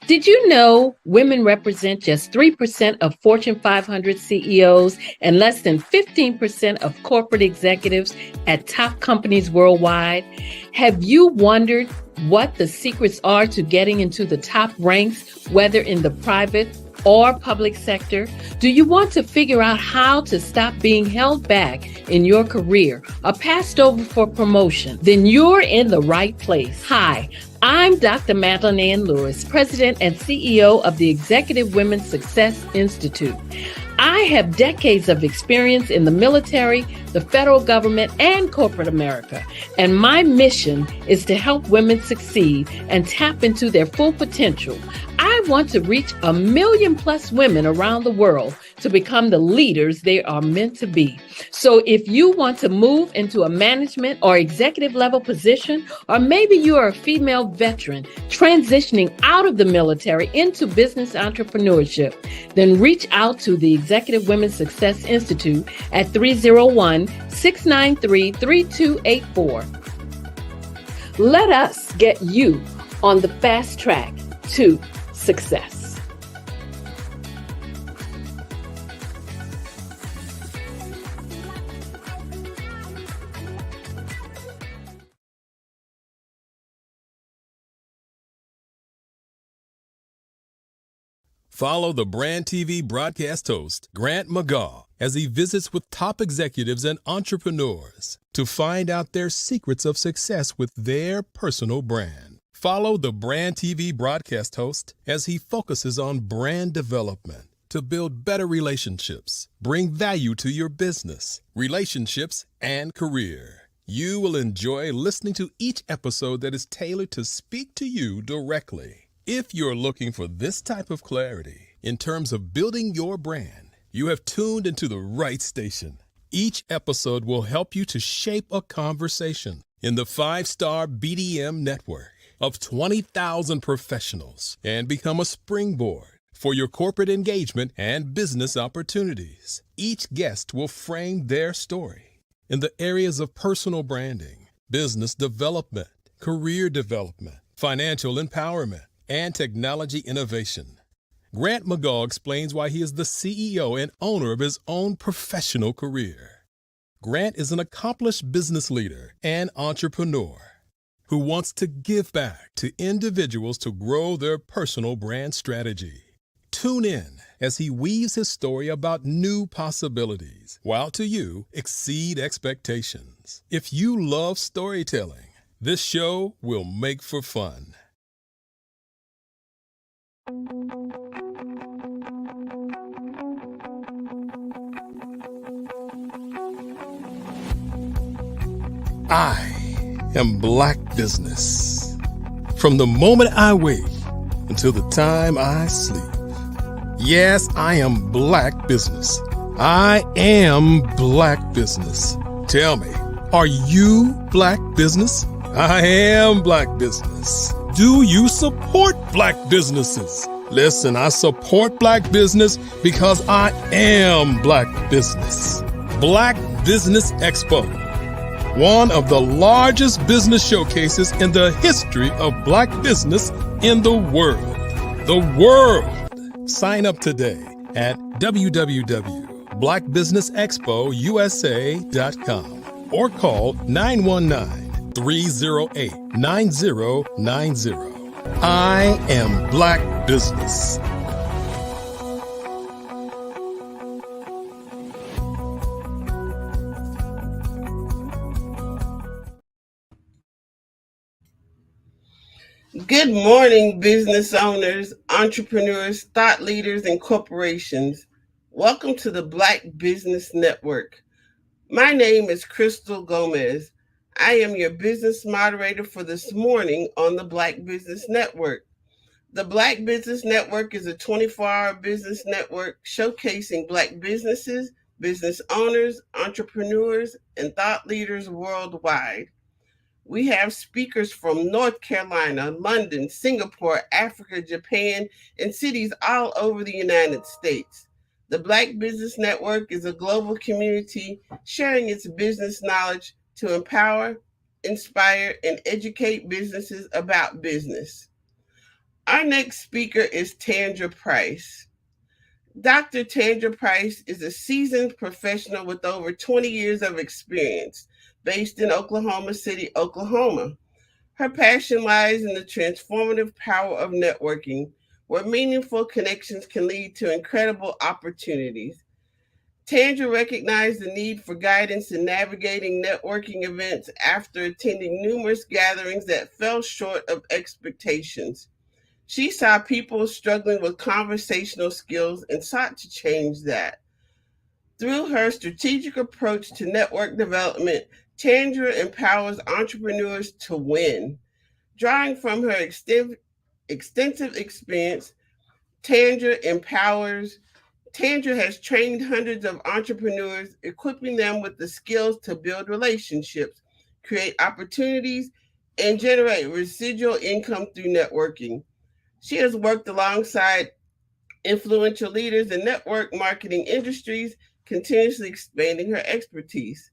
Did you know women represent just 3% of Fortune 500 CEOs and less than 15% of corporate executives at top companies worldwide? Have you wondered what the secrets are to getting into the top ranks, whether in the private or public sector? Do you want to figure out how to stop being held back in your career or passed over for promotion? Then you're in the right place. Hi, I'm Dr. Madeline Ann Lewis, President and CEO of the Executive Women's Success Institute. I have decades of experience in the military, the federal government, and corporate America, and my mission is to help women succeed and tap into their full potential. I want to reach 1 million plus women around the world to become the leaders they are meant to be. So if you want to move into a management or executive level position, or maybe you are a female veteran transitioning out of the military into business entrepreneurship, then reach out to the Executive Women's Success Institute at 301-693-3284. Let us get you on the fast track to success. Follow the Brand TV broadcast host, Grant McGaw, as he visits with top executives and entrepreneurs to find out their secrets of success with their personal brand. Follow the Brand TV broadcast host as he focuses on brand development to build better relationships, bring value to your business, relationships, and career. You will enjoy listening to each episode that is tailored to speak to you directly. If you're looking for this type of clarity in terms of building your brand, you have tuned into the right station. Each episode will help you to shape a conversation in the 5-star BDM network of 20,000 professionals and become a springboard for your corporate engagement and business opportunities. Each guest will frame their story in the areas of personal branding, business development, career development, financial empowerment, and technology innovation. Grant McGaw explains why he is the CEO and owner of his own professional career. Grant is an accomplished business leader and entrepreneur who wants to give back to individuals to grow their personal brand strategy. Tune in as he weaves his story about new possibilities, while to you exceed expectations. If you love storytelling, this show will make for fun. I am Black Business. From the moment I wake until the time I sleep. Yes, I am Black Business. I am Black Business. Tell me, are you Black Business? I am Black Business. Do you support Black businesses? Listen, I support Black business because I am Black Business. Black Business Expo, one of the largest business showcases in the history of Black business in the world. The world! Sign up today at www.blackbusinessexpousa.com or call 919-308-9090. I am Black Business. Good morning, business owners, entrepreneurs, thought leaders, and corporations. Welcome to the Black Business Network. My name is Crystal Gomez. I am your business moderator for this morning on the Black Business Network. The Black Business Network is a 24-hour business network showcasing Black businesses, business owners, entrepreneurs, and thought leaders worldwide. We have speakers from North Carolina, London, Singapore, Africa, Japan, and cities all over the United States. The Black Business Network is a global community sharing its business knowledge to empower, inspire, and educate businesses about business. Our next speaker is Tandra Price. Dr. Tandra Price is a seasoned professional with over 20 years of experience, based in Oklahoma City, Oklahoma. Her passion lies in the transformative power of networking, where meaningful connections can lead to incredible opportunities. Tandra recognized the need for guidance in navigating networking events after attending numerous gatherings that fell short of expectations. She saw people struggling with conversational skills and sought to change that. Through her strategic approach to network development, Tandra empowers entrepreneurs to win. Drawing from her extensive experience, Tandra has trained hundreds of entrepreneurs, equipping them with the skills to build relationships, create opportunities, and generate residual income through networking. She has worked alongside influential leaders in network marketing industries, continuously expanding her expertise.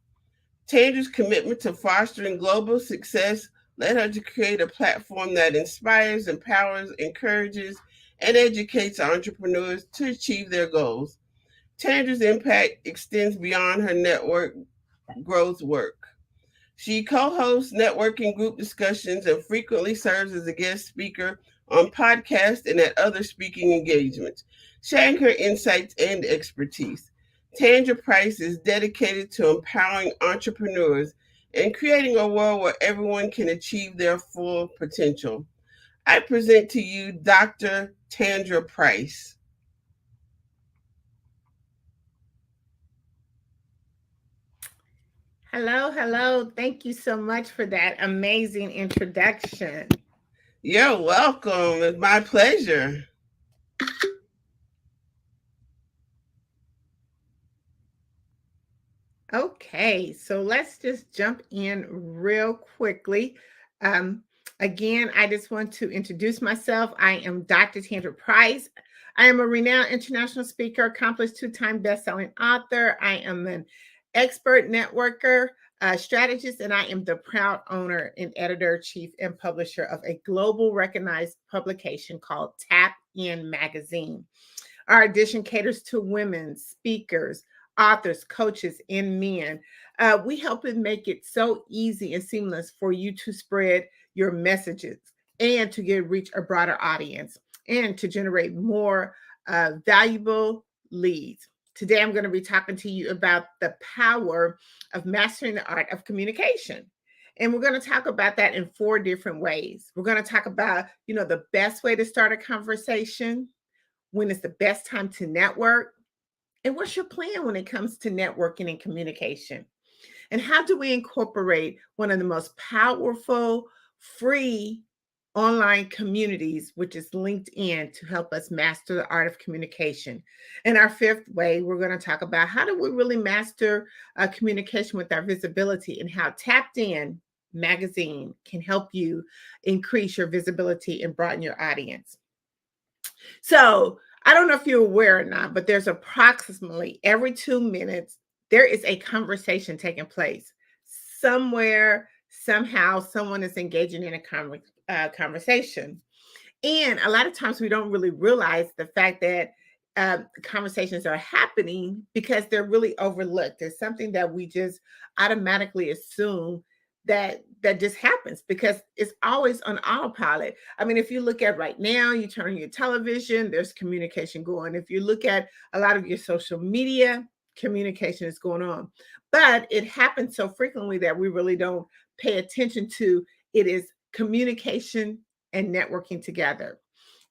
Tandra's commitment to fostering global success led her to create a platform that inspires, empowers, encourages, and educates entrepreneurs to achieve their goals. Tandra's impact extends beyond her network growth work. She co-hosts networking group discussions and frequently serves as a guest speaker on podcasts and at other speaking engagements, sharing her insights and expertise. Tandra Price is dedicated to empowering entrepreneurs and creating a world where everyone can achieve their full potential. I present to you Dr. Tandra Price. Hello. Thank you so much for that amazing introduction. You're welcome. It's my pleasure. Okay, so let's just jump in real quickly. Again, I just want to introduce myself. I am Dr. Tandra Price. I am a renowned international speaker, accomplished two-time best-selling author. I am an expert networker, strategist, and I am the proud owner and editor-chief and publisher of a global recognized publication called Tap In Magazine. Our edition caters to women, speakers, authors, coaches, and men. We help them make it so easy and seamless for you to spread your messages and to reach a broader audience and to generate more valuable leads. Today, I'm going to be talking to you about the power of mastering the art of communication. And we're going to talk about that in 4 different ways. We're going to talk about, the best way to start a conversation, when is the best time to network, and what's your plan when it comes to networking and communication? And how do we incorporate one of the most powerful, free online communities, which is LinkedIn, to help us master the art of communication? And our 5th way, we're going to talk about how do we really master communication with our visibility, and how Tapped In Magazine can help you increase your visibility and broaden your audience. So I don't know if you're aware or not, but there's approximately every 2 minutes, there is a conversation taking place. Somewhere, somehow, someone is engaging in a conversation. And a lot of times we don't really realize the fact that conversations are happening because they're really overlooked. There's something that we just automatically assume that just happens because it's always on autopilot. I mean, if you look at right now, you turn on your television, there's communication going. If you look at a lot of your social media, communication is going on. But it happens so frequently that we really don't pay attention to it. Is communication and networking together.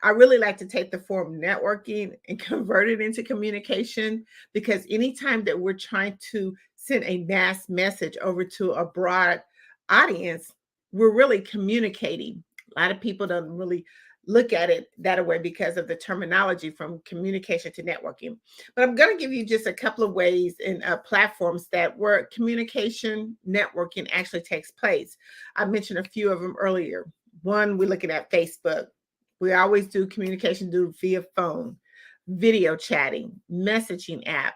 I really like to take the form networking and convert it into communication, because anytime that we're trying to send a mass message over to a broad audience, we're really communicating. A lot of people don't really look at it that way because of the terminology from communication to networking. But I'm going to give you just a couple of ways and platforms that where communication networking actually takes place. I mentioned a few of them earlier. One, we're looking at Facebook. We always do communication via phone, video chatting, messaging app,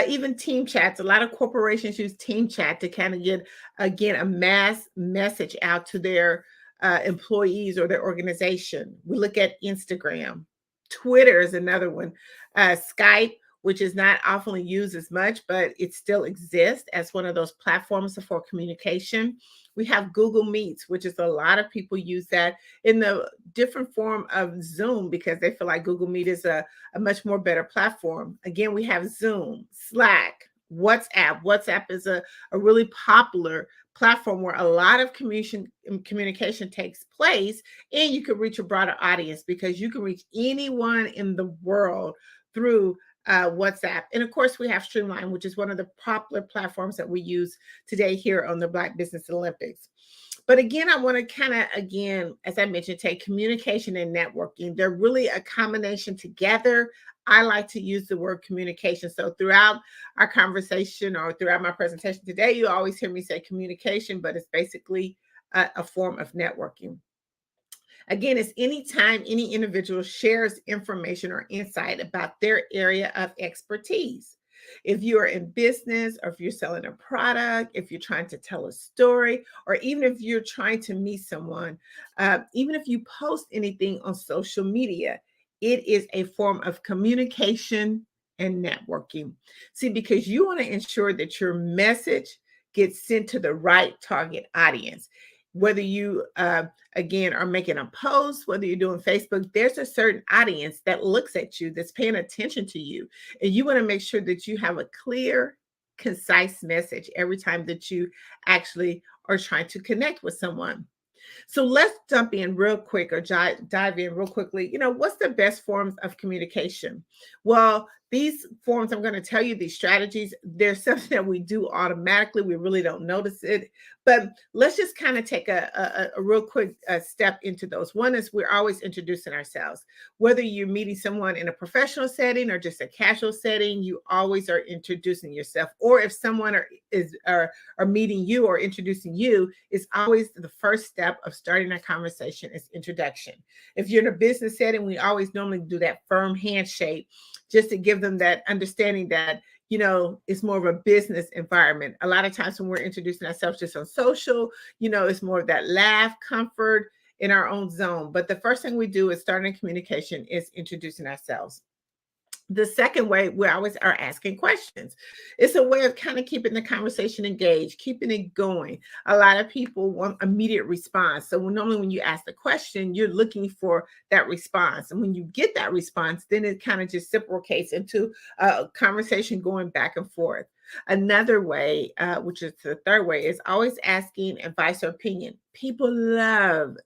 even team chats. A lot of corporations use team chat to kind of get, again, a mass message out to their employees or their organization. We look at Instagram. Twitter is another one. Skype, which is not often used as much, but it still exists as one of those platforms for communication. We have Google Meets, which is a lot of people use that in the different form of Zoom because they feel like Google Meet is a much more better platform. Again, we have Zoom, Slack, WhatsApp. WhatsApp is a really popular platform where a lot of communication takes place, and you can reach a broader audience because you can reach anyone in the world through WhatsApp. And of course, we have Streamline, which is one of the popular platforms that we use today here on the Black Business Olympics. But again, I want to kind of, again, as I mentioned, take communication and networking. They're really a combination together. I like to use the word communication. So throughout our conversation or throughout my presentation today, you always hear me say communication, but it's basically a form of networking. Again, it's anytime any individual shares information or insight about their area of expertise. If you are in business, or if you're selling a product, if you're trying to tell a story, or even if you're trying to meet someone, even if you post anything on social media, it is a form of communication and networking. See, because you want to ensure that your message gets sent to the right target audience. Whether you, again, are making a post, whether you're doing Facebook, there's a certain audience that looks at you, that's paying attention to you. And you want to make sure that you have a clear, concise message every time that you actually are trying to connect with someone. So let's jump in real quick, or dive in real quickly. You know, what's the best forms of communication? Well, these forms, I'm going to tell you these strategies. There's something that we do automatically. We really don't notice it. But let's just kind of take a real quick step into those. One is we're always introducing ourselves. Whether you're meeting someone in a professional setting or just a casual setting, you always are introducing yourself. Or if someone are meeting you or introducing you, it's always the first step of starting a conversation is introduction. If you're in a business setting, we always normally do that firm handshake just to give them that understanding that, you know, it's more of a business environment. A lot of times when we're introducing ourselves just on social, you know, it's more of that laugh, comfort in our own zone. But the first thing we do is starting communication is introducing ourselves. The second way, we always are asking questions. It's a way of kind of keeping the conversation engaged, keeping it going. A lot of people want immediate response. So normally when you ask the question, you're looking for that response. And when you get that response, then it kind of just reciprocates into a conversation going back and forth. Another way, which is the third way, is always asking advice or opinion. People love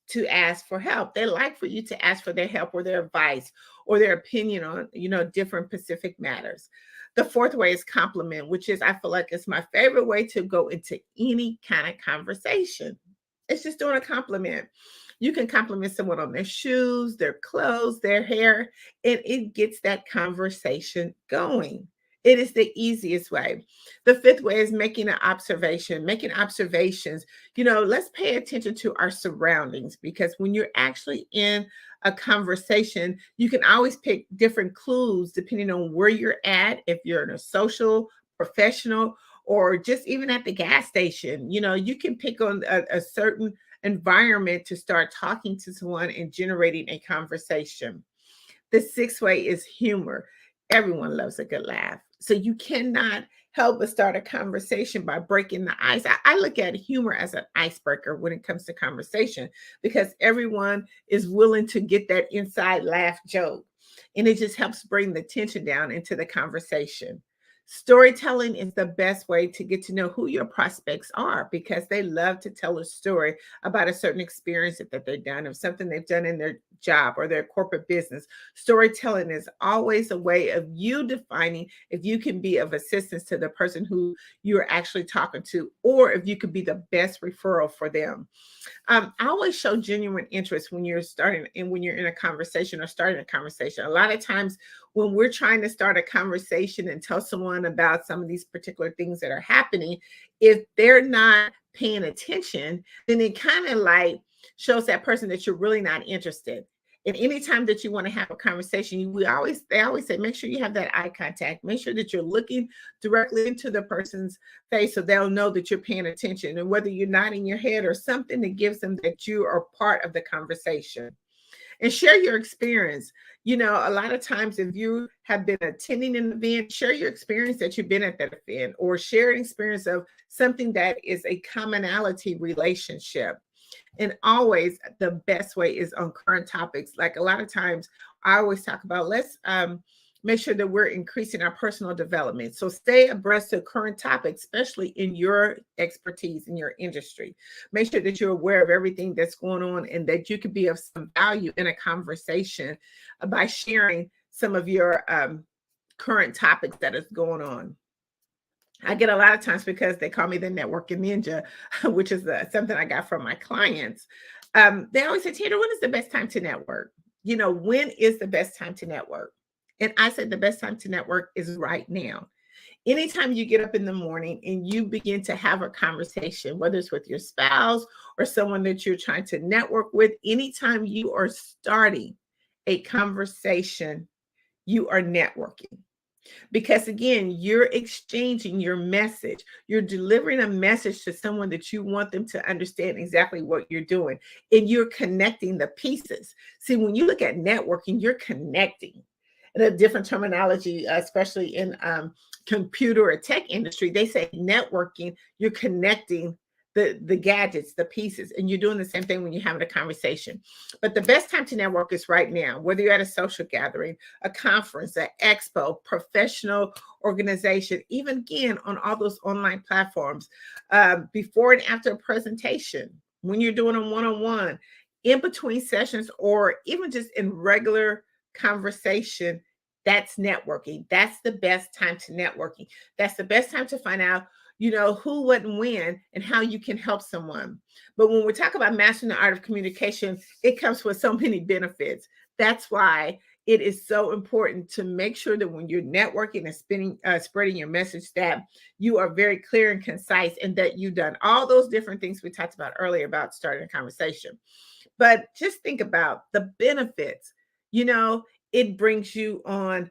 to ask for help. They like for you to ask for their help or their advice or their opinion on, you know, different specific matters. The fourth way is compliment, which is, I feel like it's my favorite way to go into any kind of conversation. It's just doing a compliment. You can compliment someone on their shoes, their clothes, their hair, and it gets that conversation going. It is the easiest way. The fifth way is making an observation, making observations. You know, let's pay attention to our surroundings, because when you're actually in a conversation, you can always pick different clues depending on where you're at. If you're in a social, professional, or just even at the gas station, you know, you can pick on a certain environment to start talking to someone and generating a conversation. The sixth way is humor. Everyone loves a good laugh. So you cannot help us start a conversation by breaking the ice. I look at humor as an icebreaker when it comes to conversation, because everyone is willing to get that inside laugh joke. And it just helps bring the tension down into the conversation. Storytelling is the best way to get to know who your prospects are, because they love to tell a story about a certain experience that they've done, or something they've done in their job or their corporate business. Storytelling is always a way of you defining if you can be of assistance to the person who you're actually talking to, or if you could be the best referral for them. I always show genuine interest when you're starting and when you're in a conversation or starting a conversation. A lot of times when we're trying to start a conversation and tell someone about some of these particular things that are happening, if they're not paying attention, then it kind of like shows that person that you're really not interested. And anytime that you want to have a conversation, they always say, make sure you have that eye contact. Make sure that you're looking directly into the person's face so they'll know that you're paying attention. And whether you're nodding your head or something that gives them that you are part of the conversation. And share your experience. You know, a lot of times if you have been attending an event, share your experience that you've been at that event, or share an experience of something that is a commonality relationship. And always the best way is on current topics. Like a lot of times I always talk about, let's make sure that we're increasing our personal development. So stay abreast of current topics, especially in your expertise in your industry. Make sure that you're aware of everything that's going on and that you can be of some value in a conversation by sharing some of your current topics that is going on. I get a lot of times, because they call me the networking ninja, which is something I got from my clients. They always say, Taylor, when is the best time to network? You know, when is the best time to network? And I said, the best time to network is right now. Anytime you get up in the morning and you begin to have a conversation, whether it's with your spouse or someone that you're trying to network with, anytime you are starting a conversation, you are networking. Because again, you're exchanging your message. You're delivering a message to someone that you want them to understand exactly what you're doing. And you're connecting the pieces. See, when you look at networking, you're connecting. And a different terminology, especially in computer or tech industry, they say networking, you're connecting the gadgets, the pieces, and you're doing the same thing when you're having a conversation. But the best time to network is right now, whether you're at a social gathering, a conference, an expo, professional organization, even again on all those online platforms, before and after a presentation, when you're doing a one-on-one, in between sessions, or even just in regular conversation. That's networking. That's the best time to networking. That's the best time to find out, you know, who, what, and when, and how you can help someone. But when we talk about mastering the art of communication, it comes with so many benefits. That's why it is so important to make sure that when you're networking and spreading your message, that you are very clear and concise, and that you've done all those different things we talked about earlier about starting a conversation. But just think about the benefits. You know, it brings you on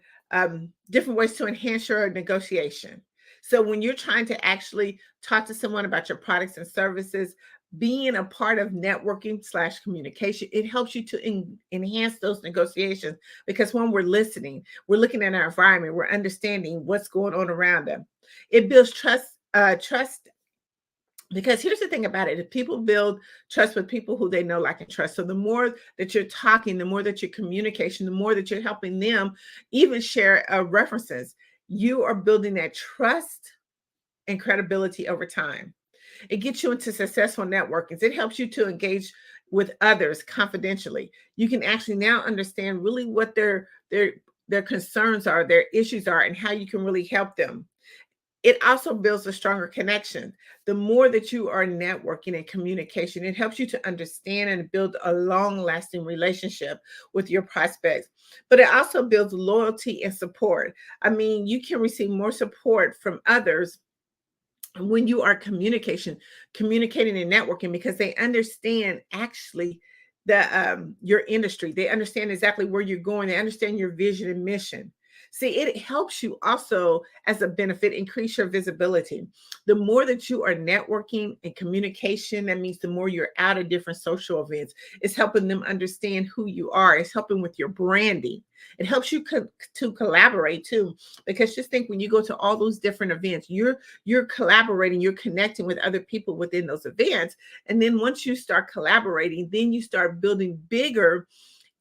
different ways to enhance your negotiation. So when you're trying to actually talk to someone about your products and services, being a part of networking / communication, it helps you to enhance those negotiations, because when we're listening, we're looking at our environment, we're understanding what's going on around them. It builds trust. Because here's the thing about it. If people build trust with people who they know, like, and trust. So the more that you're talking, the more that you're communication, the more that you're helping them even share references, you are building that trust and credibility over time. It gets you into successful networking. It helps you to engage with others confidentially. You can actually now understand really what their concerns are, their issues are, and how you can really help them. It also builds a stronger connection. The more that you are networking and communication, it helps you to understand and build a long-lasting relationship with your prospects. But it also builds loyalty and support. I mean, you can receive more support from others when you are communicating and networking, because they understand actually your industry. They understand exactly where you're going. They understand your vision and mission. See, it helps you also as a benefit increase your visibility. The more that you are networking and communication, that means the more you're out at different social events. It's helping them understand who you are. It's helping with your branding. It helps you to collaborate too, because just think when you go to all those different events, you're collaborating, you're connecting with other people within those events. And then once you start collaborating, then you start building bigger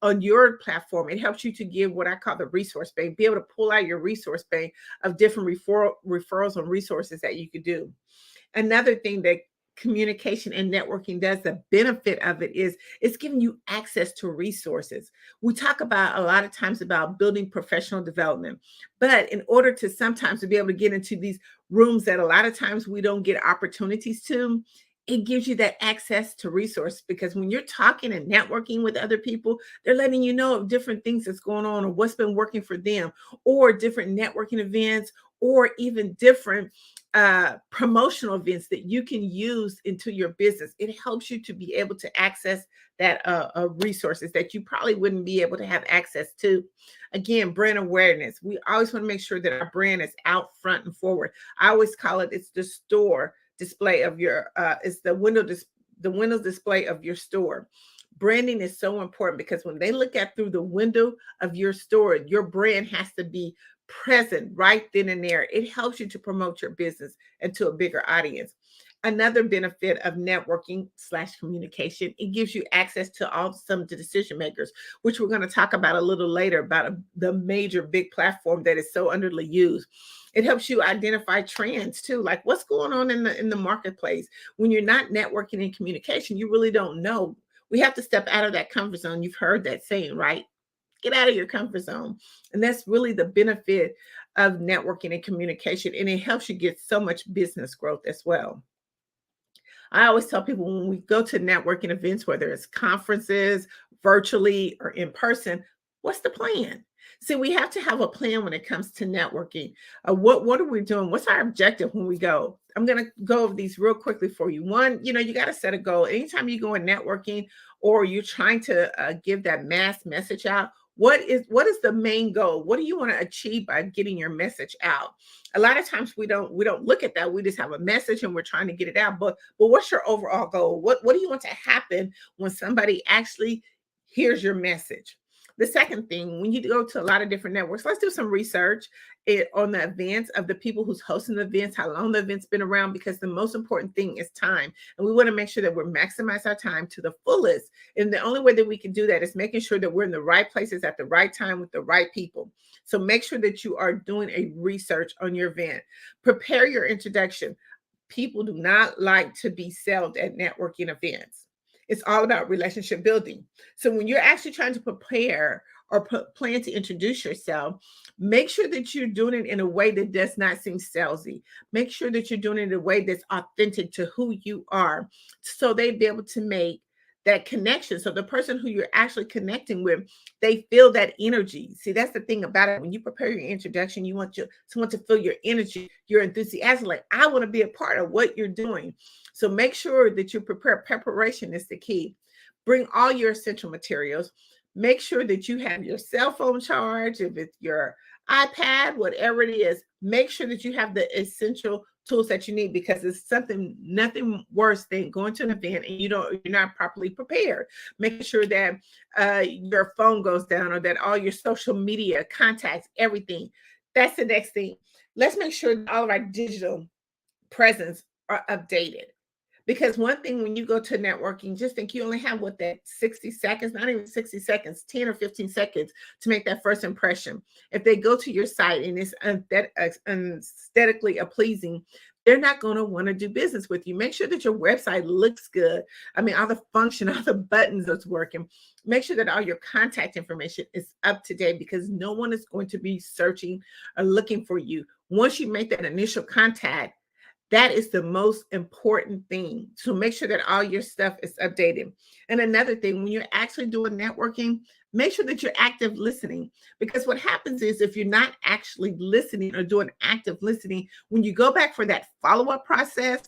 on your platform. It helps you to give what I call the resource bank, be able to pull out your resource bank of different referrals and resources that you could do. Another thing that communication and networking does, the benefit of it is it's giving you access to resources. We talk about a lot of times about building professional development, but in order to sometimes to be able to get into these rooms that a lot of times we don't get opportunities to, it gives you that access to resource, because when you're talking and networking with other people, they're letting you know of different things that's going on or what's been working for them, or different networking events, or even different promotional events that you can use into your business. It helps you to be able to access that resources that you probably wouldn't be able to have access to. Again, brand awareness. We always want to make sure that our brand is out front and forward. I always call it, it's the store display of your it's the window display of your store. Branding is so important because when they look at through the window of your store, your brand has to be present right then and there. It helps you to promote your business and to a bigger audience. Another benefit of networking / communication, it gives you access to some of the decision makers, which we're going to talk about a little later, about the major big platform that is so underused. It helps you identify trends too, like what's going on in the marketplace. When you're not networking and communication, you really don't know. We have to step out of that comfort zone. You've heard that saying, right? Get out of your comfort zone. And that's really the benefit of networking and communication. And it helps you get so much business growth as well. I always tell people when we go to networking events, whether it's conferences, virtually or in person, what's the plan? See, we have to have a plan when it comes to networking. What are we doing? What's our objective when we go? I'm going to go over these real quickly for you. One, you got to set a goal. Anytime you go in networking or you're trying to give that mass message out, what is the main goal? What do you want to achieve by getting your message out? A lot of times we don't look at that. We just have a message and we're trying to get it out. But what's your overall goal? What do you want to happen when somebody actually hears your message? The second thing, when you go to a lot of different networks, let's do some research on the events of the people who's hosting the events, how long the event's been around, because the most important thing is time. And we want to make sure that we're maximize our time to the fullest. And the only way that we can do that is making sure that we're in the right places at the right time with the right people. So make sure that you are doing a research on your event. Prepare your introduction. People do not like to be sold at networking events. It's all about relationship building. So when you're actually trying to prepare or plan to introduce yourself, make sure that you're doing it in a way that does not seem salesy. Make sure that you're doing it in a way that's authentic to who you are, so they'd be able to make that connection. So the person who you're actually connecting with, they feel that energy. See, that's the thing about it. When you prepare your introduction, you want someone to feel your energy, your enthusiasm, like, I want to be a part of what you're doing. So make sure that you prepare. Preparation is the key. Bring all your essential materials. Make sure that you have your cell phone charged. If it's your iPad, whatever it is, make sure that you have the essential tools that you need, because it's nothing worse than going to an event and you're not properly prepared. Making sure that your phone goes down, or that all your social media contacts, everything. That's the next thing. Let's make sure that all of our digital presence are updated. Because one thing, when you go to networking, just think you only have that 60 seconds, not even 60 seconds, 10 or 15 seconds to make that first impression. If they go to your site and it's aesthetically pleasing, they're not going to want to do business with you. Make sure that your website looks good. I mean, all the function, all the buttons that's working. Make sure that all your contact information is up to date, because no one is going to be searching or looking for you. Once you make that initial contact, that is the most important thing. So make sure that all your stuff is updated. And another thing, when you're actually doing networking, make sure that you're active listening, because what happens is if you're not actually listening or doing active listening, when you go back for that follow-up process,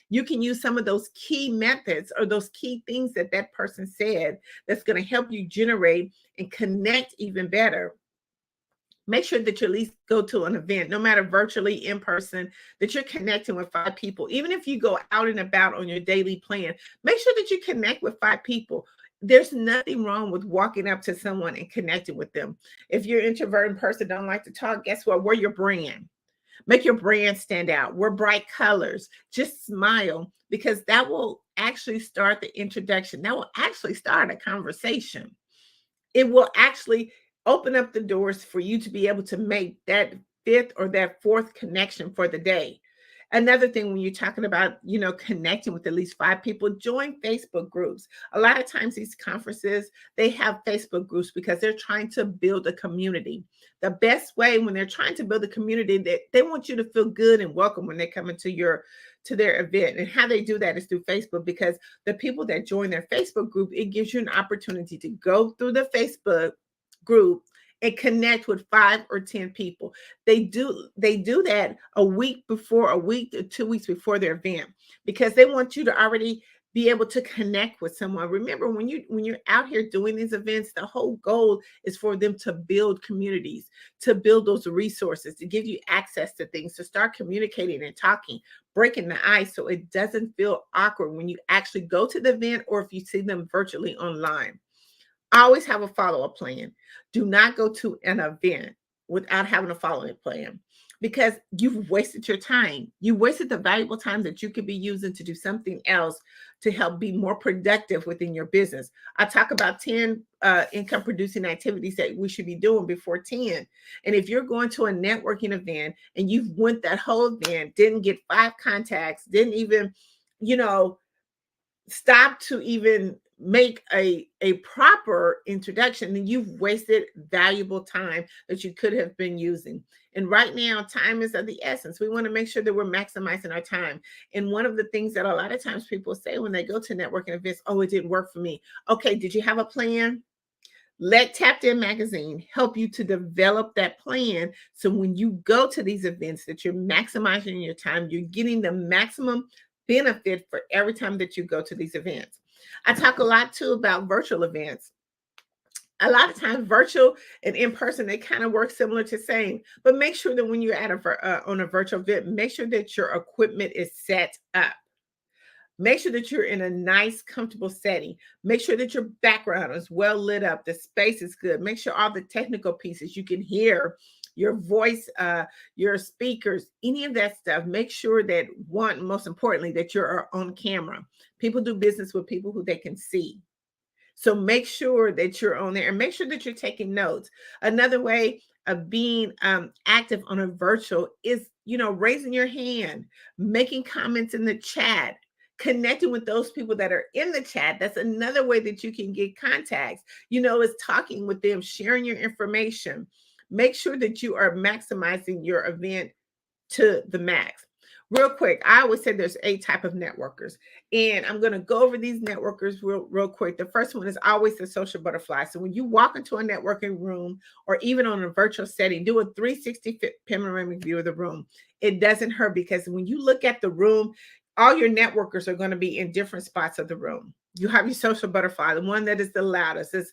you can use some of those key methods or those key things that person said that's going to help you generate and connect even better Make sure that you at least go to an event, no matter virtually, in person, that you're connecting with 5 people. Even if you go out and about on your daily plan, make sure that you connect with 5 people. There's nothing wrong with walking up to someone and connecting with them. If you're an introverted person, don't like to talk, guess what? We're your brand. Make your brand stand out. Wear bright colors. Just smile, because that will actually start the introduction. That will actually start a conversation. It will actually open up the doors for you to be able to make that 5th or that 4th connection for the day. Another thing, when you're talking about, connecting with at least 5 people, join Facebook groups. A lot of times these conferences, they have Facebook groups because they're trying to build a community. The best way when they're trying to build a community, that they want you to feel good and welcome when they come into their event. And how they do that is through Facebook, because the people that join their Facebook group, it gives you an opportunity to go through the Facebook group and connect with 5 or 10 people. They do that a week to 2 weeks before their event, because they want you to already be able to connect with someone. Remember, when you're out here doing these events, the whole goal is for them to build communities, to build those resources, to give you access to things, to start communicating and talking, breaking the ice, so it doesn't feel awkward when you actually go to the event or if you see them virtually online. Always have a follow-up plan. Do not go to an event without having a follow-up plan, because you've wasted your time. You wasted the valuable time that you could be using to do something else to help be more productive within your business. I talk about 10 income producing activities that we should be doing before 10. And if you're going to a networking event and you've went that whole event, didn't get 5 contacts, didn't even, stop to even make a proper introduction, then you've wasted valuable time that you could have been using. And right now, time is of the essence. We want to make sure that we're maximizing our time. And one of the things that a lot of times people say when they go to networking events, oh, it didn't work for me. Okay, did you have a plan? Let Tapped In Magazine help you to develop that plan, so when you go to these events, that you're maximizing your time, you're getting the maximum benefit for every time that you go to these events. I talk a lot too about virtual events. A lot of times virtual and in person, they kind of work similar to same, but make sure that when you're at on a virtual event, make sure that your equipment is set up. Make sure that you're in a nice, comfortable setting. Make sure that your background is well lit up. The space is good. Make sure all the technical pieces, you can hear your voice, your speakers, any of that stuff. Make sure that, most importantly, that you're on camera. People do business with people who they can see. So make sure that you're on there, and make sure that you're taking notes. Another way of being active on a virtual is, raising your hand, making comments in the chat, connecting with those people that are in the chat. That's another way that you can get contacts, is talking with them, sharing your information. Make sure that you are maximizing your event to the max. Real quick, I always say there's 8 types of networkers, and I'm going to go over these networkers real quick. The first one is always the social butterfly. So when you walk into a networking room or even on a virtual setting, do a 360 panoramic view of the room. It doesn't hurt, because when you look at the room, all your networkers are going to be in different spots of the room. You have your social butterfly, the one that is the loudest, is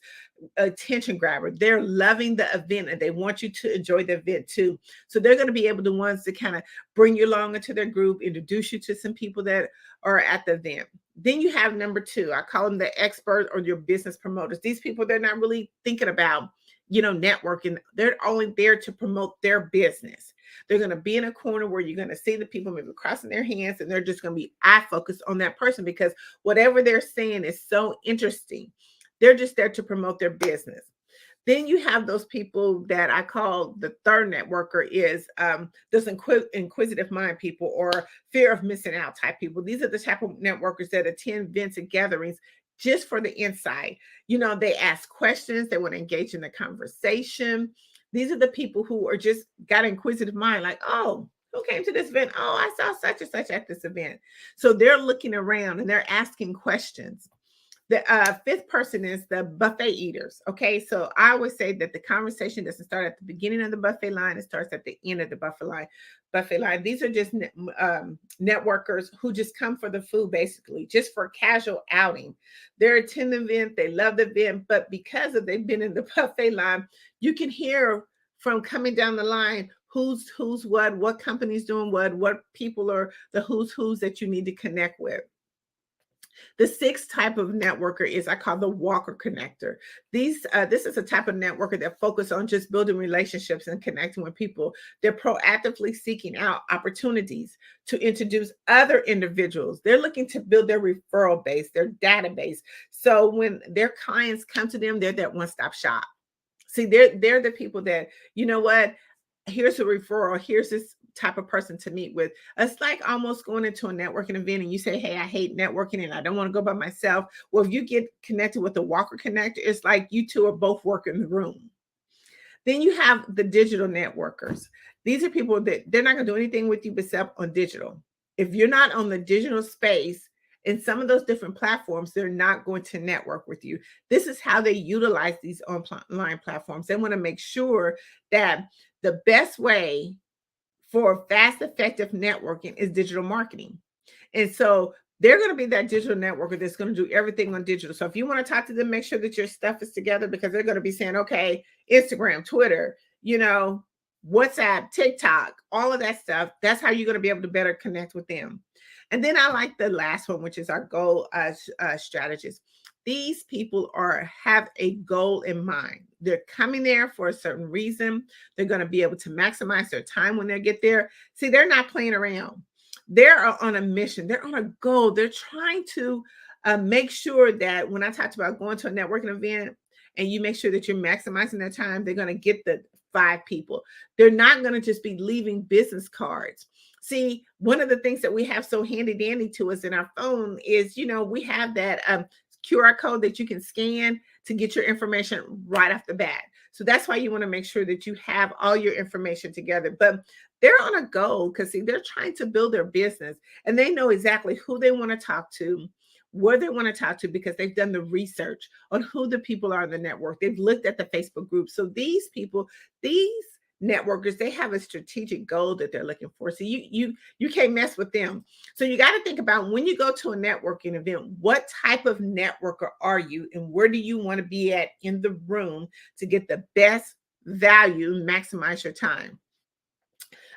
attention grabber. They're loving the event and they want you to enjoy the event too. So they're going to be able to ones to kind of bring you along into their group, introduce you to some people that are at the event. Then you have number 2. I call them the expert or your business promoters. These people, they're not really thinking about, networking. They're only there to promote their business. They're going to be in a corner where you're going to see the people maybe crossing their hands, and they're just going to be eye focused on that person, because whatever they're saying is so interesting. They're just there to promote their business. Then you have those people that I call the third networker, is those inquisitive mind people, or fear of missing out type people. These are the type of networkers that attend events and gatherings just for the insight. They ask questions. They want to engage in the conversation. These are the people who are just got an inquisitive mind, like, oh, who came to this event? Oh, I saw such and such at this event. So they're looking around and they're asking questions. The 5th person is the buffet eaters. Okay, so I always say that the conversation doesn't start at the beginning of the buffet line; it starts at the end of the buffet line. These are just networkers who just come for the food, basically, just for casual outing. They're attending the event, they love the event, but because they've been in the buffet line, you can hear from coming down the line, who's what company's doing what people are the who's that you need to connect with. The sixth type of networker is I call the walker connector. This is a type of networker that focus on just building relationships and connecting with people. They're proactively seeking out opportunities to introduce other individuals. They're looking to build their referral base, their database. So when their clients come to them, they're that one-stop shop. See, they're the people that, you know what, here's a referral, here's this type of person to meet with. It's like almost going into a networking event and you say, hey, I hate networking and I don't want to go by myself. Well, if you get connected with the walker connector, it's like you two are both working the room. Then you have the digital networkers. These are people that they're not going to do anything with you except on digital. If you're not on the digital space, in some of those different platforms, they're not going to network with you. This is how they utilize these online platforms. They want to make sure that the best way for fast, effective networking is digital marketing. And so they're going to be that digital networker that's going to do everything on digital. So if you want to talk to them, make sure that your stuff is together, because they're going to be saying, okay, Instagram, Twitter, WhatsApp, TikTok, all of that stuff. That's how you're going to be able to better connect with them. And then I like the last one, which is our goal strategist. These people have a goal in mind. They're coming there for a certain reason. They're going to be able to maximize their time when they get there. See, they're not playing around. They're on a mission. They're on a goal. They're trying to make sure that when I talked about going to a networking event and you make sure that you're maximizing their time, they're going to get the 5 people. They're not going to just be leaving business cards. See, one of the things that we have so handy dandy to us in our phone is, we have that QR code that you can scan to get your information right off the bat. So that's why you want to make sure that you have all your information together. But they're on a goal because, see, they're trying to build their business and they know exactly who they want to talk to, where they want to talk to, because they've done the research on who the people are in the network. They've looked at the Facebook group. So these people, these networkers, they have a strategic goal that they're looking for. So you can't mess with them. So you got to think about, when you go to a networking event, what type of networker are you and where do you want to be at in the room to get the best value, maximize your time.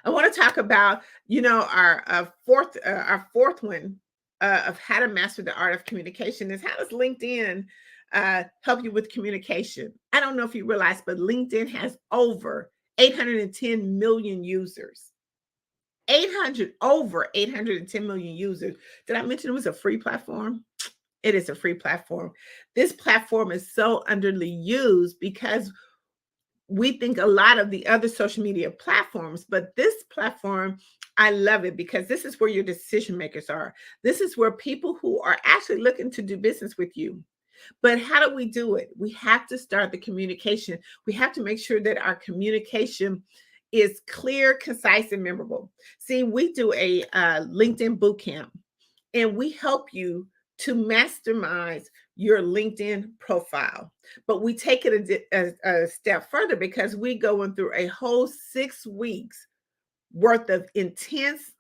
I want to talk about, our fourth one of how to master the art of communication is, how does LinkedIn help you with communication? I don't know if you realize, but LinkedIn has over 810 million users. Over 810 million users. Did I mention it was a free platform? It is a free platform. This platform is so underused because we think a lot of the other social media platforms, but this platform, I love it because this is where your decision makers are. This is where people who are actually looking to do business with you. But how do we do it? We have to start the communication. We have to make sure that our communication is clear, concise, and memorable. See, we do a LinkedIn bootcamp, and we help you to mastermize your LinkedIn profile. But we take it a step further because we go through a whole 6 weeks worth of intense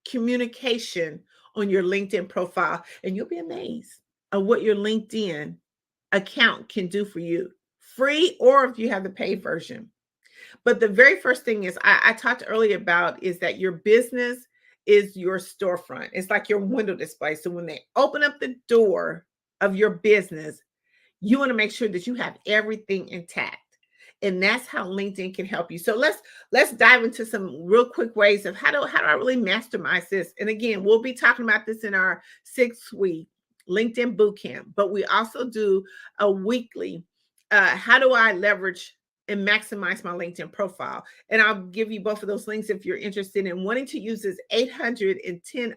communication on your LinkedIn profile, and you'll be amazed of what your LinkedIn account can do for you, free or if you have the paid version. But the very first thing is I talked earlier about is that your business is your storefront. It's like your window display. So when they open up the door of your business, you want to make sure that you have everything intact. And that's how LinkedIn can help you. So let's dive into some real quick ways of how do I really mastermize this. And again, we'll be talking about this in our 6-week LinkedIn bootcamp, but we also do a weekly, how do I leverage and maximize my LinkedIn profile? And I'll give you both of those links if you're interested in wanting to use this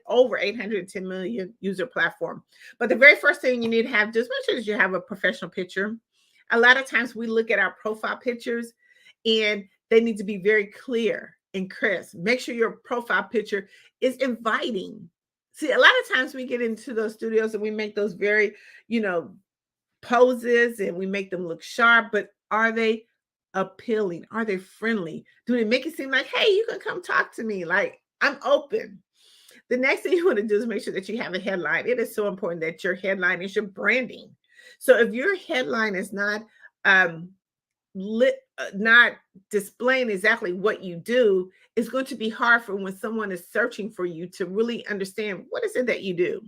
over 810 million user platform. But the very first thing you need to have, just make sure that you have a professional picture. A lot of times we look at our profile pictures and they need to be very clear and crisp. Make sure your profile picture is inviting. See, a lot of times we get into those studios and we make those very, poses and we make them look sharp, but are they appealing? Are they friendly? Do they make it seem like, hey, you can come talk to me? Like, I'm open. The next thing you want to do is make sure that you have a headline. It is so important that your headline is your branding. So if your headline is not not displaying exactly what you do, it's going to be hard for when someone is searching for you to really understand what is it that you do.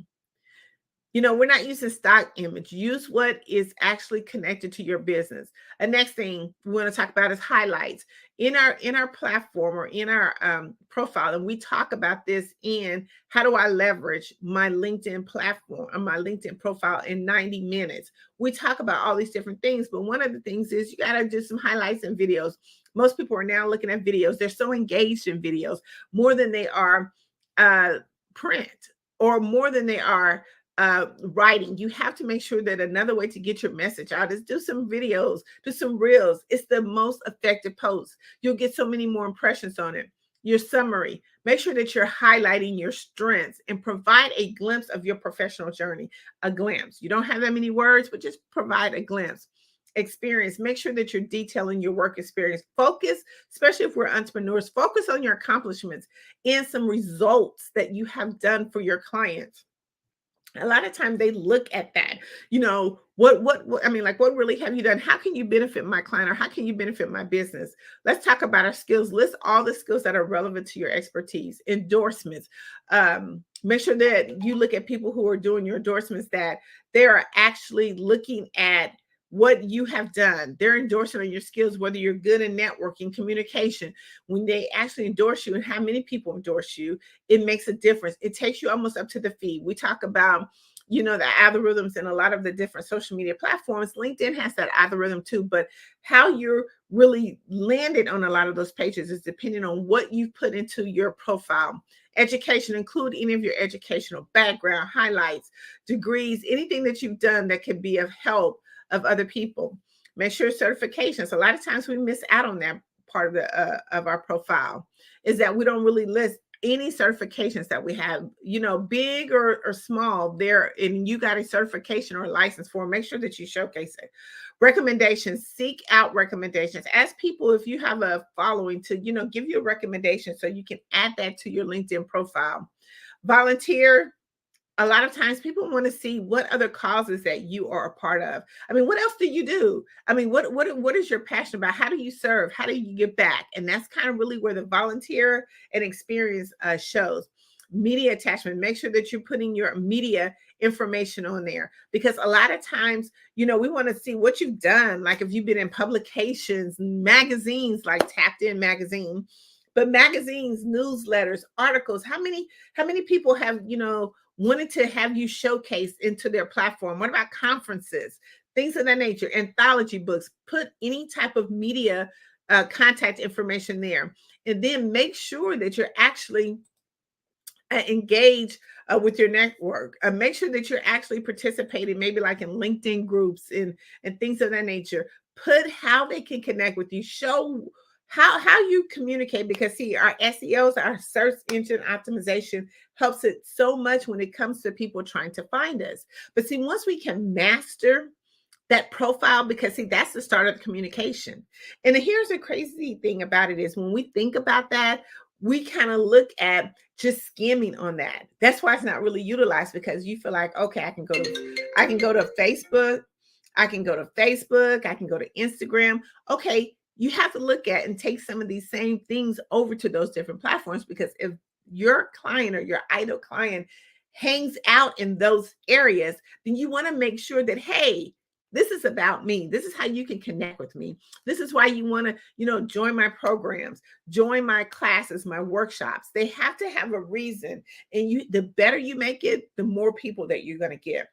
You know, we're not using stock image. Use what is actually connected to your business. The next thing we want to talk about is highlights in our platform or in our profile. And we talk about this in how do I leverage my LinkedIn platform or my LinkedIn profile in 90 minutes. We talk about all these different things, but one of the things is you got to do some highlights and videos. Most people are now looking at videos. They're so engaged in videos more than they are print or more than they are writing. You have to make sure that another way to get your message out is do some videos, do some reels. It's the most effective post. You'll get so many more impressions on it. Your summary, make sure that you're highlighting your strengths and provide a glimpse of your professional journey. A glimpse. You don't have that many words, but just provide a glimpse. Experience, make sure that you're detailing your work experience. Focus, especially if we're entrepreneurs, focus on your accomplishments and some results that you have done for your clients. A lot of times they look at that, you know, what I mean, like, what really have you done? How can you benefit my client, or how can you benefit my business? Let's talk about our skills. List all the skills that are relevant to your expertise. Endorsements. Make sure that you look at people who are doing your endorsements, that they are actually looking at what you have done. They're endorsing on your skills, whether you're good in networking, communication. When they actually endorse you and how many people endorse you, it makes a difference. It takes you almost up to the feed. We talk about, you know, the algorithms and a lot of the different social media platforms. LinkedIn has that algorithm too, but how you're really landed on a lot of those pages is depending on what you put into your profile. Education, include any of your educational background, highlights, degrees, anything that you've done that can be of help of other people. Make sure certifications. A lot of times we miss out on that part of the of our profile, is that we don't really list any certifications that we have, you know, big or small there, and you got a certification or a license for, make sure that you showcase it. Recommendations, seek out recommendations. Ask people, if you have a following, to, you know, give you a recommendation so you can add that to your LinkedIn profile. Volunteer. A lot of times people want to see what other causes that you are a part of. I mean, what else do you do? I mean, what is your passion about? How do you serve? How do you give back? And that's kind of really where the volunteer and experience shows. Media attachment. Make sure that you're putting your media information on there, because a lot of times, you know, we want to see what you've done. Like if you've been in publications, magazines, like Tapped In magazine, but magazines, newsletters, articles. How many people have, you know, wanted to have you showcased into their platform? What about conferences, things of that nature, anthology books? Put any type of media contact information there, and then make sure that you're actually engaged with your network. Make sure that you're actually participating, maybe like in LinkedIn groups and things of that nature. Put how they can connect with you. Show how you communicate, because see, our SEOs, our search engine optimization, helps it so much when it comes to people trying to find us. But see, once we can master that profile, because see, that's the start of the communication. And here's the crazy thing about it is, when we think about that, we kind of look at just skimming on that. That's why it's not really utilized, because you feel like, okay, I can go to Facebook, I can go to Instagram. Okay, you have to look at and take some of these same things over to those different platforms, because if your client or your ideal client hangs out in those areas, then you want to make sure that, hey, this is about me. This is how you can connect with me. This is why you want to, you know, join my programs, join my classes, my workshops. They have to have a reason. And the better you make it, the more people that you're going to get.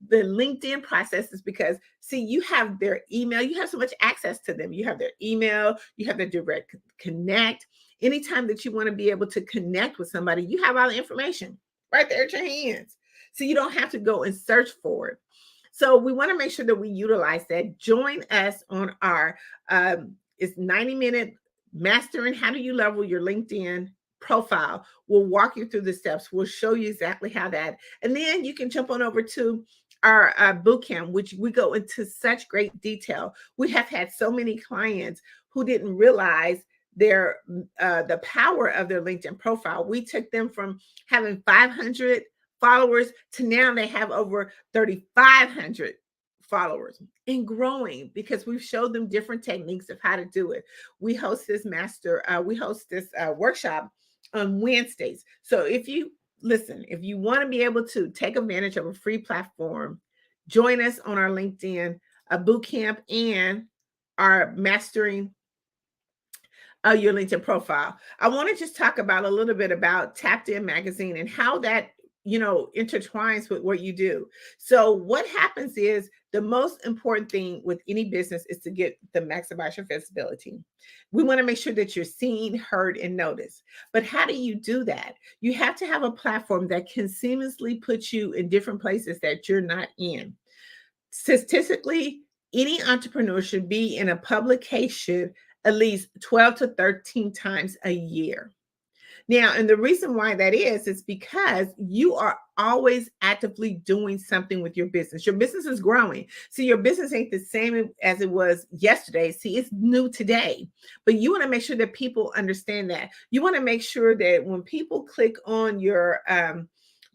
The LinkedIn process is because, see, you have their email. You have so much access to them. You have their email. You have their direct connect. Anytime that you want to be able to connect with somebody, you have all the information right there at your hands. So you don't have to go and search for it. So we want to make sure that we utilize that. Join us on our it's 90-minute mastering how do you level your LinkedIn profile. We'll walk you through the steps. We'll show you exactly how that. And then you can jump on over to our bootcamp, which we go into such great detail. We have had so many clients who didn't realize their the power of their LinkedIn profile. We took them from having 500 followers to now they have over 3,500 followers and growing because we've showed them different techniques of how to do it. We host this workshop on Wednesdays. So if you want to be able to take advantage of a free platform, join us on our LinkedIn boot camp and our mastering your LinkedIn profile. I want to just talk about a little bit about Tapped In Magazine and how that intertwines with what you do. So what happens is the most important thing with any business is to maximize your visibility. We want to make sure that you're seen, heard, and noticed. But how do you do that? You have to have a platform that can seamlessly put you in different places that you're not in. Statistically, any entrepreneur should be in a publication at least 12 to 13 times a year. Now, and the reason why that is because you are always actively doing something with your business. Your business is growing. So your business ain't the same as it was yesterday. See, it's new today. But you want to make sure that people understand that. You want to make sure that when people click on your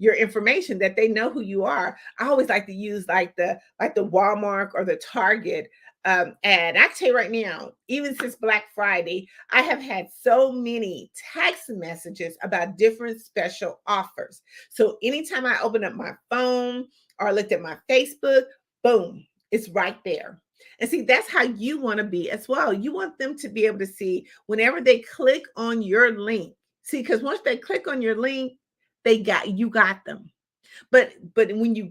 information, that they know who you are. I always like to use like the Walmart or the Target ad. I can tell you right now, even since Black Friday, I have had so many text messages about different special offers. So anytime I open up my phone or looked at my Facebook, boom, it's right there. And see, that's how you want to be as well. You want them to be able to see whenever they click on your link. See, because once they click on your link, you got them. But when you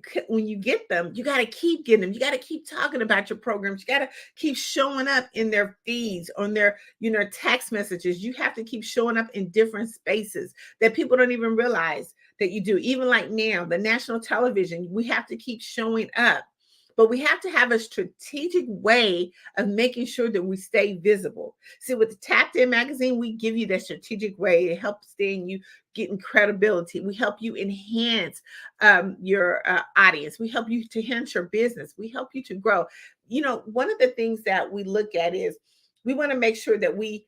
get them, you got to keep getting them. You got to keep talking about your programs. You got to keep showing up in their feeds, on their text messages. You have to keep showing up in different spaces that people don't even realize that you do. Even like now, the national television, we have to keep showing up. But we have to have a strategic way of making sure that we stay visible. See, with the Tapped In Magazine, we give you that strategic way to help stay in you getting credibility. We help you enhance your audience. We help you to enhance your business. We help you to grow. One of the things that we look at is we want to make sure that we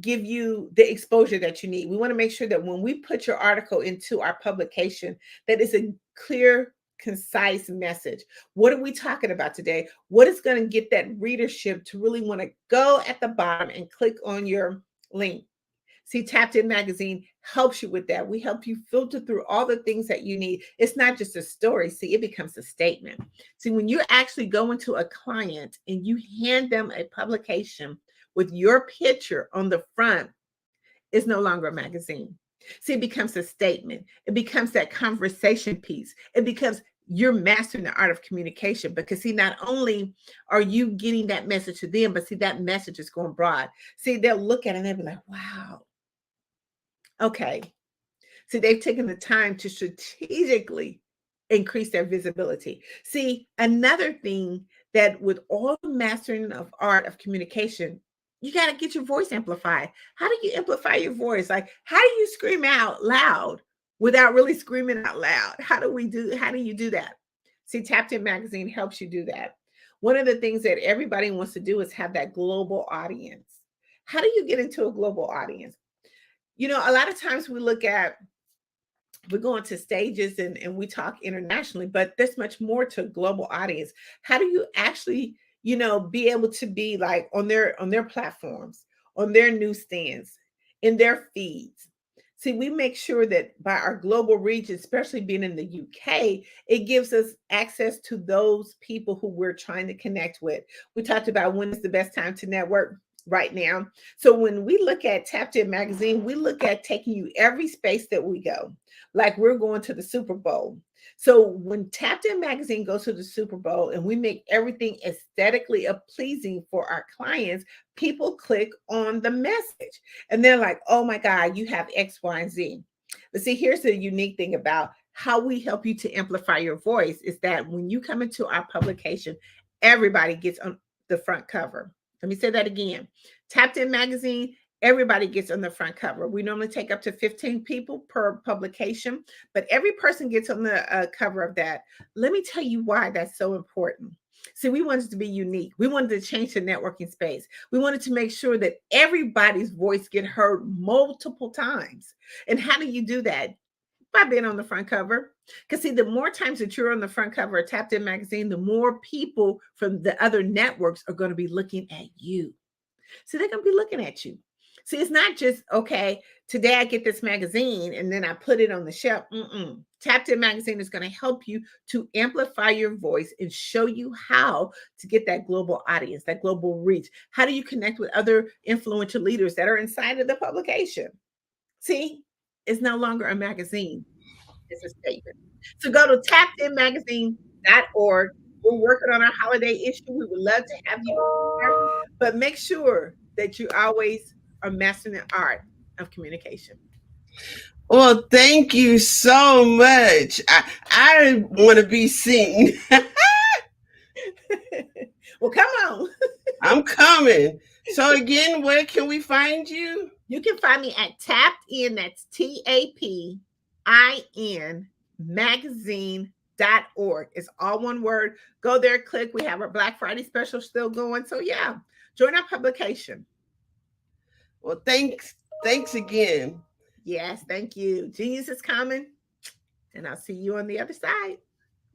give you the exposure that you need. We want to make sure that when we put your article into our publication, that it's a clear, concise message. What are we talking about today? What is going to get that readership to really want to go at the bottom and click on your link? See, Tapped In Magazine helps you with that. We help you filter through all the things that you need. It's not just a story. See, it becomes a statement. See, when you actually go into a client and you hand them a publication with your picture on the front, it's no longer a magazine. See, it becomes a statement. It becomes that conversation piece. It becomes you're mastering the art of communication because see, not only are you getting that message to them, but see, that message is going broad. See, they'll look at it and they'll be like, wow. Okay. See, they've taken the time to strategically increase their visibility. See, another thing that with all the mastering of art of communication, you got to get your voice amplified. How do you amplify your voice? Like, how do you scream out loud without really screaming out loud? How do you do that? See, Tapped In Magazine helps you do that. One of the things that everybody wants to do is have that global audience. How do you get into a global audience? A lot of times we go into stages and we talk internationally, but there's much more to a global audience. How do you actually be able to be like on their platforms, on their newsstands, in their feeds? See, we make sure that by our global reach, especially being in the UK, it gives us access to those people who we're trying to connect with. We talked about when is the best time to network. Right now. So when we look at Tapped In Magazine, we look at taking you every space that we go, like we're going to the Super Bowl. So when Tapped In Magazine goes to the Super Bowl and we make everything aesthetically pleasing for our clients, people click on the message and they're like, oh my God, you have X, Y, and Z. But see, here's the unique thing about how we help you to amplify your voice is that when you come into our publication, everybody gets on the front cover. Let me say that again. Tapped In Magazine, everybody gets on the front cover. We normally take up to 15 people per publication, but every person gets on the cover of that. Let me tell you why that's so important. See, we wanted to be unique. We wanted to change the networking space. We wanted to make sure that everybody's voice get heard multiple times. And how do you do that? By being on the front cover. Because see, the more times that you're on the front cover of Tapped In magazine, the more people from the other networks are going to be looking at you. So they're going to be looking at you. See, it's not just, okay, today I get this magazine and then I put it on the shelf. Tapped In magazine is going to help you to amplify your voice and show you how to get that global audience, that global reach. How do you connect with other influential leaders that are inside of the publication? See, it's no longer a magazine. It's a statement. So go to tappedinmagazine.org. We're working on our holiday issue. We would love to have you there, but make sure that you always are mastering the art of communication. Well, thank you so much. I want to be seen. Well, come on. I'm coming. So again, where can we find you? You can find me at Tapped In, that's TAPIN magazine.org. It's all one word. Go there, click. We have our Black Friday special still going. So yeah, join our publication. Well, thanks again. Yes, thank you. Genius is coming, and I'll see you on the other side.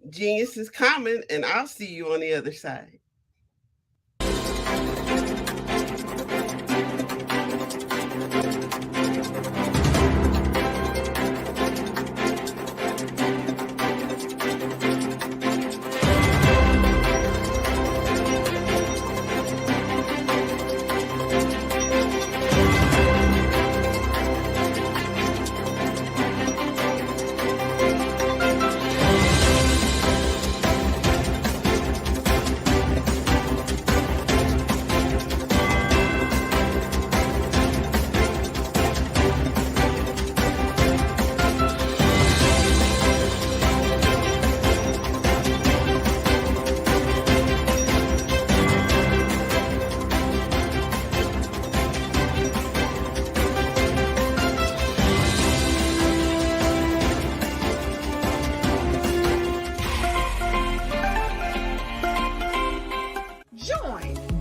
Genius is coming, and I'll see you on the other side.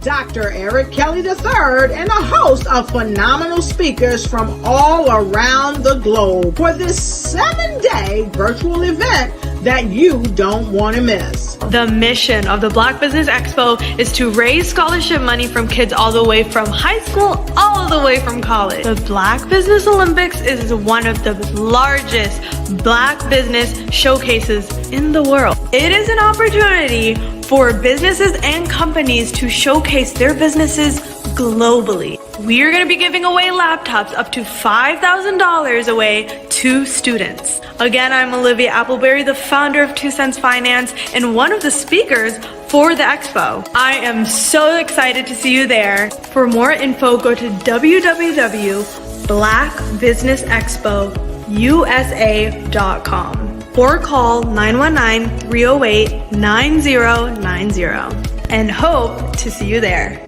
Dr. Eric Kelly III and a host of phenomenal speakers from all around the globe for this 7-day virtual event that you don't want to miss. The mission of the Black Business Expo is to raise scholarship money from kids all the way from high school, all the way from college. The Black Business Olympics is one of the largest Black business showcases in the world. It is an opportunity for businesses and companies to showcase their businesses globally. We are going to be giving away laptops up to $5,000 away to students. Again, I'm Olivia Appleberry, the founder of 2 Cents Finance and one of the speakers for the expo. I am so excited to see you there. For more info, go to www.blackbusinessexpousa.com or call 919-308-9090 and hope to see you there.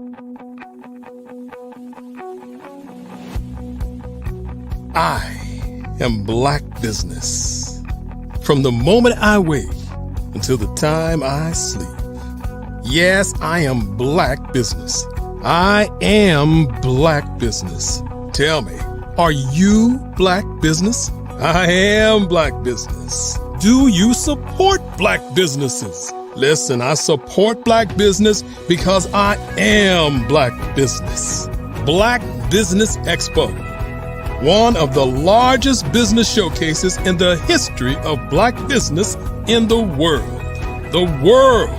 I am Black Business. From the moment I wake until the time I sleep. Yes, I am Black Business. I am Black Business. Tell me, are you Black Business? I am Black Business. Do you support Black businesses? Listen, I support Black business because I am Black Business. Black Business Expo, one of the largest business showcases in the history of Black business in the world. The world.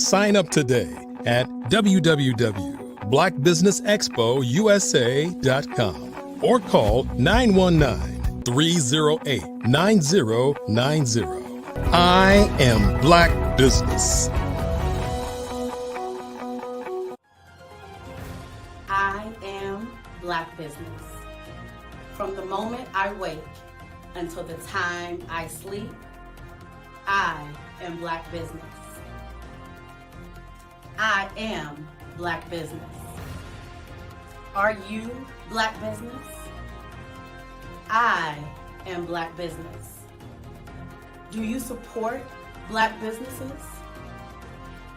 Sign up today at www.blackbusinessexpousa.com or call 919-308-9090. I am Black Business. I am Black Business. From the moment I wake until the time I sleep, I am Black Business. I am Black Business. Are you Black Business? I am Black Business. Do you support Black businesses?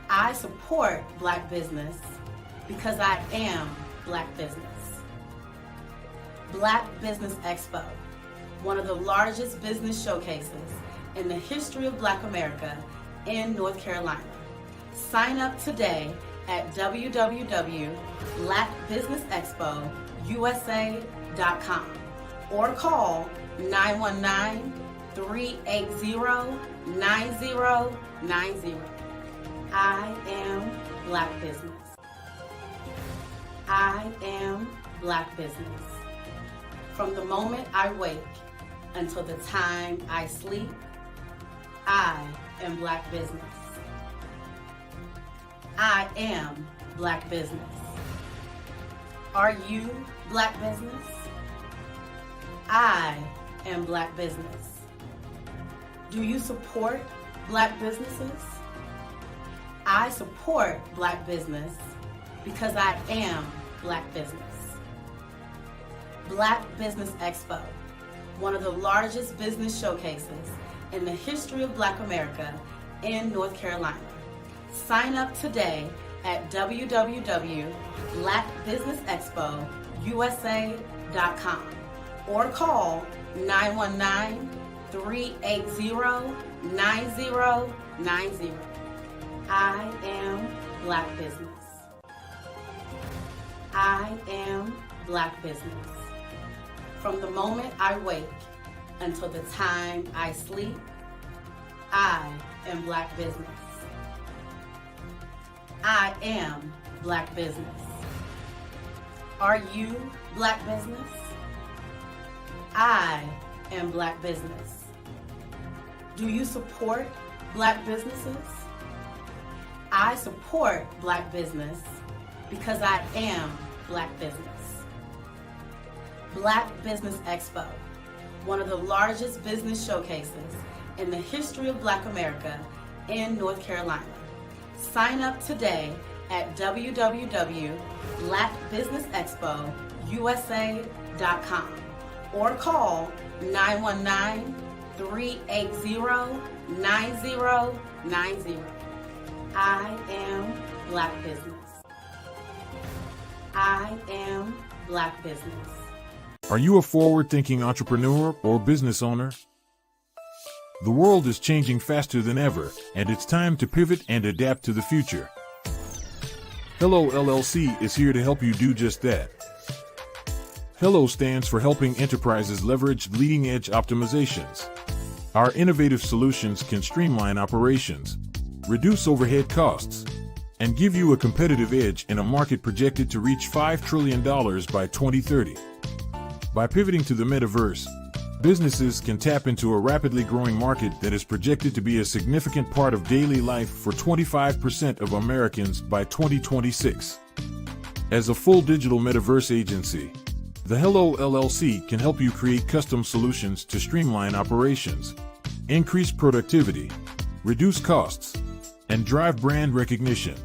I support Black business because I am Black business. Black Business Expo, one of the largest business showcases in the history of Black America in North Carolina. Sign up today at www.blackbusinessexpousa.com or call 919-380-9090. I am Black Business. I am Black Business. From the moment I wake until the time I sleep, I am Black Business. I am Black Business. Are you Black Business? I am Black Business. Do you support Black businesses? I support Black business because I am Black Business. Black Business Expo, one of the largest business showcases in the history of Black America in North Carolina. Sign up today at www.blackbusinessexpousa.com or call 919-380-9090. I am Black Business. I am Black Business. From the moment I wake until the time I sleep, I am Black Business. I am Black Business. Are you Black Business? I am Black Business. Do you support Black businesses? I support Black business because I am Black Business. Black Business Expo, one of the largest business showcases in the history of Black America in North Carolina. Sign up today at www.blackbusinessexpousa.com or call 919-380-9090. I am Black Business. I am Black Business. Are you a forward-thinking entrepreneur or business owner? The world is changing faster than ever, and it's time to pivot and adapt to the future. Hello LLC is here to help you do just that. Hello stands for helping enterprises leverage leading-edge optimizations. Our innovative solutions can streamline operations, reduce overhead costs, and give you a competitive edge in a market projected to reach $5 trillion by 2030. By pivoting to the metaverse, businesses can tap into a rapidly growing market that is projected to be a significant part of daily life for 25% of Americans by 2026. As a full digital metaverse agency, the Hello LLC can help you create custom solutions to streamline operations, increase productivity, reduce costs, and drive brand recognition.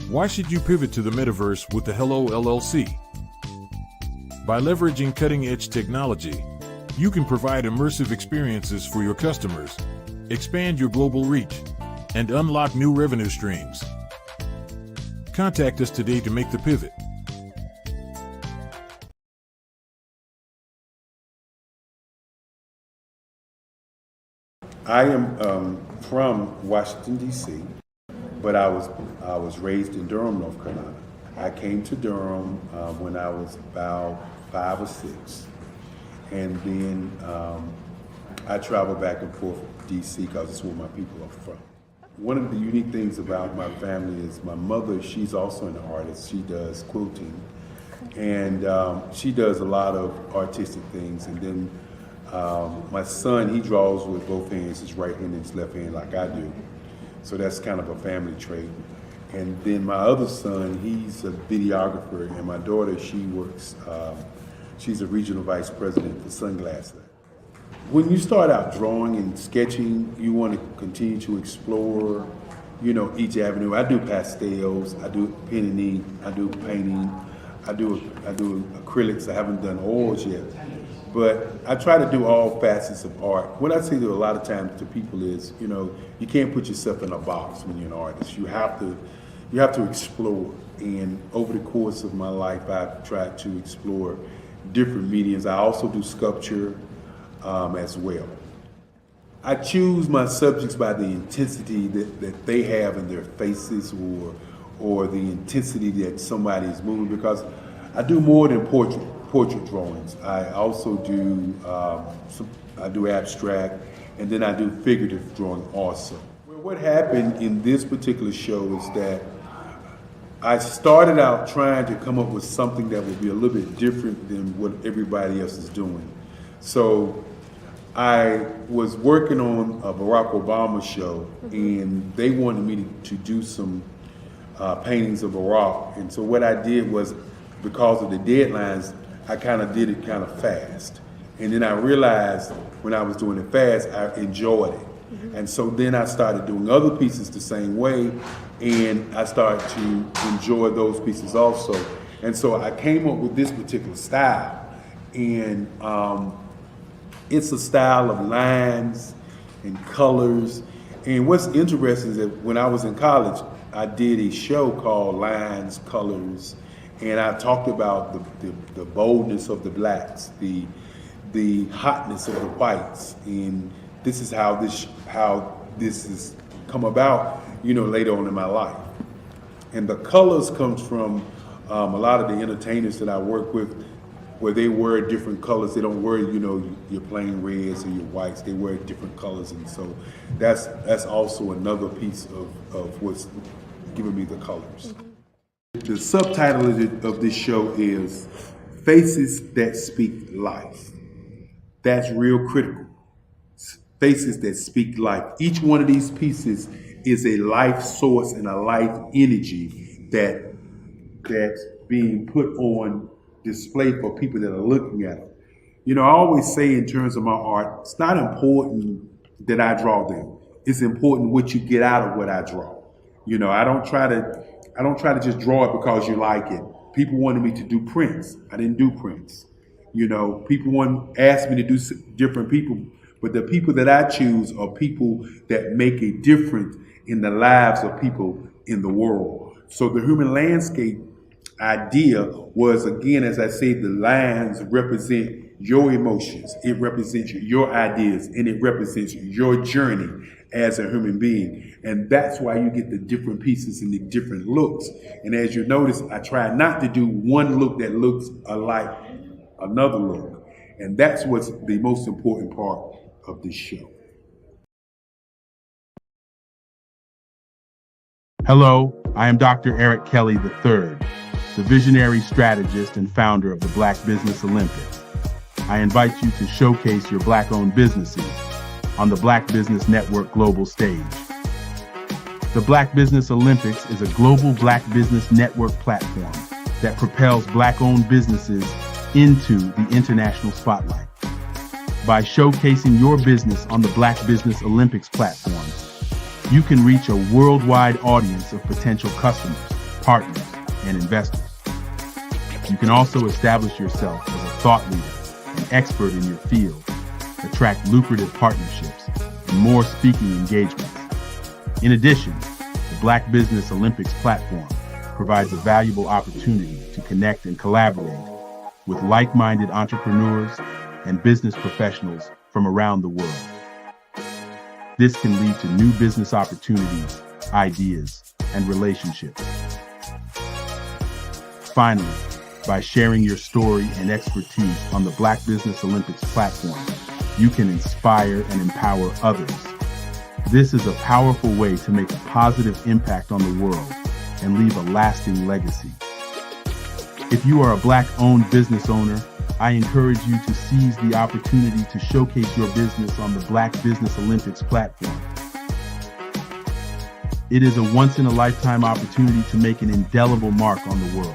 Why should you pivot to the metaverse with the Hello LLC? By leveraging cutting-edge technology, you can provide immersive experiences for your customers, expand your global reach, and unlock new revenue streams. Contact us today to make the pivot. I am from Washington, D.C., but I was raised in Durham, North Carolina. I came to Durham when I was about 5 or 6. And then I travel back and forth to D.C. because it's where my people are from. One of the unique things about my family is my mother, she's also an artist. She does quilting. And she does a lot of artistic things. And then my son, he draws with both hands, his right hand and his left hand like I do. So that's kind of a family trait. And then my other son, he's a videographer. And my daughter, she works, she's a regional vice president for Sunglass Lab. When you start out drawing and sketching, you want to continue to explore, you know, each avenue. I do pastels, I do pen and ink, I do painting, I do acrylics. I haven't done oils yet, but I try to do all facets of art. What I say to a lot of times to people is, you know, you can't put yourself in a box when you're an artist. You have to explore. And over the course of my life, I've tried to explore different mediums. I also do sculpture as well. I choose my subjects by the intensity that they have in their faces or the intensity that somebody is moving, because I do more than portrait drawings. I also do I do abstract, and then I do figurative drawing also. Well, what happened in this particular show is that I started out trying to come up with something that would be a little bit different than what everybody else is doing. So I was working on a Barack Obama show, and they wanted me to do some paintings of Barack. And so what I did was, because of the deadlines, I kind of did it kind of fast. And then I realized when I was doing it fast, I enjoyed it. And so then I started doing other pieces the same way, and I started to enjoy those pieces also. And so I came up with this particular style, and it's a style of lines and colors. And what's interesting is that when I was in college, I did a show called Lines, Colors, and I talked about the boldness of the blacks, the hotness of the whites, and this is how this has come about, later on in my life. And the colors comes from a lot of the entertainers that I work with, where they wear different colors. They don't wear, your plain reds or your whites. They wear different colors, and so that's also another piece of what's giving me the colors. The subtitle of this show is Faces That Speak Life. That's real critical. Faces that speak life. Each one of these pieces is a life source and a life energy that's being put on display for people that are looking at them. I always say in terms of my art, it's not important that I draw them. It's important what you get out of what I draw. I don't try to just draw it because you like it. People wanted me to do prints. I didn't do prints. People asked me to do different people, but the people that I choose are people that make a difference in the lives of people in the world. So the human landscape idea was, again, as I say, the lines represent your emotions, it represents your ideas, and it represents your journey as a human being. And that's why you get the different pieces and the different looks. And as you notice, I try not to do one look that looks alike another look. And that's what's the most important part of this show. Hello, I am Dr. Eric Kelly III, the visionary strategist and founder of the Black Business Olympics. I invite you to showcase your Black-owned businesses on the Black Business Network global stage. The Black Business Olympics is a global Black Business Network platform that propels Black-owned businesses into the international spotlight. By showcasing your business on the Black Business Olympics platform, you can reach a worldwide audience of potential customers, partners, and investors. You can also establish yourself as a thought leader and expert in your field, attract lucrative partnerships, and more speaking engagements. In addition, the Black Business Olympics platform provides a valuable opportunity to connect and collaborate with like-minded entrepreneurs and business professionals from around the world. This can lead to new business opportunities, ideas, and relationships. Finally, by sharing your story and expertise on the Black Business Olympics platform, you can inspire and empower others. This is a powerful way to make a positive impact on the world and leave a lasting legacy. If you are a Black-owned business owner, I encourage you to seize the opportunity to showcase your business on the Black Business Olympics platform. It is a once-in-a-lifetime opportunity to make an indelible mark on the world.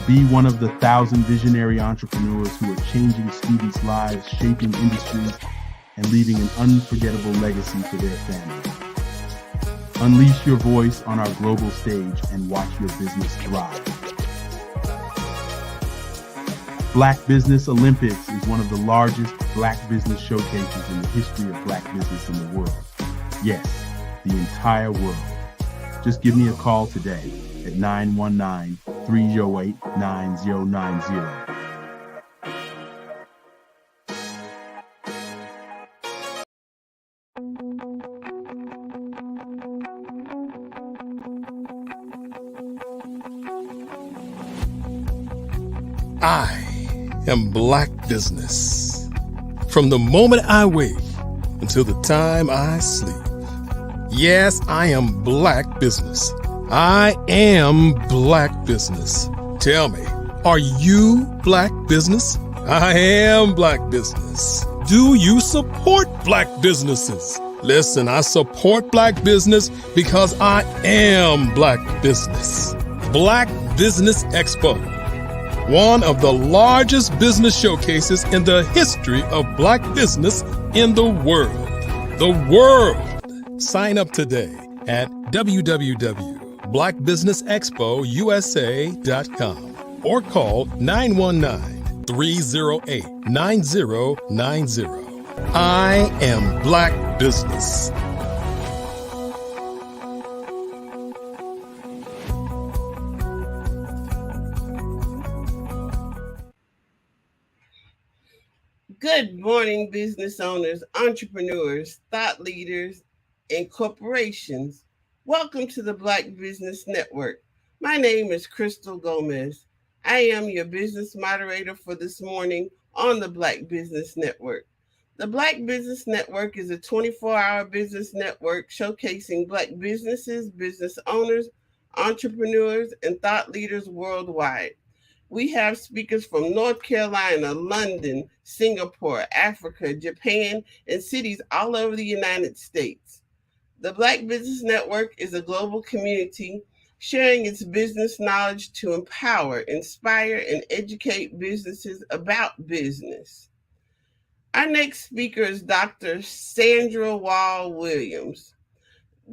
Be one of the 1,000 visionary entrepreneurs who are changing students' lives, shaping industries, and leaving an unforgettable legacy for their families. Unleash your voice on our global stage and watch your business thrive. Black Business Olympics is one of the largest Black business showcases in the history of Black business in the world. Yes, the entire world. Just give me a call today at 919-308-9090. I am Black Business. From the moment I wake until the time I sleep. Yes, I am Black Business. I am Black Business. Tell me, are you Black Business? I am Black Business. Do you support Black businesses? Listen, I support Black business because I am Black Business. Black Business Expo, one of the largest business showcases in the history of Black business in the world. The world! Sign up today at www.blackbusinessexpousa.com or call 919-308-9090. I am Black Business. Good morning, business owners, entrepreneurs, thought leaders, and corporations. Welcome to the Black Business Network. My name is Crystal Gomez. I am your business moderator for this morning on the Black Business Network. The Black Business Network is a 24-hour business network showcasing Black businesses, business owners, entrepreneurs, and thought leaders worldwide. We have speakers from North Carolina, London, Singapore, Africa, Japan, and cities all over the United States. The Black Business Network is a global community sharing its business knowledge to empower, inspire, and educate businesses about business. Our next speaker is Dr. Sandra Wall Williams.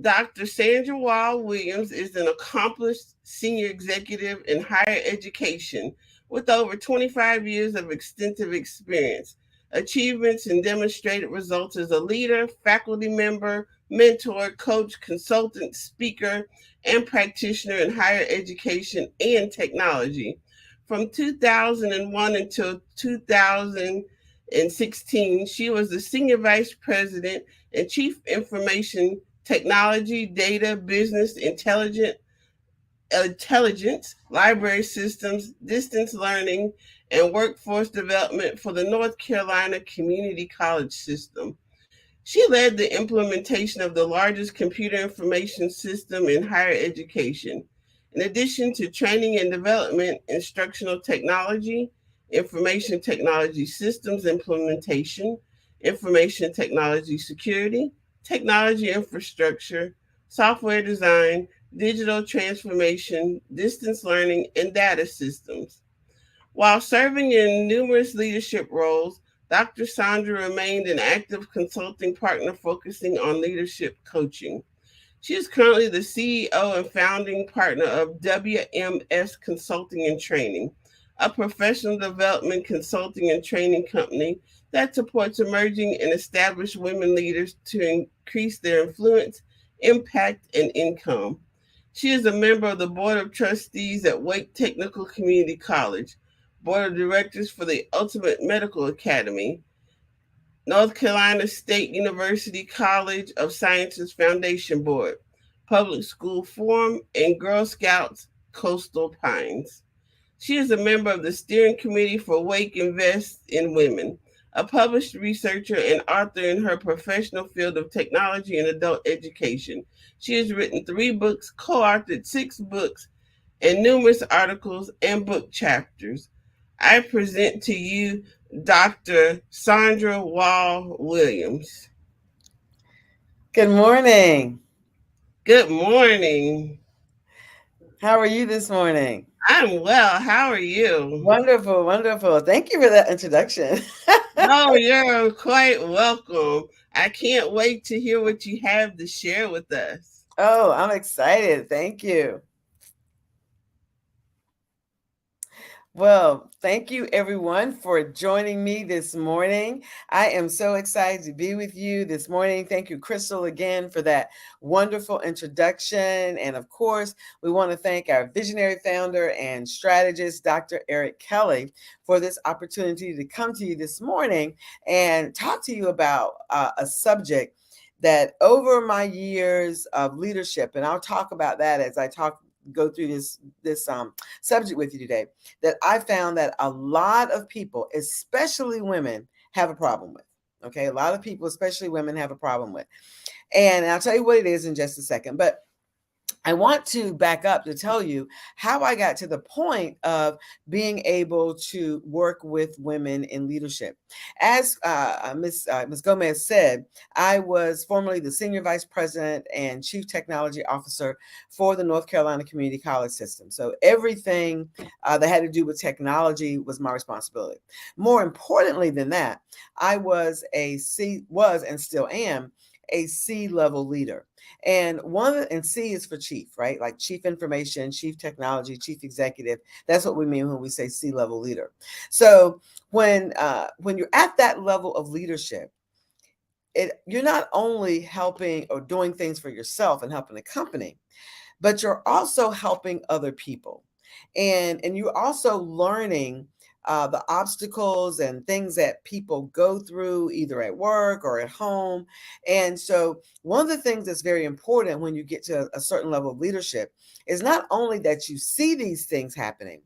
Dr. Sandra Wall Williams is an accomplished senior executive in higher education with over 25 years of extensive experience, achievements, and demonstrated results as a leader, faculty member, mentor, coach, consultant, speaker, and practitioner in higher education and technology. From 2001 until 2016, she was the Senior Vice President and Chief Information Technology, Data, Business Intelligence, Library Systems, Distance Learning, and Workforce Development for the North Carolina Community College System. She led the implementation of the largest computer information system in higher education. In addition to training and development, instructional technology, information technology systems implementation, information technology security, technology infrastructure, software design, digital transformation, distance learning, and data systems. While serving in numerous leadership roles, Dr. Sandra remained an active consulting partner focusing on leadership coaching. She is currently the CEO and founding partner of WMS Consulting and Training, a professional development consulting and training company that supports emerging and established women leaders to increase their influence, impact, and income. She is a member of the Board of Trustees at Wake Technical Community College, Board of Directors for the Ultimate Medical Academy, North Carolina State University College of Sciences Foundation Board, Public School Forum, and Girl Scouts Coastal Pines. She is a member of the steering committee for Wake Invest in Women, a published researcher and author in her professional field of technology and adult education. She has written 3 books, co-authored 6 books, and numerous articles and book chapters. I present to you Dr. Sandra Wall Williams. Good morning. Good morning. How are you this morning? I'm well. How are you? Wonderful, wonderful. Thank you for that introduction. Oh, you're quite welcome. I can't wait to hear what you have to share with us. Oh, I'm excited. Thank you. Well, thank you everyone for joining me this morning. I am so excited to be with you this morning. Thank you, Crystal, again for that wonderful introduction. And of course, we want to thank our visionary founder and strategist, Dr. Eric Kelly, for this opportunity to come to you this morning and talk to you about a subject that over my years of leadership, and I'll talk about that as I talk go through this subject with you today that I found that a lot of people, especially women, have a problem with. Okay, a lot of people, especially women, have a problem with. And I'll tell you what it is in just a second. But I want to back up to tell you how I got to the point of being able to work with women in leadership. As Ms. Gomez said, I was formerly the Senior Vice President and Chief Technology Officer for the North Carolina Community College System. So everything that had to do with technology was my responsibility. More importantly than that, I was and still am a C-level leader. And C is for chief, right? Like chief information, chief technology, chief executive. That's what we mean when we say C-level leader. So when you're at that level of leadership, you're not only helping or doing things for yourself and helping the company, but you're also helping other people. And you're also learning the obstacles and things that people go through either at work or at home. And so one of the things that's very important when you get to a certain level of leadership is not only that you see these things happening,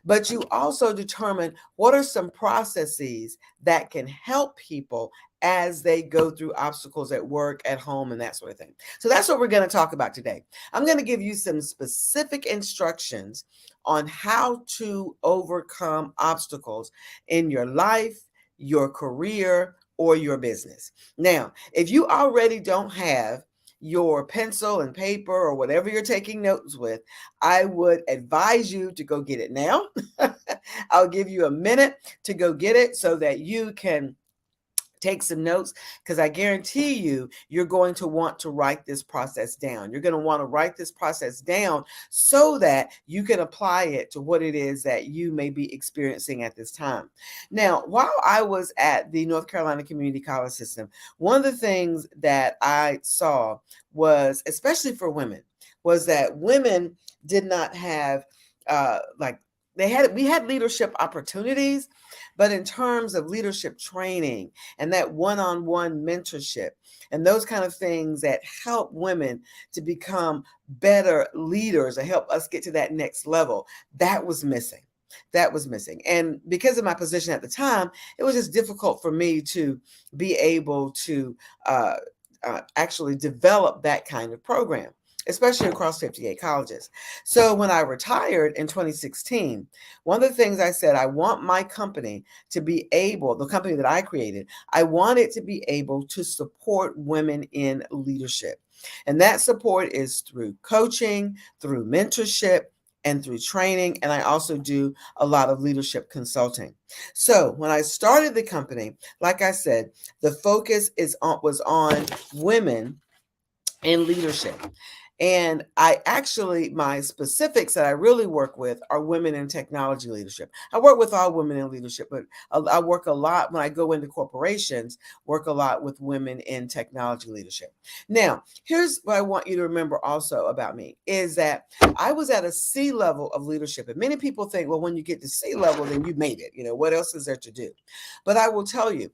but you also determine what are some processes that can help people as they go through obstacles at work, at home, and that sort of thing. So that's what we're going to talk about today. I'm going to give you some specific instructions on how to overcome obstacles in your life, your career, or your business. Now, if you already don't have your pencil and paper or whatever you're taking notes with, I would advise you to go get it now. I'll give you a minute to go get it so that you can take some notes, because I guarantee you're going to want to write this process down. You're going to want to write this process down so that you can apply it to what it is that you may be experiencing at this time. Now, while I was at the North Carolina Community College System, one of the things that I saw was, especially for women, was that women did not have we had leadership opportunities, but in terms of leadership training and that one-on-one mentorship and those kind of things that help women to become better leaders and help us get to that next level, that was missing. That was missing. And because of my position at the time, it was just difficult for me to be able to actually develop that kind of program, especially across 58 colleges. So when I retired in 2016, one of the things I said, I want my company to be able, the company that I created, I want it to be able to support women in leadership. And that support is through coaching, through mentorship, and through training. And I also do a lot of leadership consulting. So when I started the company, like I said, the focus was on women in leadership. And my specifics that I really work with are women in technology leadership. I work with all women in leadership, but I work a lot when I go into corporations, work a lot with women in technology leadership. Now, here's what I want you to remember also about me is that I was at a C level of leadership. And many people think, well, when you get to C level, then you made it. What else is there to do? But I will tell you,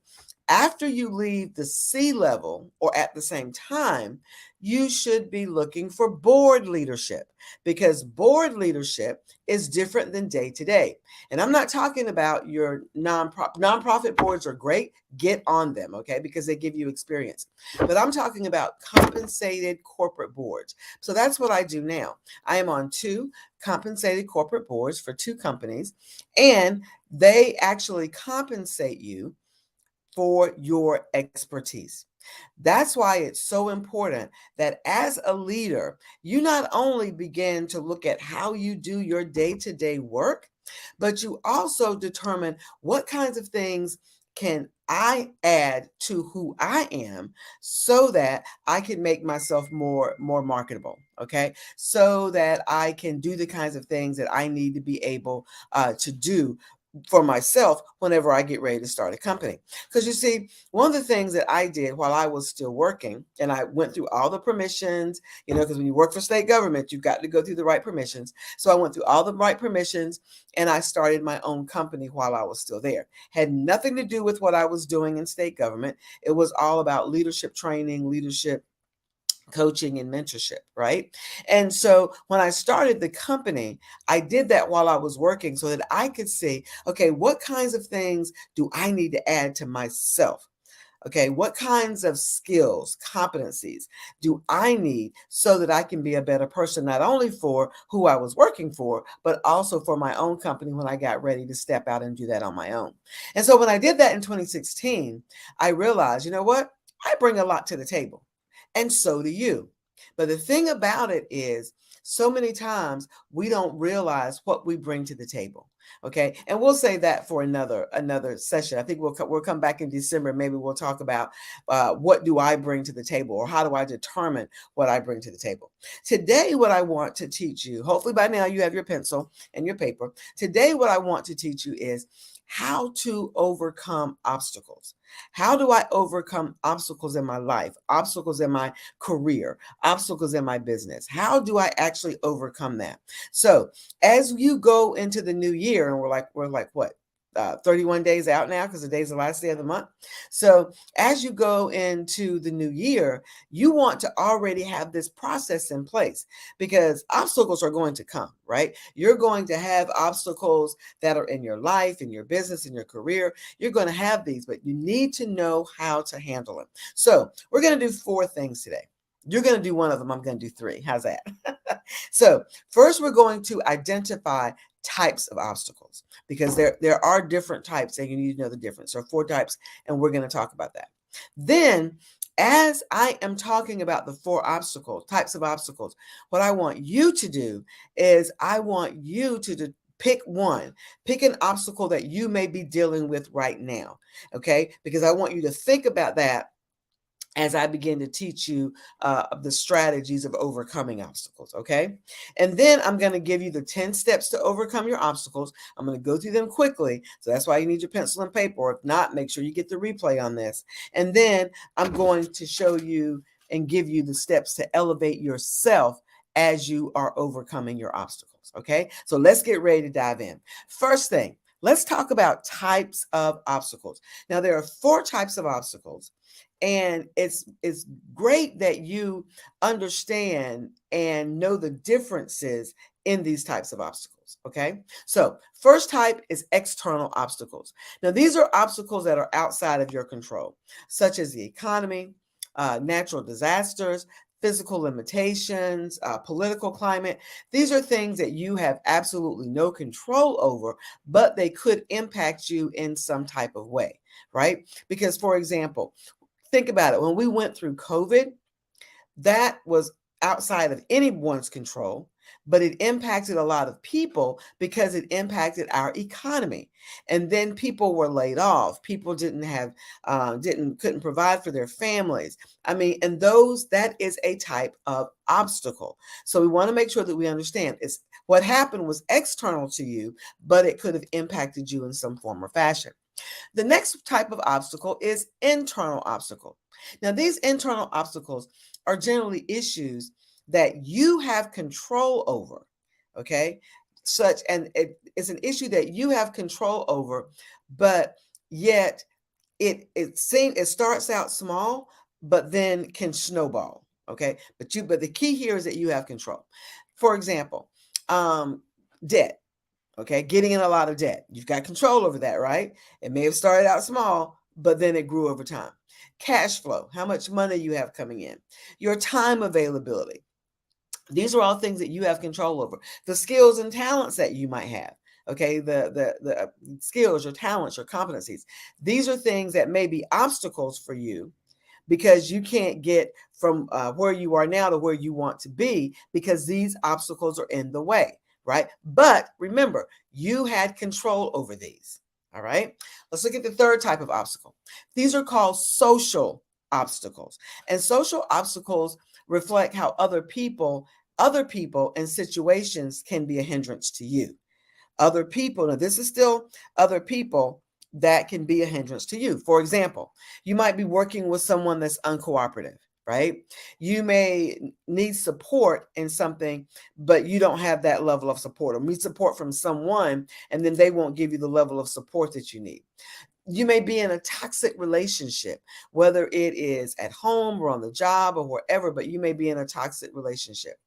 after you leave the C level or at the same time, you should be looking for board leadership, because board leadership is different than day to day. And I'm not talking about your nonprofit boards are great. Get on them, okay, because they give you experience. But I'm talking about compensated corporate boards. So that's what I do now. I am on 2 compensated corporate boards for 2 companies, and they actually compensate you for your expertise. That's why it's so important that as a leader, you not only begin to look at how you do your day-to-day work, but you also determine what kinds of things can I add to who I am so that I can make myself more marketable, okay? So that I can do the kinds of things that I need to be able to do for myself whenever I get ready to start a company. Because you see, one of the things that I did while I was still working, and I went through all the permissions, because when you work for state government, you've got to go through the right permissions. So I went through all the right permissions and I started my own company while I was still there. Had nothing to do with what I was doing in state government. It was all about leadership training, leadership coaching and mentorship, right? And so when I started the company, I did that while I was working so that I could see, okay, what kinds of things do I need to add to myself? Okay, what kinds of skills, competencies do I need so that I can be a better person, not only for who I was working for, but also for my own company when I got ready to step out and do that on my own. And so when I did that in 2016, I realized, you know what? I bring a lot to the table, and so do you. But the thing about it is, so many times we don't realize what we bring to the table. Okay, and we'll say that for another session. I think we'll come back in December. Maybe we'll talk about what do I bring to the table, or how do I determine what I bring to the table. Today, what I want to teach you, hopefully by now you have your pencil and your paper. Today, what I want to teach you is how to overcome obstacles. How do I overcome obstacles in my life, obstacles in my career, obstacles in my business? How do I actually overcome that? So as you go into the new year, and we're like what? 31 days out now, because today's the last day of the month. So as you go into the new year, you want to already have this process in place, because obstacles are going to come, right? You're going to have obstacles that are in your life, in your business, in your career. You're going to have these, but you need to know how to handle them. So we're going to do 4 things today. You're going to do one of them. I'm going to do 3. How's that? So first, we're going to identify types of obstacles, because there are different types and you need to know the difference. There are 4 types, and we're going to talk about that. Then, as I am talking about the 4 types of obstacles, what I want you to do is I want you to pick one. Pick an obstacle that you may be dealing with right now, okay? Because I want you to think about that as I begin to teach you the strategies of overcoming obstacles, okay? And then I'm going to give you the 10 steps to overcome your obstacles. I'm going to go through them quickly, so that's why you need your pencil and paper. Or if not, make sure you get the replay on this. And then I'm going to show you and give you the steps to elevate yourself as you are overcoming your obstacles, okay? So let's get ready to dive in. First thing, let's talk about types of obstacles. Now, there are 4 types of obstacles. And it's great that you understand and know the differences in these types of obstacles, okay? So first type is external obstacles. Now, these are obstacles that are outside of your control, such as the economy, natural disasters, physical limitations, political climate. These are things that you have absolutely no control over, but they could impact you in some type of way, right? Because, for example, think about it. When we went through COVID, that was outside of anyone's control, but it impacted a lot of people because it impacted our economy. And then people were laid off. People couldn't provide for their families. I mean, and that is a type of obstacle. So we want to make sure that we understand what happened was external to you, but it could have impacted you in some form or fashion. The next type of obstacle is internal obstacle. Now, these internal obstacles are generally issues that you have control over, okay? It's an issue that you have control over, but yet it starts out small, but then can snowball, okay? But the key here is that you have control. For example, debt. Okay, getting in a lot of debt. You've got control over that, right? It may have started out small, but then it grew over time. Cash flow, how much money you have coming in. Your time availability. These are all things that you have control over. The skills and talents that you might have. Okay, the skills, your talents, your competencies. These are things that may be obstacles for you, because you can't get from where you are now to where you want to be, because these obstacles are in the way. Right? But remember, you had control over these. All right. Let's look at the third type of obstacle. These are called social obstacles. And social obstacles reflect how other people and situations can be a hindrance to you. Other people, now this is still other people that can be a hindrance to you. For example, you might be working with someone that's uncooperative. Right? You may need support in something, but you don't have that level of support, or need support from someone, and then they won't give you the level of support that you need. You may be in a toxic relationship, whether it is at home or on the job or wherever, but you may be in a toxic relationship.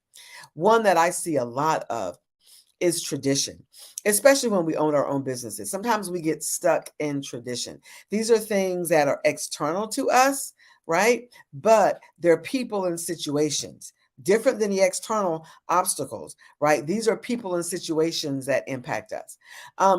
One that I see a lot of is tradition, especially when we own our own businesses. Sometimes we get stuck in tradition. These are things that are external to us, right? But they're people and situations different than the external obstacles, right? These are people and situations that impact us.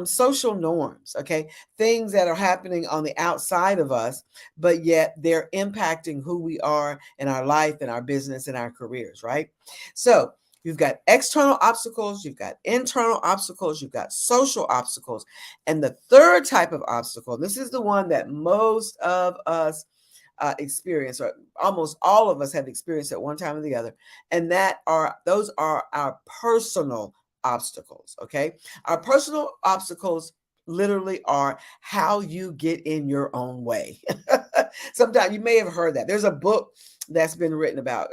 Social norms, okay? Things that are happening on the outside of us, but yet they're impacting who we are in our life, in our business, in our careers, right? So you've got external obstacles, you've got internal obstacles, you've got social obstacles. And the third type of obstacle, this is the one that most of us experience, or almost all of us have experienced at one time or the other, and those are our personal obstacles. Okay, our personal obstacles literally are how you get in your own way. Sometimes you may have heard that there's a book that's been written about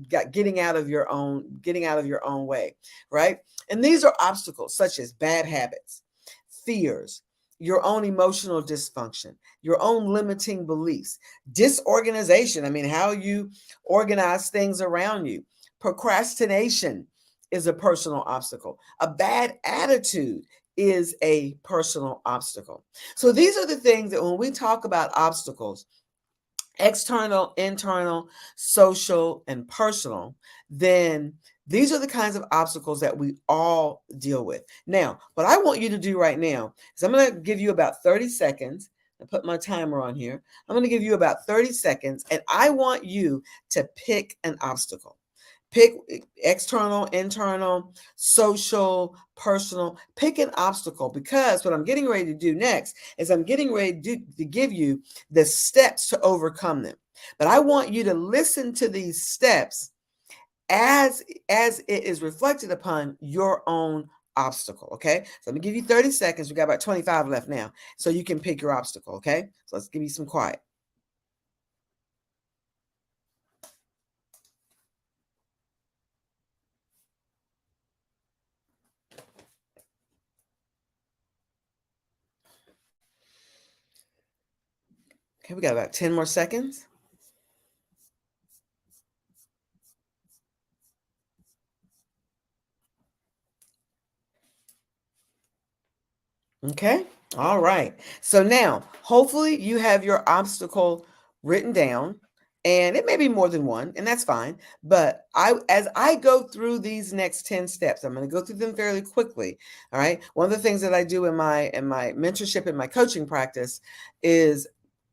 getting out of your own way, right? And these are obstacles such as bad habits, fears, your own emotional dysfunction, your own limiting beliefs, disorganization. I mean, how you organize things around you. Procrastination is a personal obstacle. A bad attitude is a personal obstacle. So these are the things that when we talk about obstacles, external, internal, social, and personal, then these are the kinds of obstacles that we all deal with. Now, what I want you to do right now is I'm going to give you about 30 seconds. I put my timer on here. I'm going to give you about 30 seconds, and I want you to pick an obstacle. Pick external, internal, social, personal. Pick an obstacle, because what I'm getting ready to do next is I'm getting ready to give you the steps to overcome them. But I want you to listen to these steps as it is reflected upon your own obstacle. Okay, so let me give you 30 seconds. We got about 25 left now, so you can pick your obstacle. Okay, so let's give you some quiet. Okay, we got about 10 more seconds. Okay. All right. So now, hopefully you have your obstacle written down, and it may be more than one, and that's fine. But as I go through these next 10 steps, I'm going to go through them fairly quickly. All right. One of the things that I do in my mentorship and my coaching practice is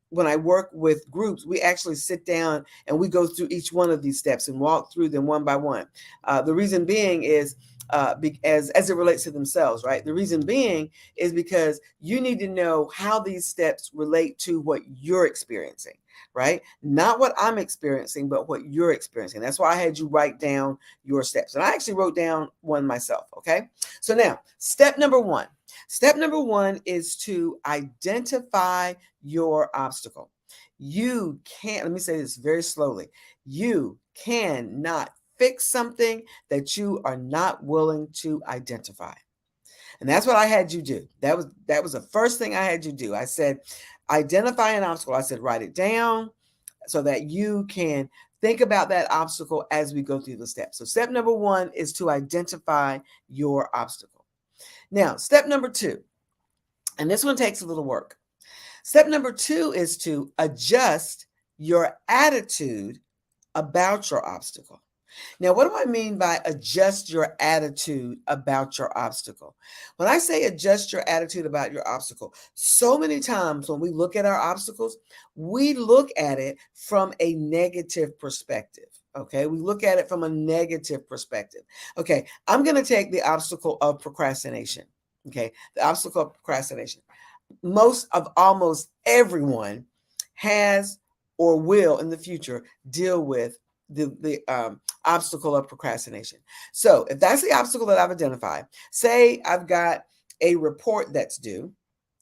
when I work with groups, we actually sit down and we go through each one of these steps and walk through them one by one. The reason being is as it relates to themselves, right? The reason being is because you need to know how these steps relate to what you're experiencing, right? Not what I'm experiencing, but what you're experiencing. That's why I had you write down your steps. And I actually wrote down one myself, okay? So now, step number one. Step number one is to identify your obstacle. You can't, let me say this very slowly. You cannot fix something that you are not willing to identify. And that's what I had you do. That was the first thing I had you do. I said, identify an obstacle. I said, write it down so that you can think about that obstacle as we go through the steps. So step number one is to identify your obstacle. Now, step number two, and this one takes a little work. Step number two is to adjust your attitude about your obstacle. Now, what do I mean by adjust your attitude about your obstacle? When I say adjust your attitude about your obstacle, so many times when we look at our obstacles, we look at it from a negative perspective. Okay, we look at it from a negative perspective. Okay, I'm going to take the obstacle of procrastination. Okay, the obstacle of procrastination. Almost everyone has or will in the future deal with the obstacle of procrastination. So if that's the obstacle that I've identified, say I've got a report that's due.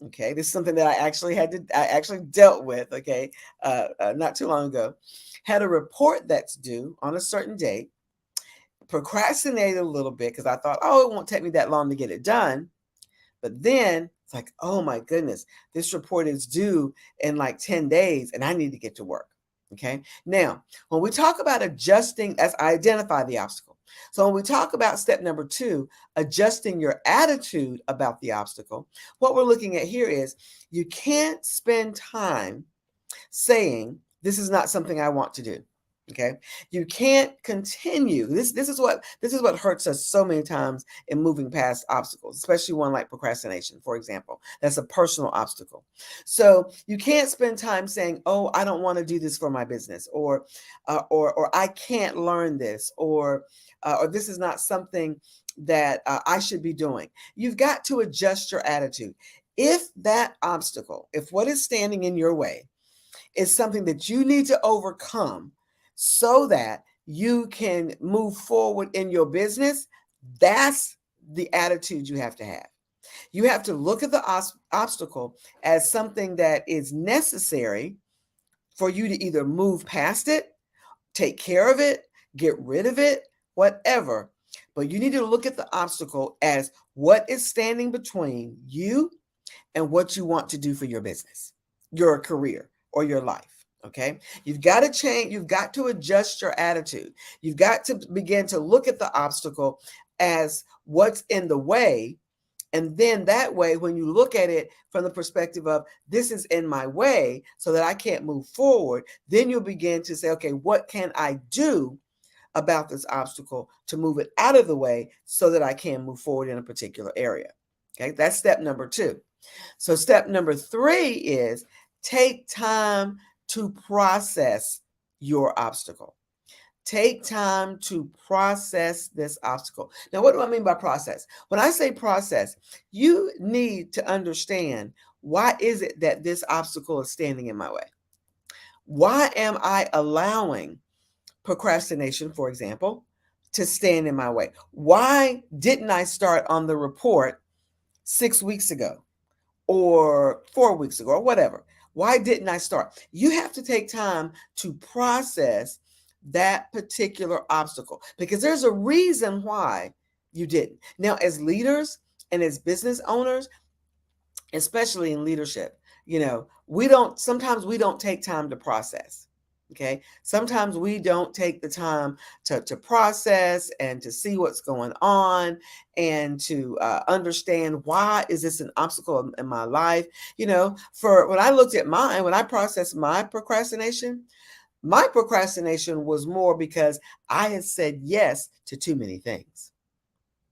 Okay, this is something that I actually dealt with. Okay, not too long ago, had a report that's due on a certain date. Procrastinated a little bit because I thought, oh, it won't take me that long to get it done. But then It's like, oh my goodness, this report is due in like 10 days and I need to get to work. Okay. Now, when we talk about adjusting, as I identify the obstacle. So when we talk about step number 2, adjusting your attitude about the obstacle, what we're looking at here is you can't spend time saying, this is not something I want to do. Okay. You can't continue. This is what hurts us so many times in moving past obstacles, especially one like procrastination, for example. That's a personal obstacle. So you can't spend time saying, oh, I don't want to do this for my business, or I can't learn this, or this is not something that I should be doing. You've got to adjust your attitude. If that obstacle, if what is standing in your way is something that you need to overcome so that you can move forward in your business, that's the attitude you have to have. You have to look at the obstacle as something that is necessary for you to either move past it, take care of it, get rid of it, whatever. But you need to look at the obstacle as what is standing between you and what you want to do for your business, your career, or your life. Okay. You've got to change. You've got to adjust your attitude. You've got to begin to look at the obstacle as what's in the way. And then that way, when you look at it from the perspective of this is in my way so that I can't move forward, then you'll begin to say, okay, what can I do about this obstacle to move it out of the way so that I can move forward in a particular area? Okay. That's step number 2. So step number 3 is take time to process your obstacle. Take time to process this obstacle. Now, what do I mean by process? When I say process, you need to understand, why is it that this obstacle is standing in my way? Why am I allowing procrastination, for example, to stand in my way? Why didn't I start on the report 6 weeks ago or 4 weeks ago or whatever? Why didn't I start? You have to take time to process that particular obstacle because there's a reason why you didn't. Now, as leaders and as business owners, especially in leadership, sometimes we don't take time to process. Okay. Sometimes we don't take the time to process and to see what's going on and to understand, why is this an obstacle in my life? For when I looked at when I processed my procrastination was more because I had said yes to too many things.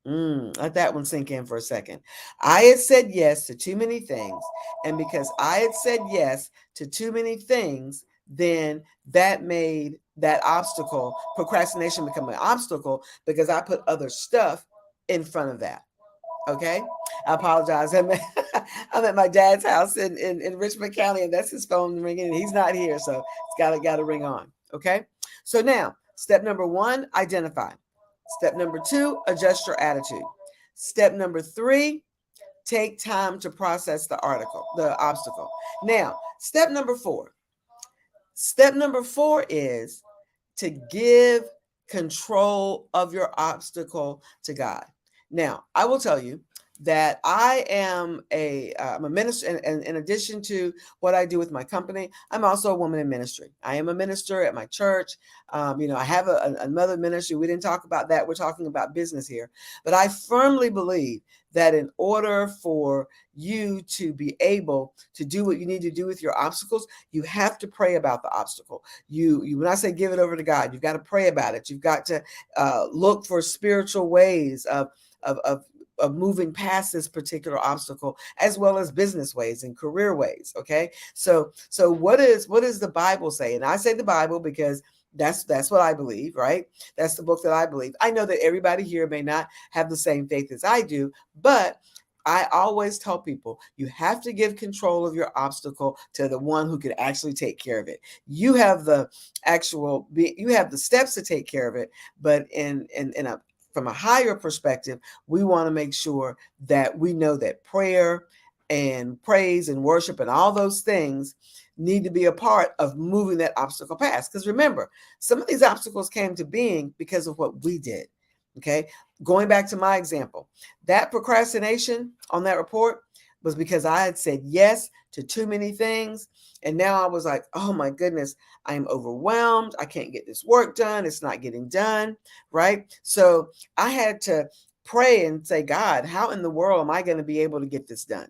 Let that one sink in for a second. I had said yes to too many things. And because I had said yes to too many things, then that made that obstacle, procrastination, become an obstacle because I put other stuff in front of that. Okay. I apologize. I'm at my dad's house in Richmond County, and that's his phone ringing, and he's not here. So it's got to ring on. Okay. So now step number 1, identify. Step number 2, adjust your attitude. Step number 3, take time to process the obstacle. Now, step number 4. Step number 4 is to give control of your obstacle to God. Now, I will tell you that I am I'm a minister, and in addition to what I do with my company, I'm also a woman in ministry. I am a minister at my church. I have another ministry. We didn't talk about that. We're talking about business here. But I firmly believe that in order for you to be able to do what you need to do with your obstacles, you have to pray about the obstacle. When I say give it over to God, you've got to pray about it. You've got to look for spiritual ways of moving past this particular obstacle, as well as business ways and career ways. Okay. So what does the Bible say? And I say the Bible because that's what I believe, right? That's the book that I believe. I know that everybody here may not have the same faith as I do, but I always tell people you have to give control of your obstacle to the one who can actually take care of it. You have the steps to take care of it, but from a higher perspective, we want to make sure that we know that prayer and praise and worship and all those things need to be a part of moving that obstacle past. Because remember, some of these obstacles came to being because of what we did. Okay. Going back to my example, that procrastination on that report, was because I had said yes to too many things. And now I was like, oh my goodness, I am overwhelmed. I can't get this work done. It's not getting done, right? So I had to pray and say, God, how in the world am I going to be able to get this done?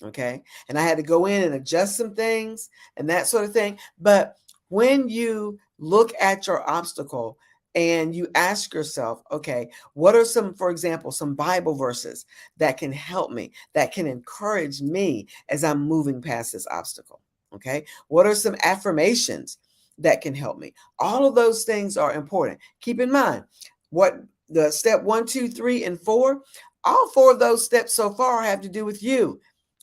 Okay. And I had to go in and adjust some things and that sort of thing. But when you look at your obstacle and you ask yourself, okay, what are some, for example, some Bible verses that can help me, that can encourage me as I'm moving past this obstacle? Okay. What are some affirmations that can help me? All of those things are important. Keep in mind what the step 1, 2, 3, and 4, all 4 of those steps so far have to do with you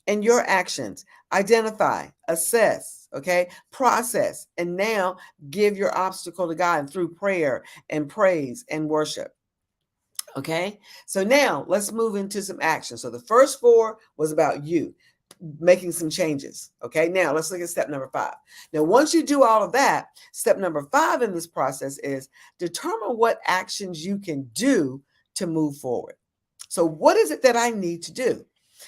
and your actions. Identify, assess, okay, process, and now give your obstacle to God through prayer and praise and worship. Okay, so now let's move into some action. So the first 4 was about you making some changes. Okay, now let's look at step number 5. Now, once you do all of that, step number 5 in this process is determine what actions you can do to move forward. So what is it that I need to do?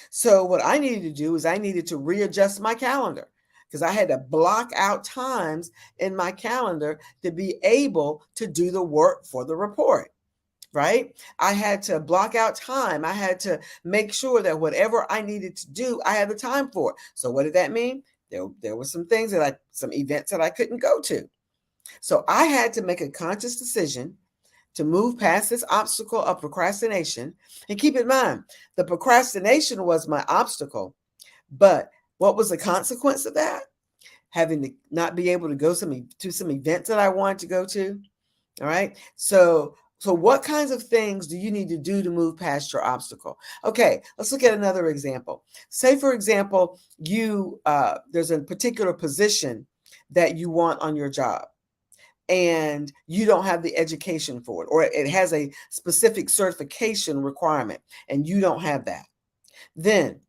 So what I needed to do is I needed to readjust my calendar because I had to block out times in my calendar to be able to do the work for the report, right? I had to block out time. I had to make sure that whatever I needed to do, I had the time for. So what did that mean? There were some things some events that I couldn't go to. So I had to make a conscious decision to move past this obstacle of procrastination. And keep in mind, the procrastination was my obstacle. But what was the consequence of that? Having to not be able to go to some events that I wanted to go to. All right. So what kinds of things do you need to do to move past your obstacle? Okay, let's look at another example. Say, for example, there's a particular position that you want on your job, and you don't have the education for it, or it has a specific certification requirement and you don't have that. Then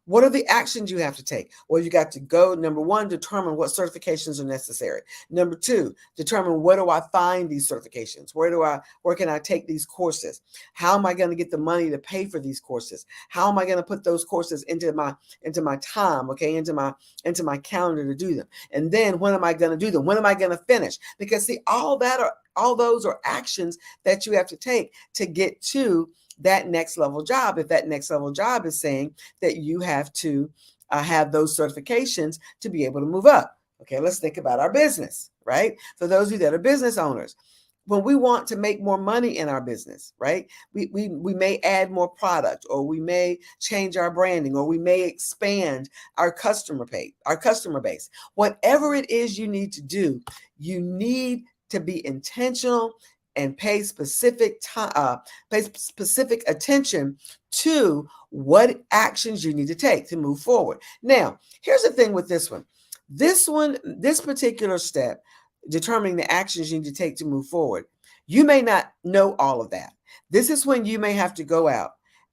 what are the actions you have to take? Well, you got to go, number 1, determine what certifications are necessary. Number 2, determine where do I find these certifications? Where can I take these courses? How am I going to get the money to pay for these courses? How am I going to put those courses into my time, okay, into my calendar to do them? And then when am I going to do them? When am I going to finish? Because see, all those are actions that you have to take to get to that next level job. If that next level job is saying that you have to have those certifications to be able to move up. Okay, let's think about our business, right? For those of you that are business owners, when we want to make more money in our business, right? We may add more product, or we may change our branding, or we may expand our customer base. Whatever it is you need to do, you need to be intentional and pay specific attention to what actions you need to take to move forward. Now, here's the thing with this one. This particular step, determining the actions you need to take to move forward, you may not know all of that. This is when you may have to go out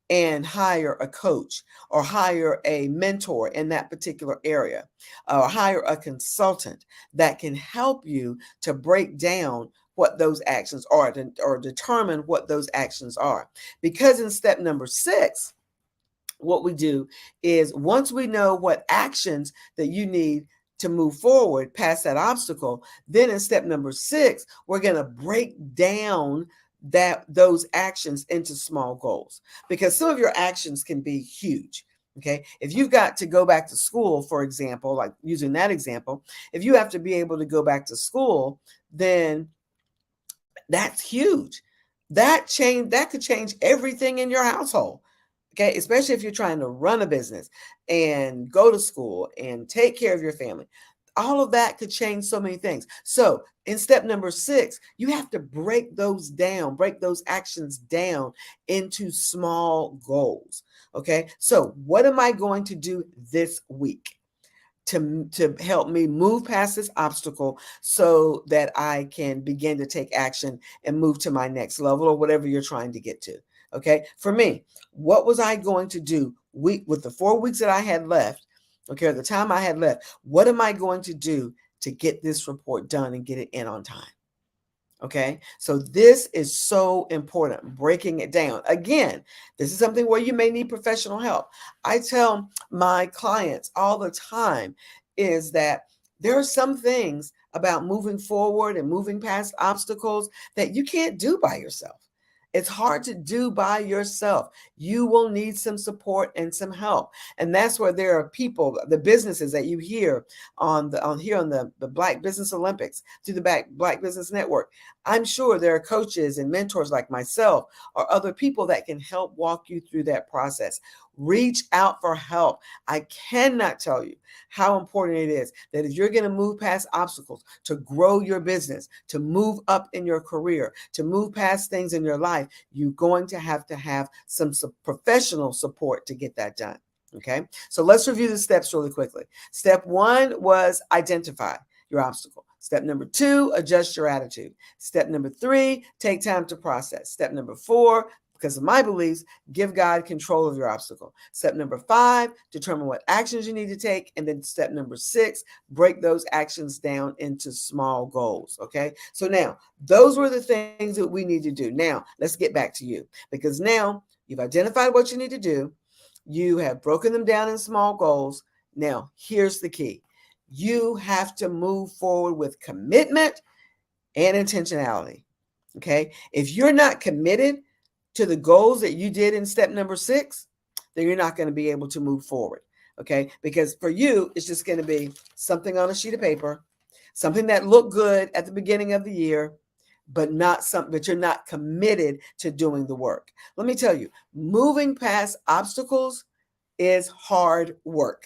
and hire a coach or hire a mentor in that particular area, or hire a consultant that can help you to break down what those actions are, or determine what those actions are. Because in step number 6, what we do is, once we know what actions that you need to move forward past that obstacle, then in step number 6, we're going to break down those actions into small goals, because some of your actions can be huge. Okay, if you've got to go back to school, for example, like using that example, if you have to be able to go back to school, then that's huge. That could change everything in your household. Okay, especially if you're trying to run a business and go to school and take care of your family. All of that could change so many things. So in step number 6, you have to break those actions down into small goals. Okay, so what am I going to do this week to help me move past this obstacle so that I can begin to take action and move to my next level, or whatever you're trying to get to? Okay, for me, what was I going to do with the 4 weeks that I had left? Okay, at the time I had left, what am I going to do to get this report done and get it in on time? Okay, so this is so important, breaking it down. Again, this is something where you may need professional help. I tell my clients all the time is that there are some things about moving forward and moving past obstacles that you can't do by yourself. It's hard to do by yourself. You will need some support and some help. And that's where there are people, the businesses that you hear on the Black Business Olympics, through the Black Business Network. I'm sure there are coaches and mentors like myself or other people that can help walk you through that process. Reach out for help. I cannot tell you how important it is that if you're going to move past obstacles, to grow your business, to move up in your career, to move past things in your life, you're going to have some professional support to get that done. Okay, so let's review the steps really quickly. Step 1 was identify your obstacle. Step number 2, adjust your attitude. Step number 3, take time to process. Step number 4, because of my beliefs, give God control of your obstacle. Step number 5, determine what actions you need to take. And then step number 6, break those actions down into small goals. Okay, so now those were the things that we need to do. Now let's get back to you, because now you've identified what you need to do. You have broken them down in small goals. Now, here's the key. You have to move forward with commitment and intentionality. Okay. If you're not committed to the goals that you did in step number 6, then you're not going to be able to move forward. Okay. Because for you, it's just going to be something on a sheet of paper, something that looked good at the beginning of the year, but not something that you're not committed to doing the work. Let me tell you, moving past obstacles is hard work.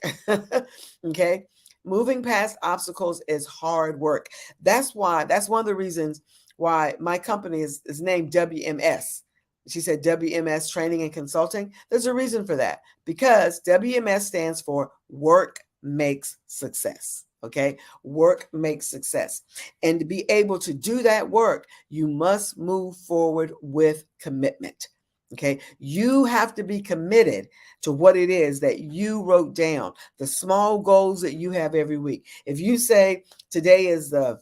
Okay. Moving past obstacles is hard work. That's one of the reasons why my company is named WMS. She said WMS Training and Consulting. There's a reason for that, because WMS stands for Work Makes Success. Okay, work makes success. And to be able to do that work, you must move forward with commitment. Okay, you have to be committed to what it is that you wrote down, the small goals that you have every week. If you say today is the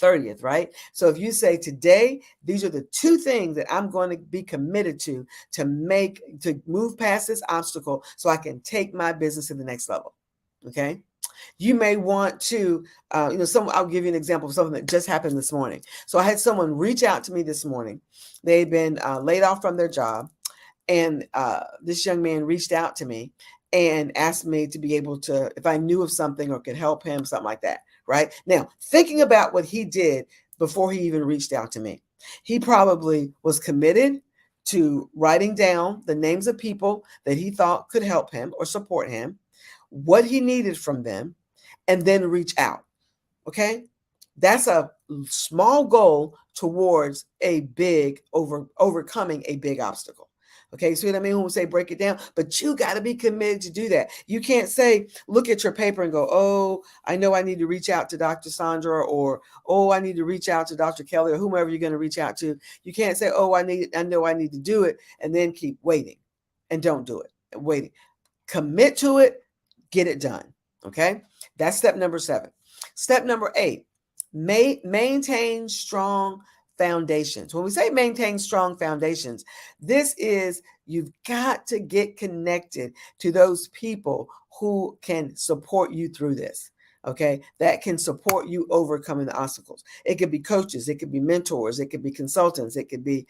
30th, right? So if you say today, these are the 2 things that I'm going to be committed to move past this obstacle so I can take my business to the next level. Okay. You may want to, I'll give you an example of something that just happened this morning. So I had someone reach out to me this morning. They'd been laid off from their job. And this young man reached out to me and asked me to be able to, if I knew of something or could help him, something like that. Right now, thinking about what he did before he even reached out to me, he probably was committed to writing down the names of people that he thought could help him or support him, what he needed from them, and then reach out. Okay. That's a small goal towards overcoming a big obstacle. Okay, see what I mean? When we say break it down, but you got to be committed to do that. You can't say, look at your paper and go, oh, I know I need to reach out to Dr. Sandra, or, oh, I need to reach out to Dr. Kelly, or whomever you're going to reach out to. You can't say, oh, I know I need to do it, and then keep waiting and don't do it. Waiting. Commit to it, get it done. Okay, that's step number 7. Step number 8, maintain strong foundations. When we say maintain strong foundations, this is you've got to get connected to those people who can support you through this. Okay, that can support you overcoming the obstacles. It could be coaches, it could be mentors, it could be consultants, it could be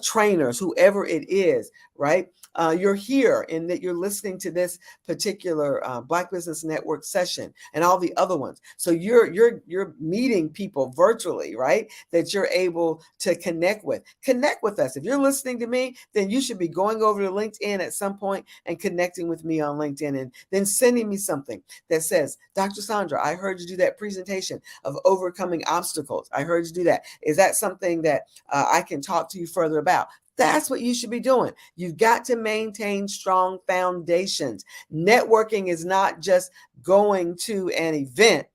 trainers, whoever it is, right? You're here and that you're listening to this particular Black Business Network session and all the other ones. So you're meeting people virtually, right? That you're able to connect with. Connect with us. If you're listening to me, then you should be going over to LinkedIn at some point and connecting with me on LinkedIn, and then sending me something that says, Dr. Sandra, I heard you do that presentation of overcoming obstacles. I heard you do that. Is that something that I can talk to you further about? That's what you should be doing. You've got to maintain strong foundations. Networking is not just going to an event,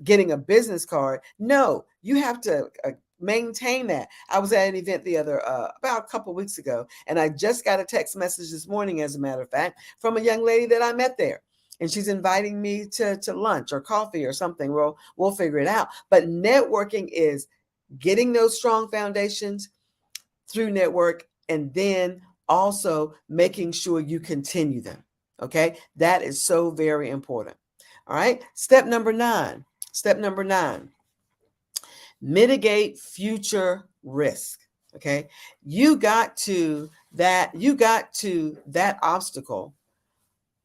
getting a business card. No, you have to maintain that. I was at an event about a couple of weeks ago, and I just got a text message this morning, as a matter of fact, from a young lady that I met there. And she's inviting me to lunch or coffee or something. We'll figure it out. But networking is getting those strong foundations through network, and then also making sure you continue them. Okay, that is so very important. All right, step number 9. Step number 9, mitigate future risk. Okay, you got to that obstacle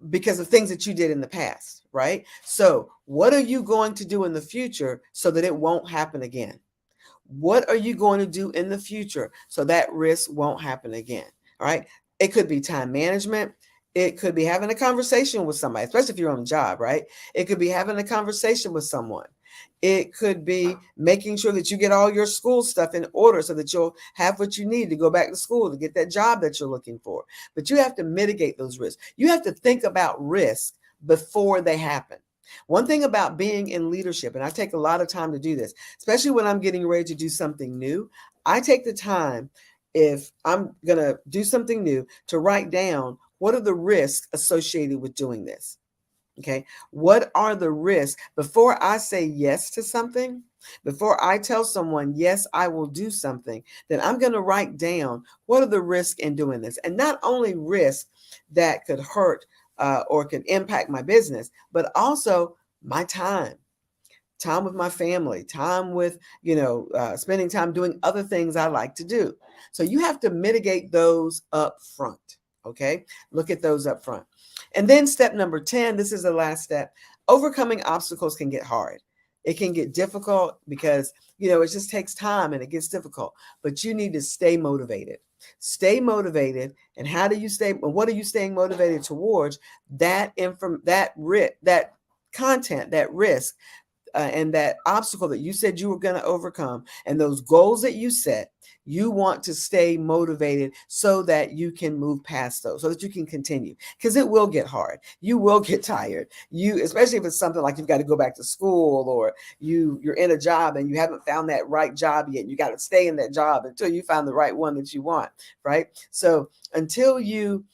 because of things that you did in the past, right? So what are you going to do in the future so that it won't happen again? What are you going to do in the future so that risk won't happen again? All right. It could be time management. It could be having a conversation with somebody, especially if you're on a job, right? It could be having a conversation with someone. It could be making sure that you get all your school stuff in order so that you'll have what you need to go back to school to get that job that you're looking for. But you have to mitigate those risks. You have to think about risk before they happen. One thing about being in leadership, and I take a lot of time to do this, especially when I'm getting ready to do something new, I take the time, if I'm going to do something new, to write down what are the risks associated with doing this. Okay. What are the risks before I say yes to something? Before I tell someone, yes, I will do something, then I'm going to write down what are the risks in doing this. And not only risks that could hurt or could impact my business, but also my time with my family, time with, spending time doing other things I like to do. So you have to mitigate those up front. Okay. Look at those up front. And then step number 10, this is the last step. Overcoming obstacles can get hard. It can get difficult because, it just takes time and it gets difficult, but you need to stay motivated. Stay motivated. And how do you stay? What are you staying motivated towards? That content, that risk, and that obstacle that you said you were going to overcome, and those goals that you set. You want to stay motivated so that you can move past those, so that you can continue, because it will get hard. You will get tired. Especially if it's something like you've got to go back to school, or you're in a job and you haven't found that right job yet. You got to stay in that job until you find the right one that you want, right? So until you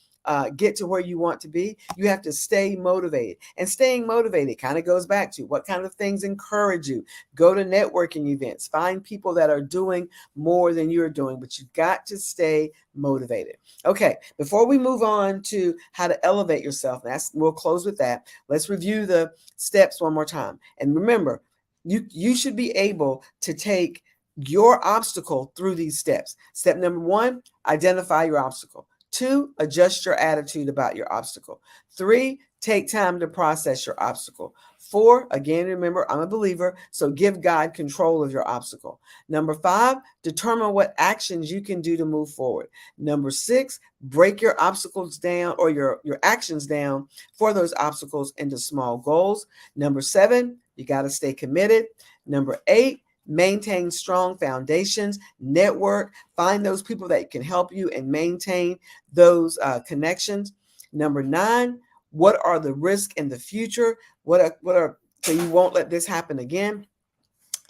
get to where you want to be, you have to stay motivated. And staying motivated kind of goes back to what kind of things encourage you. Go to networking events, find people that are doing more than you're doing, but you've got to stay motivated. Okay, before we move on to how to elevate yourself, we'll close with that. Let's review the steps one more time. And remember, you should be able to take your obstacle through these steps. Step number 1, identify your obstacle. 2, adjust your attitude about your obstacle. 3, take time to process your obstacle. 4, again, remember, I'm a believer, so give God control of your obstacle. Number 5, determine what actions you can do to move forward. Number 6, break your obstacles down, or your actions down for those obstacles into small goals. Number 7, you got to stay committed. Number 8, maintain strong foundations, network, find those people that can help you and maintain those connections. Number 9, what are the risks in the future? So you won't let this happen again.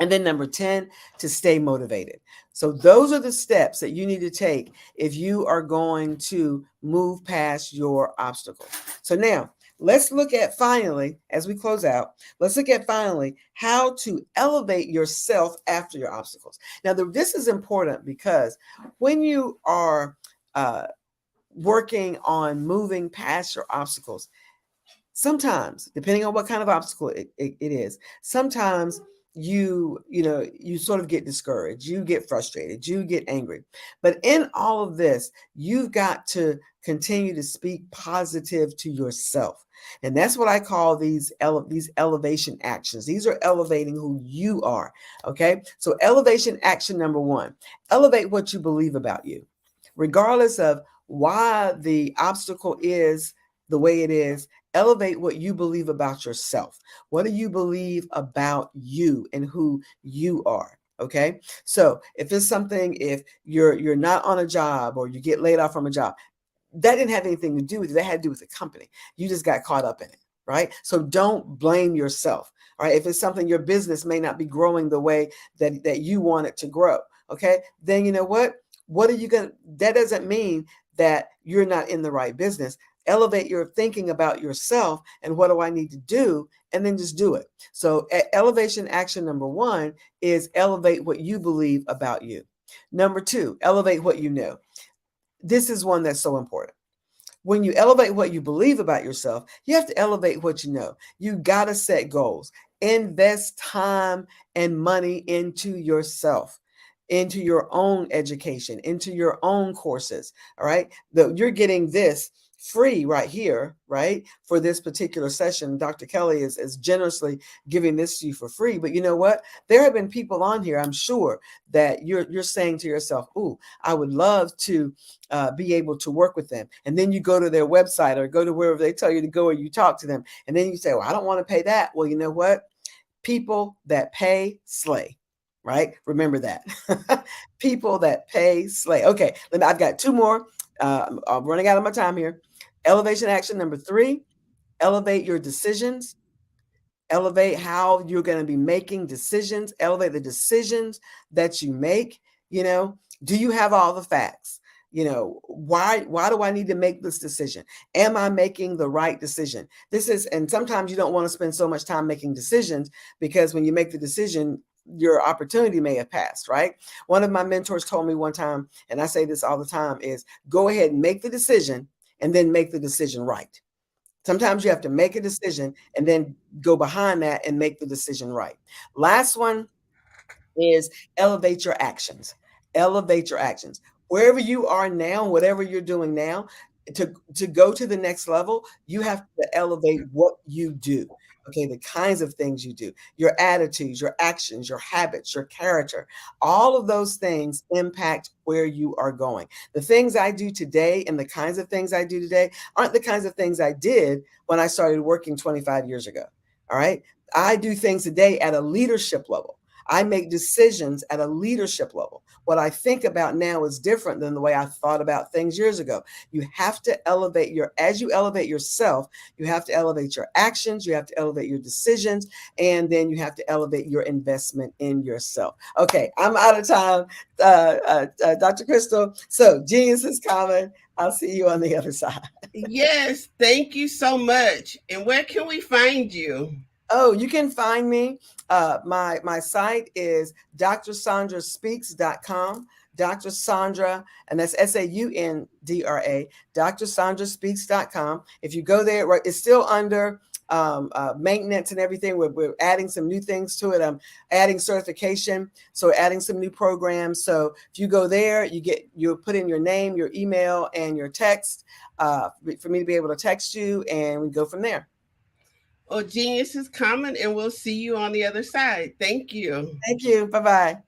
And then number 10, to stay motivated. So those are the steps that you need to take if you are going to move past your obstacles. So now, let's look at finally, as we close out, how to elevate yourself after your obstacles. Now, this is important because when you are working on moving past your obstacles, sometimes, depending on what kind of obstacle it is, sometimes you sort of get discouraged, you get frustrated, you get angry. But in all of this, you've got to continue to speak positive to yourself. And that's what I call these elevation actions. These are elevating who you are. Okay. So elevation action number 1, elevate what you believe about you, regardless of why the obstacle is the way it is. Elevate what you believe about yourself. What do you believe about you and who you are? Okay. So if you're not on a job, or you get laid off from a job, that didn't have anything to do with you. That had to do with the company. You just got caught up in it, right? So don't blame yourself. All right. If it's something, your business may not be growing the way that you want it to grow. Okay. Then you know what? That doesn't mean that you're not in the right business. elevate your thinking about yourself and what do I need to do, and then just do it. So elevation action number 1 is elevate what you believe about you. Number 2, elevate what you know. This is one that's so important. When you elevate what you believe about yourself, you have to elevate what you know. You got to set goals. Invest time and money into yourself, into your own education, into your own courses. All right. You're getting this free right here, right? For this particular session, Dr. Kelly is generously giving this to you for free. But you know what? There have been people on here, I'm sure, that you're saying to yourself, "Ooh, I would love to be able to work with them." And then you go to their website or go to wherever they tell you to go, or you talk to them, and then you say, "Well, I don't want to pay that." Well, you know what? People that pay slay. Right? Remember that. People that pay slay. Okay, I've got 2 more. I'm running out of my time here. Elevation action number 3, elevate your decisions. Elevate how you're going to be making decisions. Elevate the decisions that you make. Do you have all the facts? Why do I need to make this decision? Am I making the right decision? And sometimes you don't want to spend so much time making decisions, because when you make the decision, your opportunity may have passed, right? One of my mentors told me one time, and I say this all the time, is go ahead and make the decision and then make the decision right. Sometimes you have to make a decision and then go behind that and make the decision right. Last one is elevate your actions. Elevate your actions. Wherever you are now, whatever you're doing now, to go to the next level, you have to elevate what you do. Okay, the kinds of things you do, your attitudes, your actions, your habits, your character, all of those things impact where you are going. The things I do today and the kinds of things I do today aren't the kinds of things I did when I started working 25 years ago. All right. I do things today at a leadership level. I make decisions at a leadership level. What I think about now is different than the way I thought about things years ago. You have to elevate as you elevate yourself, you have to elevate your actions, you have to elevate your decisions, and then you have to elevate your investment in yourself. Okay, I'm out of time, Dr. Crystal. So genius is common. I'll see you on the other side. Yes, thank you so much. And where can we find you? Oh, you can find me. My site is drsandraspeaks.com. Dr. Sandra, and that's SAUNDRA, drsandraspeaks.com. If you go there, right, it's still under maintenance and everything. We're adding some new things to it. I'm adding certification, so adding some new programs. So if you go there, you put in your name, your email, and your text for me to be able to text you, and we go from there. Oh, genius is coming, and we'll see you on the other side. Thank you. Thank you. Bye-bye.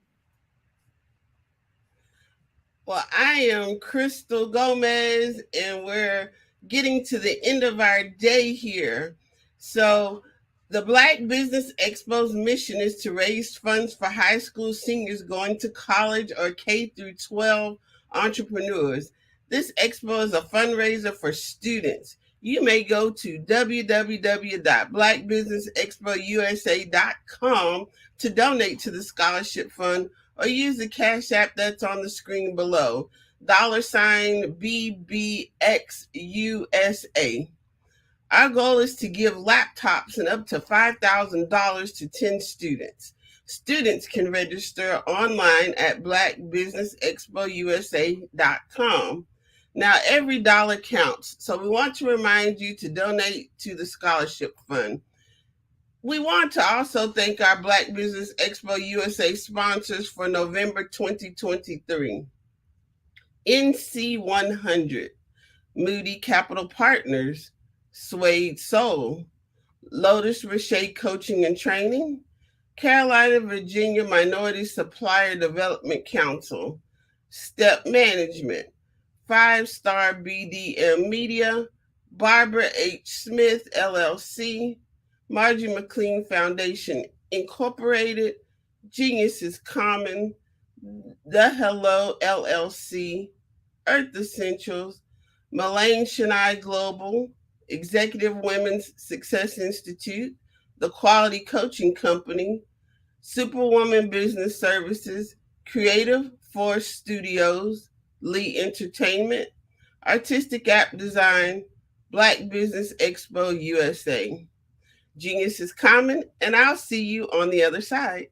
Well, I am Crystal Gomez, and we're getting to the end of our day here. So the Black Business Expo's mission is to raise funds for high school seniors going to college or K through 12 entrepreneurs. This expo is a fundraiser for students. You may go to www.blackbusinessexpousa.com to donate to the scholarship fund, or use the Cash App that's on the screen below, $BBXUSA. Our goal is to give laptops and up to $5,000 to 10 students. Students can register online at blackbusinessexpousa.com. Now, every dollar counts, so we want to remind you to donate to the scholarship fund. We want to also thank our Black Business Expo USA sponsors for November 2023. NC 100, Moody Capital Partners, Suede Soul, Lotus Richey Coaching and Training, Carolina, Virginia Minority Supplier Development Council, Step Management, 5-Star BDM Media, Barbara H. Smith, LLC, Margie McLean Foundation, Incorporated, Genius is Common, The Hello, LLC, Earth Essentials, Mullane Shania Global, Executive Women's Success Institute, The Quality Coaching Company, Superwoman Business Services, Creative Force Studios, Lee Entertainment, Artistic App Design, Black Business Expo USA. Genius is common, and I'll see you on the other side.